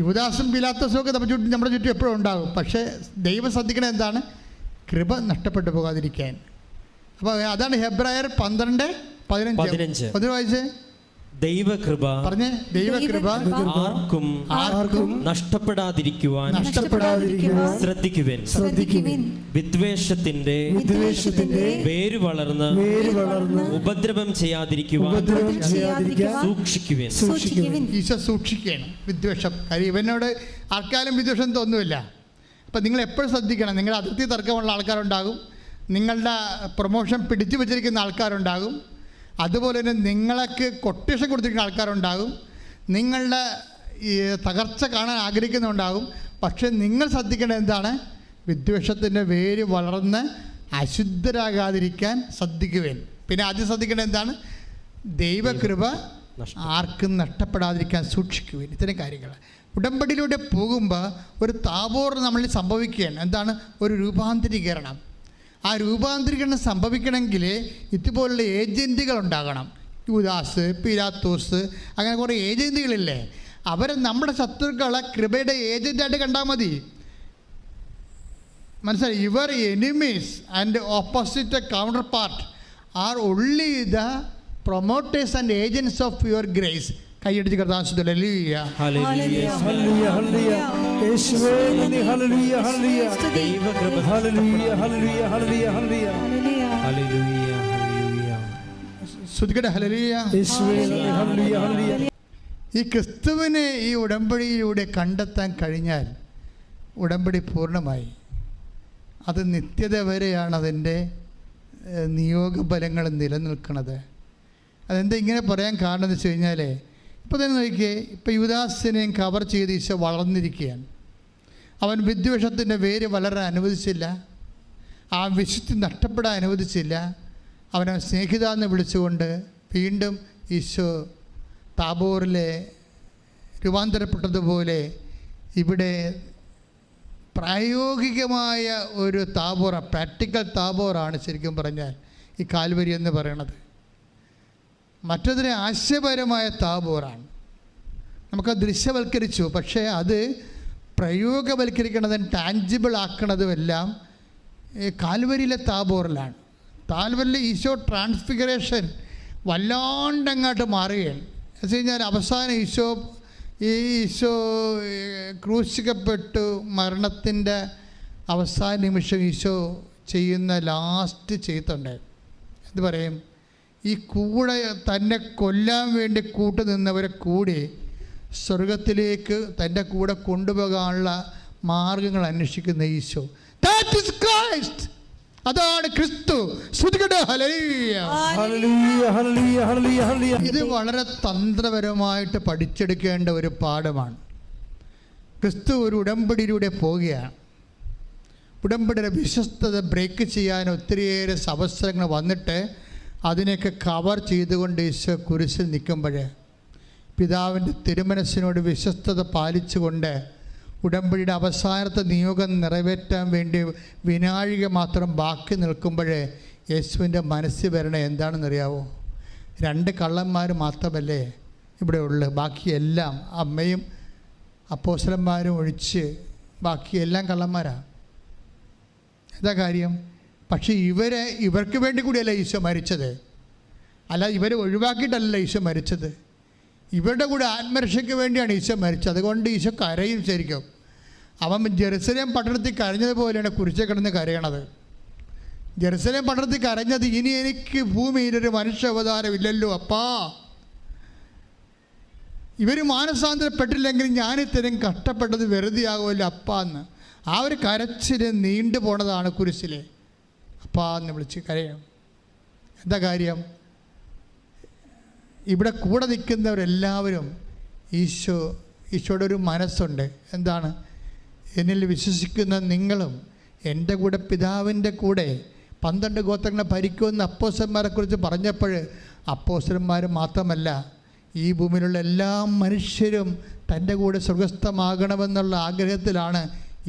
യൂദാസും പിലാത്തോസും ഒക്കെ നമ്മുടെ ചുറ്റും എപ്പോഴും ഉണ്ടാകും. പക്ഷേ ദൈവം ശ്രദ്ധിക്കണത് എന്താണ്? കൃപ നഷ്ടപ്പെട്ടു പോകാതിരിക്കാൻ. അപ്പോൾ അതാണ് ഹെബ്രായർ 12:15. അത് വായിച്ചേ. ദൈവകൃപ പറഞ്ഞേ, ദൈവകൃപ ആർക്കും നഷ്ടപ്പെടാതിരിക്കുവാൻ ശ്രദ്ധിക്കുവിൻ. വിദ്വേഷത്തിന്റെ വേര് വളർന്ന് ഉപദ്രവം ചെയ്യാതിരിക്കുവാൻ സൂക്ഷിക്കുവിൻ. ഈശോ സൂക്ഷിക്കുകയാണ് വിദ്വേഷം. കാര്യം ഇവനോട് ആർക്കാലും വിദ്വേഷം തോന്നുമില്ല. അപ്പം നിങ്ങൾ എപ്പോഴും ശ്രദ്ധിക്കണം. നിങ്ങളുടെ അതിർത്തി തർക്കമുള്ള ആൾക്കാരുണ്ടാകും, നിങ്ങളുടെ പ്രൊമോഷൻ പിടിച്ചു വച്ചിരിക്കുന്ന ആൾക്കാരുണ്ടാകും, അതുപോലെ തന്നെ നിങ്ങൾക്ക് കൊട്ടേഷൻ കൊടുത്തിരിക്കുന്ന ആൾക്കാരുണ്ടാകും, നിങ്ങളുടെ ഈ തകർച്ച കാണാൻ ആഗ്രഹിക്കുന്നുണ്ടാകും. പക്ഷേ നിങ്ങൾ ശ്രദ്ധിക്കേണ്ടത് എന്താണ്? വിദ്വേഷത്തിൻ്റെ വേര് വളർന്ന് അശുദ്ധരാകാതിരിക്കാൻ ശ്രദ്ധിക്കുവേൻ. പിന്നെ ആദ്യം ശ്രദ്ധിക്കേണ്ടത് എന്താണ്? ദൈവകൃപ ആർക്കും നഷ്ടപ്പെടാതിരിക്കാൻ സൂക്ഷിക്കുവേൻ. ഇത്തരം കാര്യങ്ങൾ ഉടമ്പടിയിലൂടെ പോകുമ്പോൾ ഒരു താബോർ നമ്മളിൽ സംഭവിക്കുകയാണ്. എന്താണ്? ഒരു രൂപാന്തരീകരണം. ആ രൂപാന്തരീകരണം സംഭവിക്കണമെങ്കിൽ ഇതുപോലുള്ള ഏജൻറ്റുകൾ ഉണ്ടാകണം. യൂദാസ്, പിലാത്തോസ്, അങ്ങനെ കുറേ ഏജൻറ്റുകളില്ലേ? അവരെ നമ്മുടെ ശത്രുക്കളെ കൃപയുടെ ഏജൻറ്റായിട്ട് കണ്ടാൽ മതി. മനസ്സിലായി? Your enemies and opposite counter part are only the promoters and agents of your grace. കൈയടിച്ച് കർത്താവ്. ഈ ക്രിസ്തുവിനെ ഈ ഉടമ്പടിയിലൂടെ കണ്ടെത്താൻ കഴിഞ്ഞാൽ ഉടമ്പടി പൂർണ്ണമായി. അത് നിത്യത വരെയാണ് അതിൻ്റെ നിയോഗഫലങ്ങൾ നിലനിൽക്കുന്നത്. അതെന്താ ഇങ്ങനെ പറയാൻ കാരണം എന്ന് വെച്ച് കഴിഞ്ഞാൽ, ഇപ്പോൾ തന്നെ നോക്കിയേ, ഇപ്പോൾ യൂദാസിനെയും കവർ ചെയ്ത് ഈശോ വളർന്നിരിക്കുകയാണ്. അവൻ വിദ്വേഷത്തിൻ്റെ വേര് വളരാൻ അനുവദിച്ചില്ല, ആ വിശുദ്ധി നഷ്ടപ്പെടാൻ അനുവദിച്ചില്ല. അവനെ സ്നേഹിത എന്ന് വിളിച്ചുകൊണ്ട് വീണ്ടും ഈശോ താബോറിലെ രൂപാന്തരപ്പെട്ടതുപോലെ ഇവിടെ പ്രായോഗികമായ ഒരു താബോറാണ്, പ്രാക്ടിക്കൽ താബോറാണ് ശരിക്കും പറഞ്ഞാൽ ഈ കാൽവരി എന്ന് പറയണത്. മറ്റൊരു ആശയപരമായ താബോറാണ്. നമുക്കത് ദൃശ്യവൽക്കരിച്ചു, പക്ഷേ അത് പ്രയോഗവൽക്കരിക്കണതും ടാഞ്ചിബിൾ ആക്കണതും എല്ലാം കാൽവരിയിലെ താബോറിലാണ്. താൽവരിലെ ഈശോ ട്രാൻസ്ഫിഗറേഷൻ വല്ലാണ്ടങ്ങോട്ട് മാറുകയാണ്. എന്ന് വെച്ച് കഴിഞ്ഞാൽ അവസാനം ഈശോ ക്രൂശിക്കപ്പെട്ടു മരണത്തിൻ്റെ അവസാന നിമിഷം ഈശോ ചെയ്യുന്ന ലാസ്റ്റ് ചെയ്തുണ്ട്. ഇത് പറയും, ഈ കൂടെ തന്നെ കൊല്ലാൻ വേണ്ടി കൂട്ടുനിന്നവരെ കൂടി സ്വർഗത്തിലേക്ക് തൻ്റെ കൂടെ കൊണ്ടുപോകാനുള്ള മാർഗങ്ങൾ അന്വേഷിക്കുന്ന ഈശോ. That is Christ. അതാണ് ക്രിസ്തു. ഇത് വളരെ തന്ത്രപരമായിട്ട് പഠിച്ചെടുക്കേണ്ട ഒരു പാഠമാണ്. ക്രിസ്തു ഒരു ഉടമ്പടിയിലൂടെ പോവുകയാണ്. ഉടമ്പടിയുടെ വിശ്വസ്തത ബ്രേക്ക് ചെയ്യാൻ ഒത്തിരിയേറെ അവസരങ്ങൾ വന്നിട്ട് അതിനെയൊക്കെ കവർ ചെയ്തുകൊണ്ട് ഈശോ കുരിശിൽ നിൽക്കുമ്പോൾ പിതാവിൻ്റെ തിരുമനസ്സിനോട് വിശ്വസ്തത പാലിച്ചുകൊണ്ട് ഉടമ്പടിയുടെ അവസാനത്തെ നിയോഗം നിറവേറ്റാൻ വേണ്ടി വിനാഴിക മാത്രം ബാക്കി നിൽക്കുമ്പോൾ യേശുവിൻ്റെ മനസ്സിൽ വരണേ എന്താണെന്നറിയാവോ? 2 കള്ളന്മാർ മാത്രമല്ലേ ഇവിടെ ഉള്ളു, ബാക്കിയെല്ലാം അമ്മയും അപ്പോസ്തലന്മാരും ഒഴിച്ച് ബാക്കിയെല്ലാം കള്ളന്മാരാണ്. എന്താ കാര്യം? പക്ഷേ ഇവർക്ക് വേണ്ടി കൂടിയല്ല ഈശോ മരിച്ചത്, അല്ല ഇവരെ ഒഴിവാക്കിയിട്ടല്ല ഈശോ മരിച്ചത്, ഇവരുടെ കൂടെ ആത്മരക്ഷയ്ക്ക് വേണ്ടിയാണ് ഈശോ മരിച്ചത്. അതുകൊണ്ട് ഈശോ കരയും. ശരിക്കും അവൻ ജെറുസലേം പട്ടണത്തിൽ കരഞ്ഞതുപോലെയാണ് കുരിശിൽ കിടന്ന് കരയണത്. ജെറുസലേം പട്ടണത്തിൽ കരഞ്ഞത്, ഇനി എനിക്ക് ഭൂമിയിലൊരു മനുഷ്യ അവതാരമില്ലല്ലോ അപ്പാ, ഇവർ മാനസാന്തരപ്പെട്ടില്ലെങ്കിൽ ഞാനിത്തരം കഷ്ടപ്പെട്ടത് വെറുതെ ആകുമല്ലോ അപ്പാ എന്ന്. ആ ഒരു കരച്ചിൽ നീണ്ടു പോണതാണ് കുരിശിൽ. അപ്പാ എന്ന് വിളിച്ച് കരയും. എന്താ കാര്യം? ഇവിടെ കൂടെ നിൽക്കുന്നവരെല്ലാവരും ഈശോയുടെ ഒരു മനസ്സുണ്ട്. എന്താണ്? എന്നിൽ വിശ്വസിക്കുന്ന നിങ്ങളും എൻ്റെ കൂടെ പിതാവിൻ്റെ കൂടെ 12 ഗോത്രങ്ങളെ ഭരിക്കുമെന്ന് അപ്പോസ്തലന്മാരെ കുറിച്ച് പറഞ്ഞപ്പോൾ അപ്പോസ്തലന്മാർ മാത്രമല്ല, ഈ ഭൂമിയിലുള്ള എല്ലാ മനുഷ്യരും തൻ്റെ കൂടെ സ്വർഗസ്ഥമാകണമെന്നുള്ള ആഗ്രഹത്തിലാണ്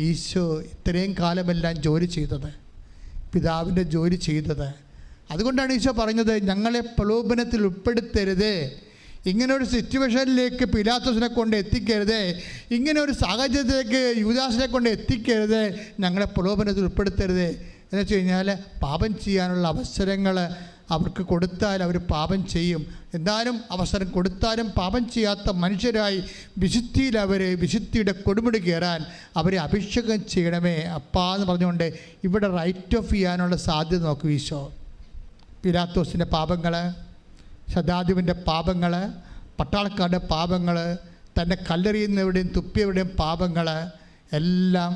ഈശോ ഇത്രയും കാലമെല്ലാം ജോലി ചെയ്തത്, പിതാവിൻ്റെ ജോലി ചെയ്തത്. അതുകൊണ്ടാണ് ഈശോ പറഞ്ഞത്, ഞങ്ങളെ പ്രലോഭനത്തിൽ ഉൾപ്പെടുത്തരുത്, ഇങ്ങനെ ഒരു സിറ്റുവേഷനിലേക്ക് പിലാത്തോസിനെ കൊണ്ട് എത്തിക്കരുത്, ഇങ്ങനെ ഒരു സാഹചര്യത്തിലേക്ക് യൂദാസിനെ കൊണ്ട് എത്തിക്കരുത്, ഞങ്ങളെ പ്രലോഭനത്തിൽ ഉൾപ്പെടുത്തരുത്. എന്ന് വെച്ച് കഴിഞ്ഞാൽ പാപം ചെയ്യാനുള്ള അവസരങ്ങൾ അവർക്ക് കൊടുത്താൽ അവർ പാപം ചെയ്യും. എന്നാലും അവസരം കൊടുത്താലും പാപം ചെയ്യാത്ത മനുഷ്യരായി വിശുദ്ധിയുടെ കൊടുമുടി കയറാൻ അവരെ അഭിഷേകം ചെയ്യണമേ അപ്പാ എന്ന് പറഞ്ഞുകൊണ്ട് ഇവിടെ റൈറ്റ് ഓഫ് ചെയ്യാനുള്ള സാധ്യത നോക്കും ഈശോ. പിലാത്തോസിൻ്റെ പാപങ്ങൾ, ശതാധിപൻ്റെ പാപങ്ങൾ, പട്ടാളക്കാരുടെ പാപങ്ങൾ, തന്നെ കല്ലെറിയുന്നവരുടെയും തുപ്പിയവരുടെയും പാപങ്ങൾ എല്ലാം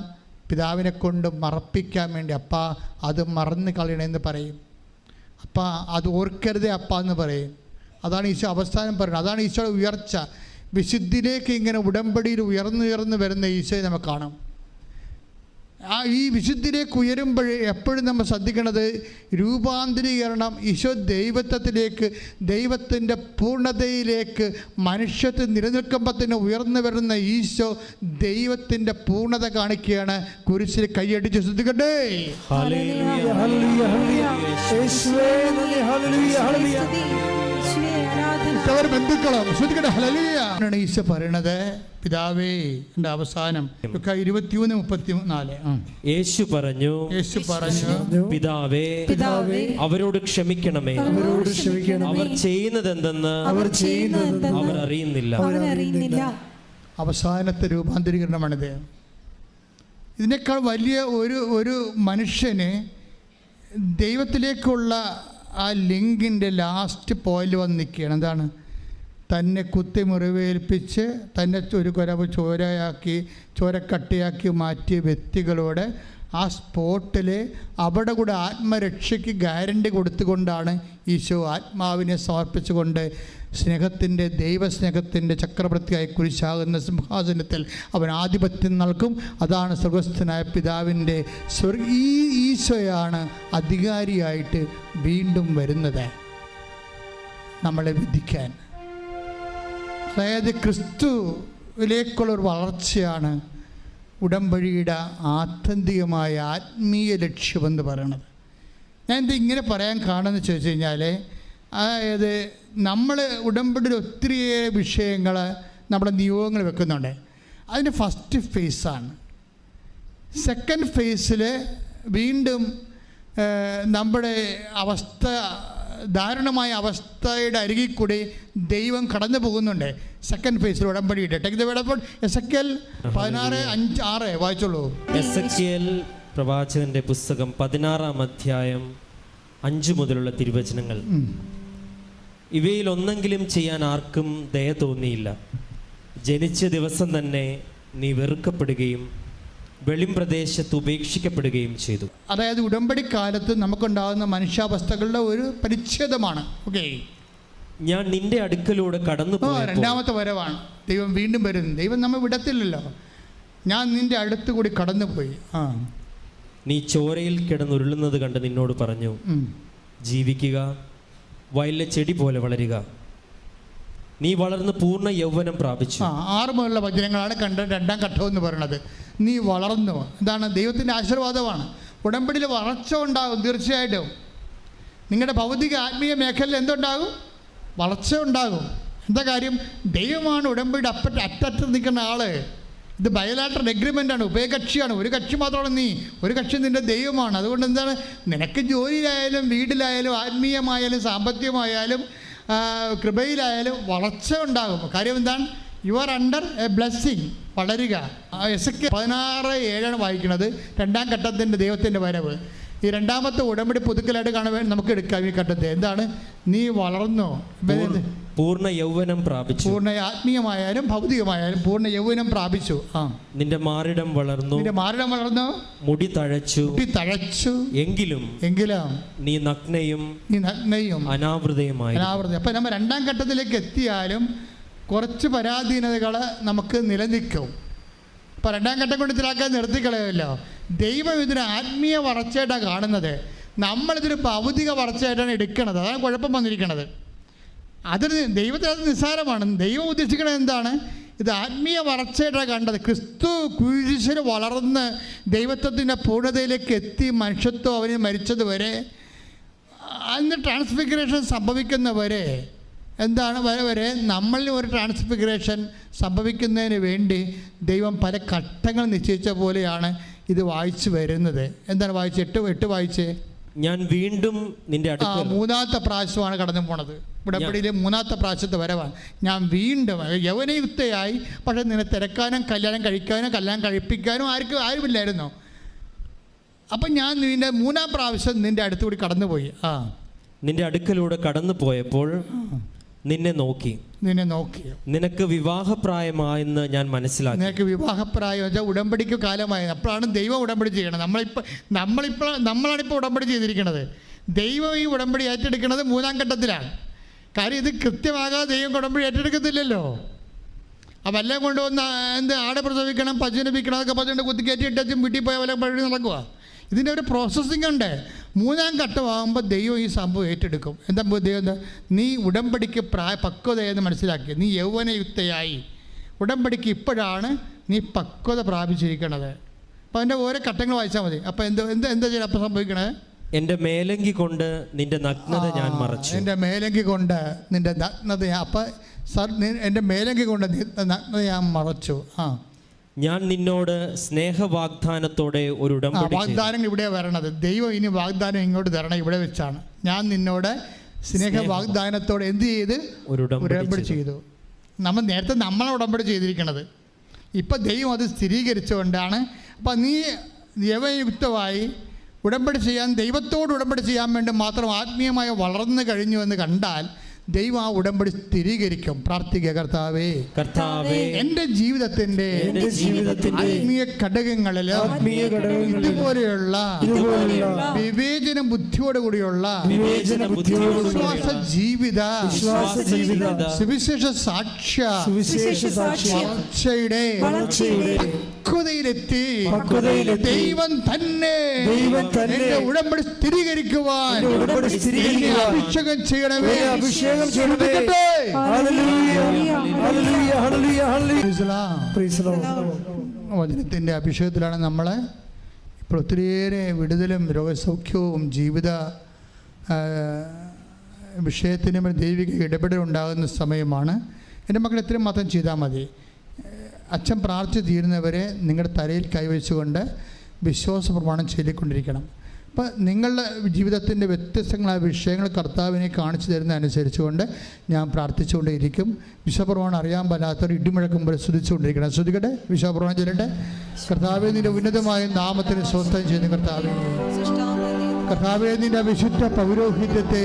പിതാവിനെ കൊണ്ട് മറപ്പിക്കാൻ വേണ്ടി അപ്പാ അത് മറന്ന് കളയണമെന്ന് പറയും. അപ്പാ അത് ഓർക്കരുതേ അപ്പാ എന്ന് പറയും. അതാണ് ഈശോ അവസാനം പറയുന്നത്. അതാണ് ഈശോയുടെ ഉയർച്ച. വിശുദ്ധിയിലേക്ക് ഇങ്ങനെ ഉടമ്പടിയിൽ ഉയർന്നു വരുന്ന ഈശോയെ നമുക്ക് കാണാം. ഈ വിശുദ്ധിയിലേക്ക് ഉയരുമ്പോൾ എപ്പോഴും നമ്മൾ ശ്രദ്ധിക്കേണ്ടത് രൂപാന്തരീകരണം. ഈശോ ദൈവത്വത്തിലേക്ക്, ദൈവത്തിൻ്റെ പൂർണ്ണതയിലേക്ക് മനുഷ്യത്തിൽ നിലനിൽക്കുമ്പോൾ തന്നെ ഉയർന്നു വരുന്ന ഈശോ ദൈവത്തിൻ്റെ പൂർണ്ണത കാണിക്കുകയാണ്. കുരിശിൽ കൈയടിച്ച് ശ്രദ്ധിക്കട്ടെ. ബന്ധുക്കളും ശ്രദ്ധിക്കട്ടെ. ഹല്ലേലൂയ. ഈശോ പറയണത്, പിതാവേ എൻ്റെ അവസാനം 23:34. യേശു പറഞ്ഞു പിതാവേ അവരോട് ക്ഷമിക്കണമേ, അവർ ചെയ്യുന്നതെന്തെന്ന് അവർ അറിയുന്നില്ല. അവസാനത്തെ രൂപാന്തരീകരണമാണിത്. ഇതിനേക്കാൾ വലിയ ഒരു മനുഷ്യന് ദൈവത്തിലേക്കുള്ള ആ ലിങ്കിൻ്റെ ലാസ്റ്റ് പോയിന്റ് വന്ന് നിൽക്കുകയാണ്. എന്താണ്? തന്നെ കുത്തി മുറിവേൽപ്പിച്ച് തന്നെ ഒരു കുരവ് ചോരക്കട്ടിയാക്കി മാറ്റിയ വ്യക്തികളോട് ആ സ്പോട്ടിൽ അവിടെ കൂടെ ആത്മരക്ഷയ്ക്ക് ഗ്യാരണ്ടി കൊടുത്തുകൊണ്ടാണ് ഈശോ ആത്മാവിനെ സമർപ്പിച്ചുകൊണ്ട് സ്നേഹത്തിൻ്റെ ദൈവസ്നേഹത്തിൻ്റെ ചക്രവർത്തിയായി കുരിശാകുന്ന സിംഹാസനത്തിൽ അവൻ ആധിപത്യം നൽകും. അതാണ് സ്വർഗസ്ഥനായ പിതാവിൻ്റെ ഈ ഈശോയാണ് അധികാരിയായിട്ട് വീണ്ടും വരുന്നത് നമ്മളെ വിധിക്കാൻ. അതായത് ക്രിസ്തുവിലേക്കുള്ളൊരു വളർച്ചയാണ് ഉടമ്പടിയുടെ ആത്യന്തികമായ ആത്മീയ ലക്ഷ്യമെന്ന് പറയണത്. ഞാൻ ഇത് ഇങ്ങനെ പറയാൻ കാണുമെന്ന് ചോദിച്ചു കഴിഞ്ഞാൽ, അതായത് നമ്മൾ ഉടമ്പടിയിൽ ഒത്തിരിയേറെ വിഷയങ്ങൾ നമ്മുടെ നിയോഗങ്ങൾ വെക്കുന്നുണ്ട്. അതിൻ്റെ ഫസ്റ്റ് ഫേസാണ്. സെക്കൻഡ് ഫേസിൽ വീണ്ടും നമ്മുടെ ദാരുണമായ അവസ്ഥയുടെ അരികിൽ കൂടി ദൈവം കടന്നു പോകുന്നുണ്ട്. സെക്കൻഡ് ഫേസിൽ ഉടമ്പടിയുടെ എസെക്കിയേൽ 16:6 വായിച്ചോളൂ. എസെക്കിയേൽ പ്രവാചകന്റെ പുസ്തകം 16-ാം അധ്യായം 5 മുതലുള്ള തിരുവചനങ്ങൾ. ഇവയിൽ ഒന്നെങ്കിലും ചെയ്യാൻ ആർക്കും ദയ തോന്നിയില്ല. ജനിച്ച ദിവസം തന്നെ നീ വെറുക്കപ്പെടുകയും വെളിം പ്രദേശത്ത് ഉപേക്ഷിക്കപ്പെടുകയും ചെയ്തു. അതായത് ഉടമ്പടി കാലത്ത് നമുക്കുണ്ടാകുന്ന മനുഷ്യാവസ്ഥകളുടെ ഒരു പരിച്ഛേദമാണ്. ഓക്കെ, ഞാൻ നിന്റെ അടുക്കലൂടെ കടന്നു പോയപ്പോൾ, രണ്ടാമത്തെ വരവാണ്. ദൈവം വീണ്ടും വരുന്നു. ദൈവം നമ്മെ വിടത്തില്ലല്ലോ. ഞാൻ നിന്റെ അടുത്ത് കൂടി കടന്നുപോയി. നീ ചോരയിൽ കിടന്നുരുളുന്നത് കണ്ട് നിന്നോട് പറഞ്ഞു, ജീവിക്കുക, വയലിലെ ചെടി പോലെ വളരുക. നീ വളർന്ന് പൂർണ്ണ യൗവനം പ്രാപിച്ചു. 6 മുതലുള്ള വചനങ്ങളാണ് രണ്ടാം ഘട്ടം എന്ന് പറയുന്നത്. നീ വളർന്നു. എന്താണ്? ദൈവത്തിൻ്റെ ആശീർവാദമാണ്. ഉടമ്പടിയിൽ വളർച്ച ഉണ്ടാകും. തീർച്ചയായിട്ടും നിങ്ങളുടെ ഭൗതിക ആത്മീയ മേഖലയിൽ എന്തുണ്ടാകും? വളർച്ച ഉണ്ടാകും. എന്താ കാര്യം? ദൈവമാണ് ഉടമ്പടി അറ്റത്ത് നിൽക്കുന്ന ആള്. ഇത് ബയലാറ്ററൽ എഗ്രിമെൻ്റാണ്, ഉഭയകക്ഷിയാണ്. ഒരു കക്ഷി മാത്രമാണ് നീ, ഒരു കക്ഷി നിൻ്റെ ദൈവമാണ്. അതുകൊണ്ട് എന്താണ്, നിനക്ക് ജോലിയിലായാലും വീട്ടിലായാലും ആത്മീയമായാലും സാമ്പത്തികമായാലും കൃപയിലായാലും വളർച്ച ഉണ്ടാകും. കാര്യം എന്താണ്? You are under A blessing. വളരുക. എസെക്കിയേൽ 16:7 വായിക്കുന്നത്. രണ്ടാം ഘട്ടത്തിൻ്റെ ദൈവത്തിൻ്റെ വരവ്. ഈ രണ്ടാമത്തെ ഉടമ്പടി പുതുക്കലായിട്ട് കാണാൻ നമുക്ക് എടുക്കാം ഈ ഘട്ടത്തെ. എന്താണ്? നീ വളർന്നു, പൂർണ്ണ യൗവനം പ്രാപിച്ചു. പൂർണ്ണ ആത്മീയമായാലും ഭൗതികമായാലും പൂർണ്ണ യൗവനം പ്രാപിച്ചു. നിന്റെ മാറിടം വളർന്നു, മുടി തഴച്ചു, എങ്കിലും നീ നഗ്നയും അനാവൃതയുമായി. അപ്പം നമ്മൾ രണ്ടാം ഘട്ടത്തിലേക്ക് എത്തിയാലും കുറച്ച് പരാധീനതകൾ നമുക്ക് നിലനിൽക്കും. അപ്പം രണ്ടാം ഘട്ടം കൊണ്ട് ഇതിലാക്കാൻ നിർത്തിക്കളയല്ലോ. ദൈവം ഇതിന് ആത്മീയ വളർച്ചയായിട്ടാണ് കാണുന്നത്. നമ്മളിതൊരു ഭൗതിക വളർച്ചയായിട്ടാണ് എടുക്കുന്നത്. അതാണ് കുഴപ്പം വന്നിരിക്കുന്നത്. അതിന് ദൈവത്തിന് അത് നിസ്സാരമാണ്. ദൈവം ഉദ്ദേശിക്കുന്നത് എന്താണ്? ഇത് ആത്മീയ വളർച്ചയായിട്ടാണ് കണ്ടത്. ക്രിസ്തു കുരിശിൽ വളർന്ന് ദൈവത്വത്തിൻ്റെ പൂർണ്ണതയിലേക്ക് എത്തി മനുഷ്യത്വം അവന് മരിച്ചത് വരെ, അതിന് ട്രാൻസ്ഫിഗറേഷൻ സംഭവിക്കുന്നവരെ എന്താണ് വരെ നമ്മളിൽ ഒരു ട്രാൻസ്ഫിഗറേഷൻ സംഭവിക്കുന്നതിന് വേണ്ടി ദൈവം പല ഘട്ടങ്ങൾ നിശ്ചയിച്ച പോലെയാണ് ഇത് വായിച്ചു വരുന്നത്. എന്താണ് വായിച്ച് 8 വായിച്ചേ. ഞാൻ വീണ്ടും നിന്റെ അടുത്ത്. മൂന്നാമത്തെ പ്രാവശ്യമാണ് കടന്നു പോണത്. ഉടമ്പടിയിലെ മൂന്നാമത്തെ പ്രാവശ്യത്തെ വരവാണ്. ഞാൻ വീണ്ടും യൗവനയുക്തയായി. പക്ഷേ നിന്നെ തിരക്കാനും കല്യാണം കഴിപ്പിക്കാനും ആരുമില്ലായിരുന്നു. അപ്പം ഞാൻ നിന്റെ 3-ാം പ്രാവശ്യം നിന്റെ അടുത്തുകൂടി കടന്നുപോയി. നിന്റെ അടുക്കലൂടെ കടന്നു പോയപ്പോൾ നിന്നെ നോക്കി. നിനക്ക് വിവാഹപ്രായമായെന്ന് ഞാൻ മനസ്സിലാക്കി. നിനക്ക് വിവാഹപ്രായം വെച്ചാൽ ഉടമ്പടിക്ക് കാലമായി. അപ്പോഴാണ് ദൈവം ഉടമ്പടി ചെയ്യണം. നമ്മളാണിപ്പോൾ ഉടമ്പടി ചെയ്തിരിക്കുന്നത്. ദൈവം ഈ ഉടമ്പടി ഏറ്റെടുക്കുന്നത് 3-ാം ഘട്ടത്തിലാണ്. കാര്യം ഇത് കൃത്യമാകാതെ ദൈവം ഉടമ്പടി ഏറ്റെടുക്കത്തില്ലല്ലോ. അപ്പം എല്ലാം കൊണ്ടുവന്ന് ആടെ പ്രസവിക്കണം, പശുവിനെ വിൽക്കണം, അതൊക്കെ പശുവിൻ്റെ കുത്തിക്കയറ്റി ഇട്ടും വീട്ടിൽ പോയ പോലെ പഴി നടക്കുക. ഇതിൻ്റെ ഒരു പ്രോസസ്സിംഗ് ഉണ്ട്. 3-ാം ഘട്ടമാകുമ്പോൾ ദൈവം ഈ സംഭവം ഏറ്റെടുക്കും. എന്താ ദൈവം? നീ ഉടമ്പടിക്ക് പക്വതയെന്ന് മനസ്സിലാക്കി. നീ യൗവനയുക്തയായി. ഉടമ്പടിക്ക് ഇപ്പോഴാണ് നീ പക്വത പ്രാപിച്ചിരിക്കണത്. അപ്പോൾ അതിൻ്റെ ഓരോ ഘട്ടങ്ങൾ വായിച്ചാൽ മതി. അപ്പോൾ എന്താ ചെയ്യാൻ അപ്പം സംഭവിക്കണേ? എൻ്റെ മേലങ്കി കൊണ്ട് നിന്റെ നഗ്നത ഞാൻ മറച്ചു. എൻ്റെ മേലങ്കി കൊണ്ട് നിന്റെ നഗ്നത. അപ്പം എൻ്റെ മേലങ്കി കൊണ്ട് നഗ്നത ഞാൻ മറച്ചു. ഞാൻ നിന്നോട് സ്നേഹവാഗ്ദാനത്തോടെ ഒരു ഉടമ്പടി. വാഗ്ദാനങ്ങൾ ഇവിടെ വരണത്. ദൈവം ഇനി വാഗ്ദാനം ഇങ്ങോട്ട് തരണം. ഇവിടെ വെച്ചാണ് ഞാൻ നിന്നോട് സ്നേഹവാഗ്ദാനത്തോടെ എന്ത് ചെയ്ത്? ഒരു ഉടമ്പടി ചെയ്തു. നേരത്തെ നമ്മളെ ഉടമ്പടി ചെയ്തിരിക്കണത്. ഇപ്പം ദൈവം അത് സ്ഥിരീകരിച്ചുകൊണ്ടാണ്. അപ്പം നീ യവയുക്തമായി ഉടമ്പടി ചെയ്യാൻ, ദൈവത്തോട് ഉടമ്പടി ചെയ്യാൻ വേണ്ടി മാത്രം ആത്മീയമായി വളർന്നു കഴിഞ്ഞു എന്ന് കണ്ടാൽ ദൈവം ആ ഉടമ്പടി സ്ഥിരീകരിക്കും. പ്രാർത്ഥിക്കുക. കർത്താവേ, എൻ്റെ ജീവിതത്തിന്റെ ആത്മീയ ഘടകങ്ങളിൽ ഇതുപോലെയുള്ള വിവേചന ബുദ്ധിയോടുകൂടിയുള്ള വിശ്വാസ ജീവിത സുവിശേഷ സാക്ഷ്യ വളർച്ചയുടെ പക്വതയിലെത്തി ദൈവം തന്നെ ഉടമ്പടി സ്ഥിരീകരിക്കുവാൻ അഭിഷേകം ചെയ്യണമേ. വചനത്തിൻ്റെ അഭിഷേകത്തിലാണ് നമ്മൾ ഇപ്പോൾ ഒത്തിരിയേറെ വിടുതലും രോഗസൗഖ്യവും ജീവിത വിഷയത്തിനും ദൈവിക ഇടപെടലുണ്ടാകുന്ന സമയമാണ്. എൻ്റെ മക്കൾ ഇത്രയും മാത്രം ചെയ്താൽ മതി. അച്ഛൻ പ്രാർത്ഥിച്ച് തീരുന്നവരെ നിങ്ങളുടെ തലയിൽ കൈവച്ചുകൊണ്ട് വിശ്വാസ പ്രമാണം ചൊല്ലിക്കൊണ്ടിരിക്കണം. അപ്പോൾ നിങ്ങളുടെ ജീവിതത്തിൻ്റെ വ്യത്യസ്തങ്ങളായ വിഷയങ്ങൾ കർത്താവിനെ കാണിച്ചു തരുന്ന അനുസരിച്ചുകൊണ്ട് ഞാൻ പ്രാർത്ഥിച്ചുകൊണ്ടേയിരിക്കും. വിശ്വപ്രമാണം അറിയാൻ പറ്റാത്തവർ ഇടിമുഴക്കുമ്പോൾ സ്തുതിച്ചുകൊണ്ടിരിക്കണം. ശ്രുതിക്കട്ടെ, വിശ്വപ്രമാണം ചൊല്ലട്ടെ. കർത്താവേ, നിൻ്റെ ഉന്നതമായ നാമത്തിന് സ്വസ്ഥം ചെയ്യുന്ന കർത്താവേ, കർത്താവേ, നിന്റെ വിശുദ്ധ പൗരോഹിത്യത്തെ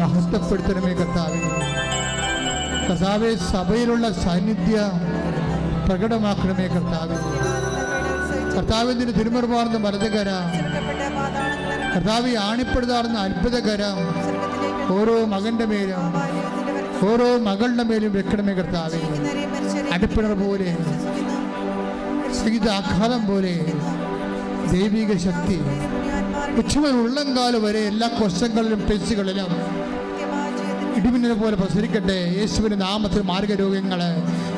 മഹത്വപ്പെടുത്തണമേ കർത്താവേ. കർത്താവേ, സഭയിലുള്ള സാന്നിധ്യം പ്രകടമാക്കണമേ കർത്താവേ. കർത്താവേ, നിന്റെ തിരുമുറമാർന്ന വലതുകരം, കർത്താവേ, ആണിപ്പെടുത്താറുന്ന അത്ഭുതകരം ഓരോ മകന്റെ മേലും ഓരോ മകളുടെ മേലും വെക്കണമേ കർത്താവേ. അടുപ്പിണർ പോലെ, ആഘാതം പോലെ ദൈവിക ശക്തി ഉച്ചമുതൽ ഉള്ളംകാല് വരെ എല്ലാ കൊശങ്ങളിലും ടെസ്റ്റുകളിലും ഇടിമിന്നലെ പോലെ പ്രസരിക്കട്ടെ. യേശുവിന്റെ നാമത്തിൽ മാരകരോഗങ്ങള്,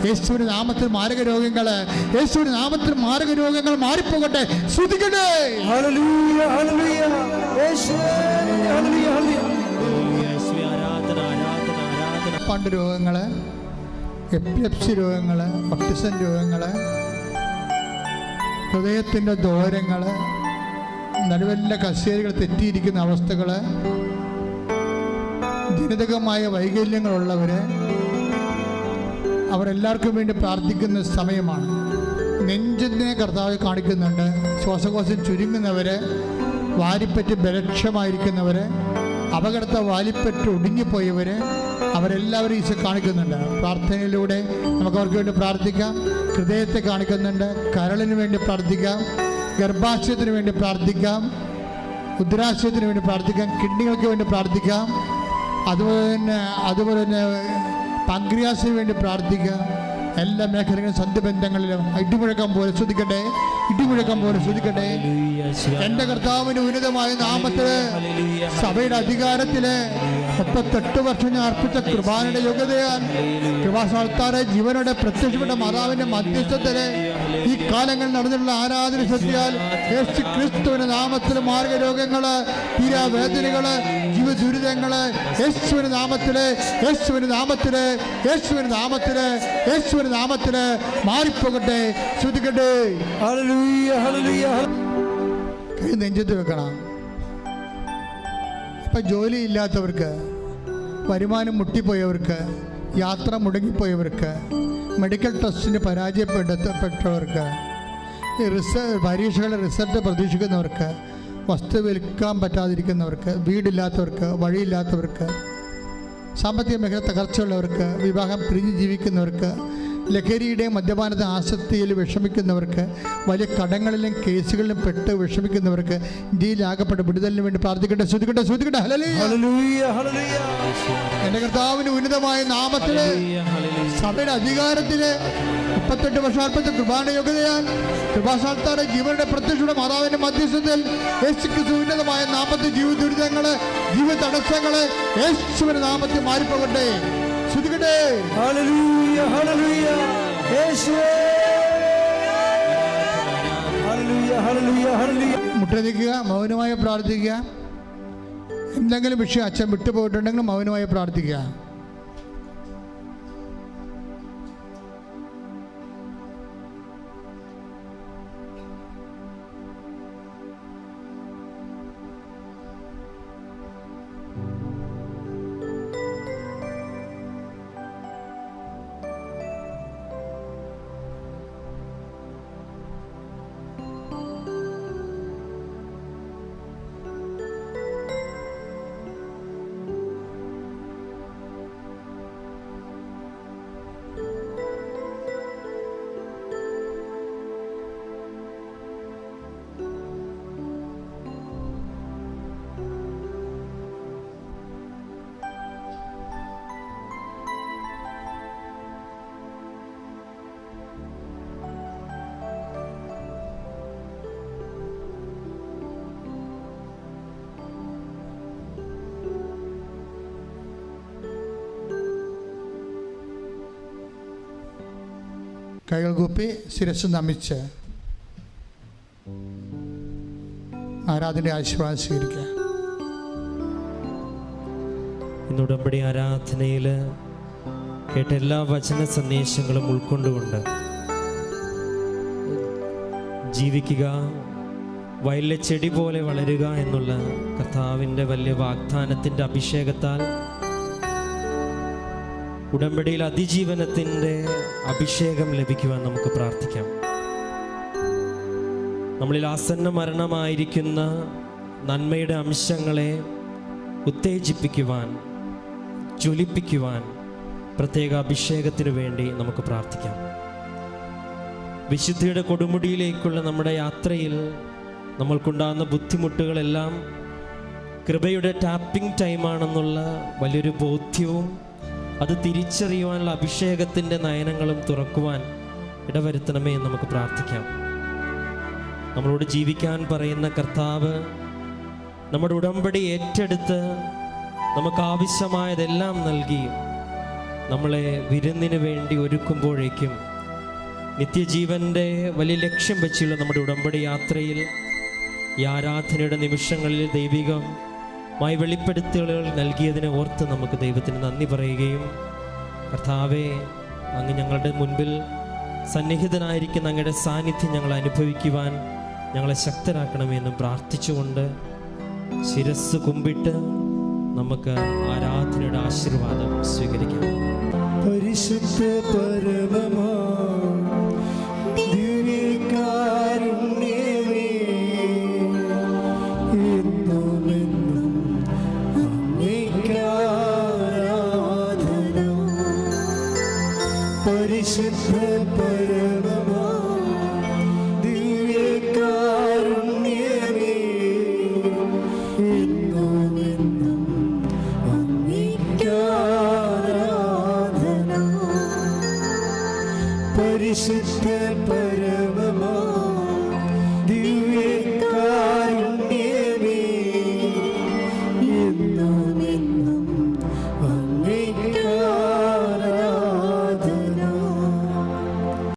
യേശുവിന്റെ നാമത്തിൽ മാരകരോഗങ്ങള്, യേശുവിന്റെ നാമത്തിൽ മാരകരോഗങ്ങൾ മാറിപ്പോകട്ടെ. ശ്രുതിക്കട്ടെ. ഹല്ലേലൂയ, ഹല്ലേലൂയ, യേശുവേ, ഹല്ലേലൂയ, ഹല്ലേലൂയ. പണ്ട് രോഗങ്ങള്, എപ്പിലെപ്സി രോഗങ്ങള്, ഓട്ടിസം രോഗങ്ങള്, ഹൃദയത്തിൻ്റെ ദോരങ്ങള്, നടുവല്ല കശേരികൾ തെറ്റിയിരിക്കുന്ന അവസ്ഥകള്, ജനിതകമായ വൈകല്യങ്ങളുള്ളവര്, അവരെല്ലാവർക്കും വേണ്ടി പ്രാർത്ഥിക്കുന്ന സമയമാണ്. നെഞ്ചിനെ കർത്താവ് കാണിക്കുന്നുണ്ട്. ശ്വാസകോശം ചുരുങ്ങുന്നവര്, വാരിപ്പറ്റ് ബലക്ഷമായിരിക്കുന്നവര്, അപകടത്തെ വാലിപ്പറ്റ് ഒടുങ്ങിപ്പോയവര്, അവരെല്ലാവരും ഈശോ കാണിക്കുന്നുണ്ട്. പ്രാർത്ഥനയിലൂടെ നമുക്ക് അവർക്ക് വേണ്ടി പ്രാർത്ഥിക്കാം. ഹൃദയത്തെ കാണിക്കുന്നുണ്ട്. കരളിന് വേണ്ടി പ്രാർത്ഥിക്കാം, ഗർഭാശയത്തിന് വേണ്ടി പ്രാർത്ഥിക്കാം, ഉദരാശയത്തിന് വേണ്ടി പ്രാർത്ഥിക്കാം, കിഡ്നികൾക്ക് വേണ്ടി പ്രാർത്ഥിക്കാം, അതുപോലെ തന്നെ പാൻക്രിയാസിന് വേണ്ടി പ്രാർത്ഥിക്കാം. എല്ലാ മേഖലകളിലും സന്ധിബന്ധങ്ങളിലും ഇടിമുഴക്കം പോലെ ശ്രദ്ധിക്കട്ടെ, ഇടിമുഴക്കം പോലെ ശ്രദ്ധിക്കട്ടെ. എന്റെ കർത്താവിന്റെ ഉന്നതമായ നാമത്തില്, സഭയുടെ അധികാരത്തില് 38 വർഷം ഞാൻ അർപ്പിച്ച കൃപാനയുടെ യോഗ്യതയാൽ, കൃപാസാൽത്താരെ ജീവനോടെ പ്രത്യക്ഷപ്പെട്ട മാതാവിന്റെ മധ്യസ്ഥത്തില് ഈ കാലങ്ങളിൽ നടന്നിട്ടുള്ള ആരാധന ശക്തിയാൽ യേശു ക്രിസ്തുവിന്റെ നാമത്തില് മാർഗരോഗങ്ങള്, തീരാവേദനകള്, ജീവദുരിതങ്ങള് യേശുവിന്റെ നാമത്തില്, യേശുവിന്റെ നാമത്തില്, യേശുവിന്റെ നാമത്തില്, യേശുവിന്റെ നാമത്തില് മാറിപ്പോകട്ടെ. ശ്രദ്ധിക്കട്ടെ. ഹല്ലേലൂയ, ഹല്ലേലൂയ. കൈ നെഞ്ചത്ത് വെക്കണം. ഇപ്പം ജോലി ഇല്ലാത്തവർക്ക്, വരുമാനം മുട്ടിപ്പോയവർക്ക്, യാത്ര മുടങ്ങിപ്പോയവർക്ക്, മെഡിക്കൽ ടെസ്റ്റിന് പരാജയപ്പെട്ടവർക്ക്, പരീക്ഷകളുടെ റിസൾട്ട് പ്രതീക്ഷിക്കുന്നവർക്ക്, വസ്തു വിൽക്കാൻ പറ്റാതിരിക്കുന്നവർക്ക്, വീടില്ലാത്തവർക്ക്, വഴിയില്ലാത്തവർക്ക്, സാമ്പത്തിക മേഖല തകർച്ചയുള്ളവർക്ക്, വിവാഹം പിരിഞ്ഞ് ജീവിക്കുന്നവർക്ക്, ലഹരിയുടെയും മദ്യപാനത്തെ ആസക്തിയിൽ വിഷമിക്കുന്നവർക്ക്, വലിയ കടങ്ങളിലും കേസുകളിലും പെട്ട് വിഷമിക്കുന്നവർക്ക്, ഇന്ത്യയിലാകപ്പെട്ട് വിടുതലിന് വേണ്ടി പ്രാർത്ഥിക്കട്ടെ. ശ്രദ്ധിക്കട്ടെ, ശ്രദ്ധിക്കട്ടെ. ഹല്ലേലൂയ, ഹല്ലേലൂയ. എന്റെ കർത്താവിന്റെ ഉന്നതമായ നാമത്തില്, സഭയുടെ അധികാരത്തില് 38 വർഷം അർപ്പിച്ച കൃപാന യോഗ്യതയാൽ, കൃപാസാൽത്താരെ ജീവന്റെ പ്രത്യക്ഷയുടെ മാതാവിന്റെ മധ്യസ്ഥത്തിൽ യേശുക്രിസ്തു ഉന്നതമായ നാമത്തിൽ ജീവിതദുരിതങ്ങള്, ജീവിത തടസ്സങ്ങള് യേശുവിന്റെ നാമത്തിൽ മാറിപ്പോകട്ടെ. ശ്രദ്ധിക്കട്ടെ. ഹല്ലേലൂയ, ഹല്ലേലൂയ, യേശുവേ, ഹല്ലേലൂയ, ഹല്ലേലൂയ, ഹല്ലേലൂയ. മുട്ടനിക്കുക, മൗനമായി പ്രാർത്ഥിക്കുക. എന്തെങ്കിലും വിഷയം അച്ഛൻ വിട്ടുപോയിട്ടുണ്ടെങ്കിൽ മൗനമായി പ്രാർത്ഥിക്കുക. കൈകൾ കൂപ്പി ശിരസ് നമിച്ച് ആരാധന ആശീർവാദം സ്വീകരിക്കുക. ഇന്ന് ഉടമ്പടി ആരാധനയിൽ കേട്ട എല്ലാ വചന സന്ദേശങ്ങളും ഉൾക്കൊണ്ടുകൊണ്ട് ജീവിക്കുക, വയലിലെ ചെടി പോലെ വളരുക എന്നുള്ള കർത്താവിൻ്റെ വലിയ വാഗ്ദാനത്തിൻ്റെ അഭിഷേകത്താൽ ഉടമ്പടിയിൽ അതിജീവനത്തിൻ്റെ അഭിഷേകം ലഭിക്കുവാൻ നമുക്ക് പ്രാർത്ഥിക്കാം. നമ്മളിൽ ആസന്ന മരണമായിരിക്കുന്ന നന്മയുടെ അംശങ്ങളെ ഉത്തേജിപ്പിക്കുവാൻ, ജ്വലിപ്പിക്കുവാൻ പ്രത്യേക അഭിഷേകത്തിനു വേണ്ടി നമുക്ക് പ്രാർത്ഥിക്കാം. വിശുദ്ധിയുടെ കൊടുമുടിയിലേക്കുള്ള നമ്മുടെ യാത്രയിൽ നമ്മൾക്കുണ്ടാകുന്ന ബുദ്ധിമുട്ടുകളെല്ലാം കൃപയുടെ ടാപ്പിംഗ് ടൈമാണെന്നുള്ള വലിയൊരു ബോധ്യവും അത് തിരിച്ചറിയുവാനുള്ള അഭിഷേകത്തിൻ്റെ നയനങ്ങളും തുറക്കുവാൻ ഇടവരുത്തണമേ എന്ന് നമുക്ക് പ്രാർത്ഥിക്കാം. നമ്മളോട് ജീവിക്കാൻ പറയുന്ന കർത്താവ് നമ്മുടെ ഉടമ്പടി ഏറ്റെടുത്ത് നമുക്കാവശ്യമായതെല്ലാം നൽകി നമ്മളെ വിരുന്നിന് വേണ്ടി ഒരുക്കുമ്പോഴേക്കും നിത്യജീവൻ്റെ വലിയ ലക്ഷ്യം വെച്ചുള്ള നമ്മുടെ ഉടമ്പടി യാത്രയിൽ ഈ ആരാധനയുടെ നിമിഷങ്ങളിൽ ദൈവികമായി വെളിപ്പെടുത്തലുകൾ നൽകിയതിനെ ഓർത്ത് നമുക്ക് ദൈവത്തിന് നന്ദി പറയുകയും, കർത്താവേ, അങ്ങ് ഞങ്ങളുടെ മുൻപിൽ സന്നിഹിതനായിരിക്കുന്ന അങ്ങയുടെ സാന്നിധ്യം ഞങ്ങൾ അനുഭവിക്കുവാൻ ഞങ്ങളെ ശക്തരാക്കണമെന്നും പ്രാർത്ഥിച്ചുകൊണ്ട് ശിരസ് കുമ്പിട്ട് നമുക്ക് ആരാധനയുടെ ആശീർവാദം സ്വീകരിക്കാം. പരിശുദ്ധ പരമമാ ദിവ്യകാരുണ്യമേ, എന്നുമെന്നും അങ്ങേയ്ക്കാരാധന. പരിശുദ്ധ പരമമാ ദിവ്യകാരുണ്യമേ, എന്നുമെന്നും അങ്ങേയ്ക്കാരാധന. പരിശുദ്ധ പരമ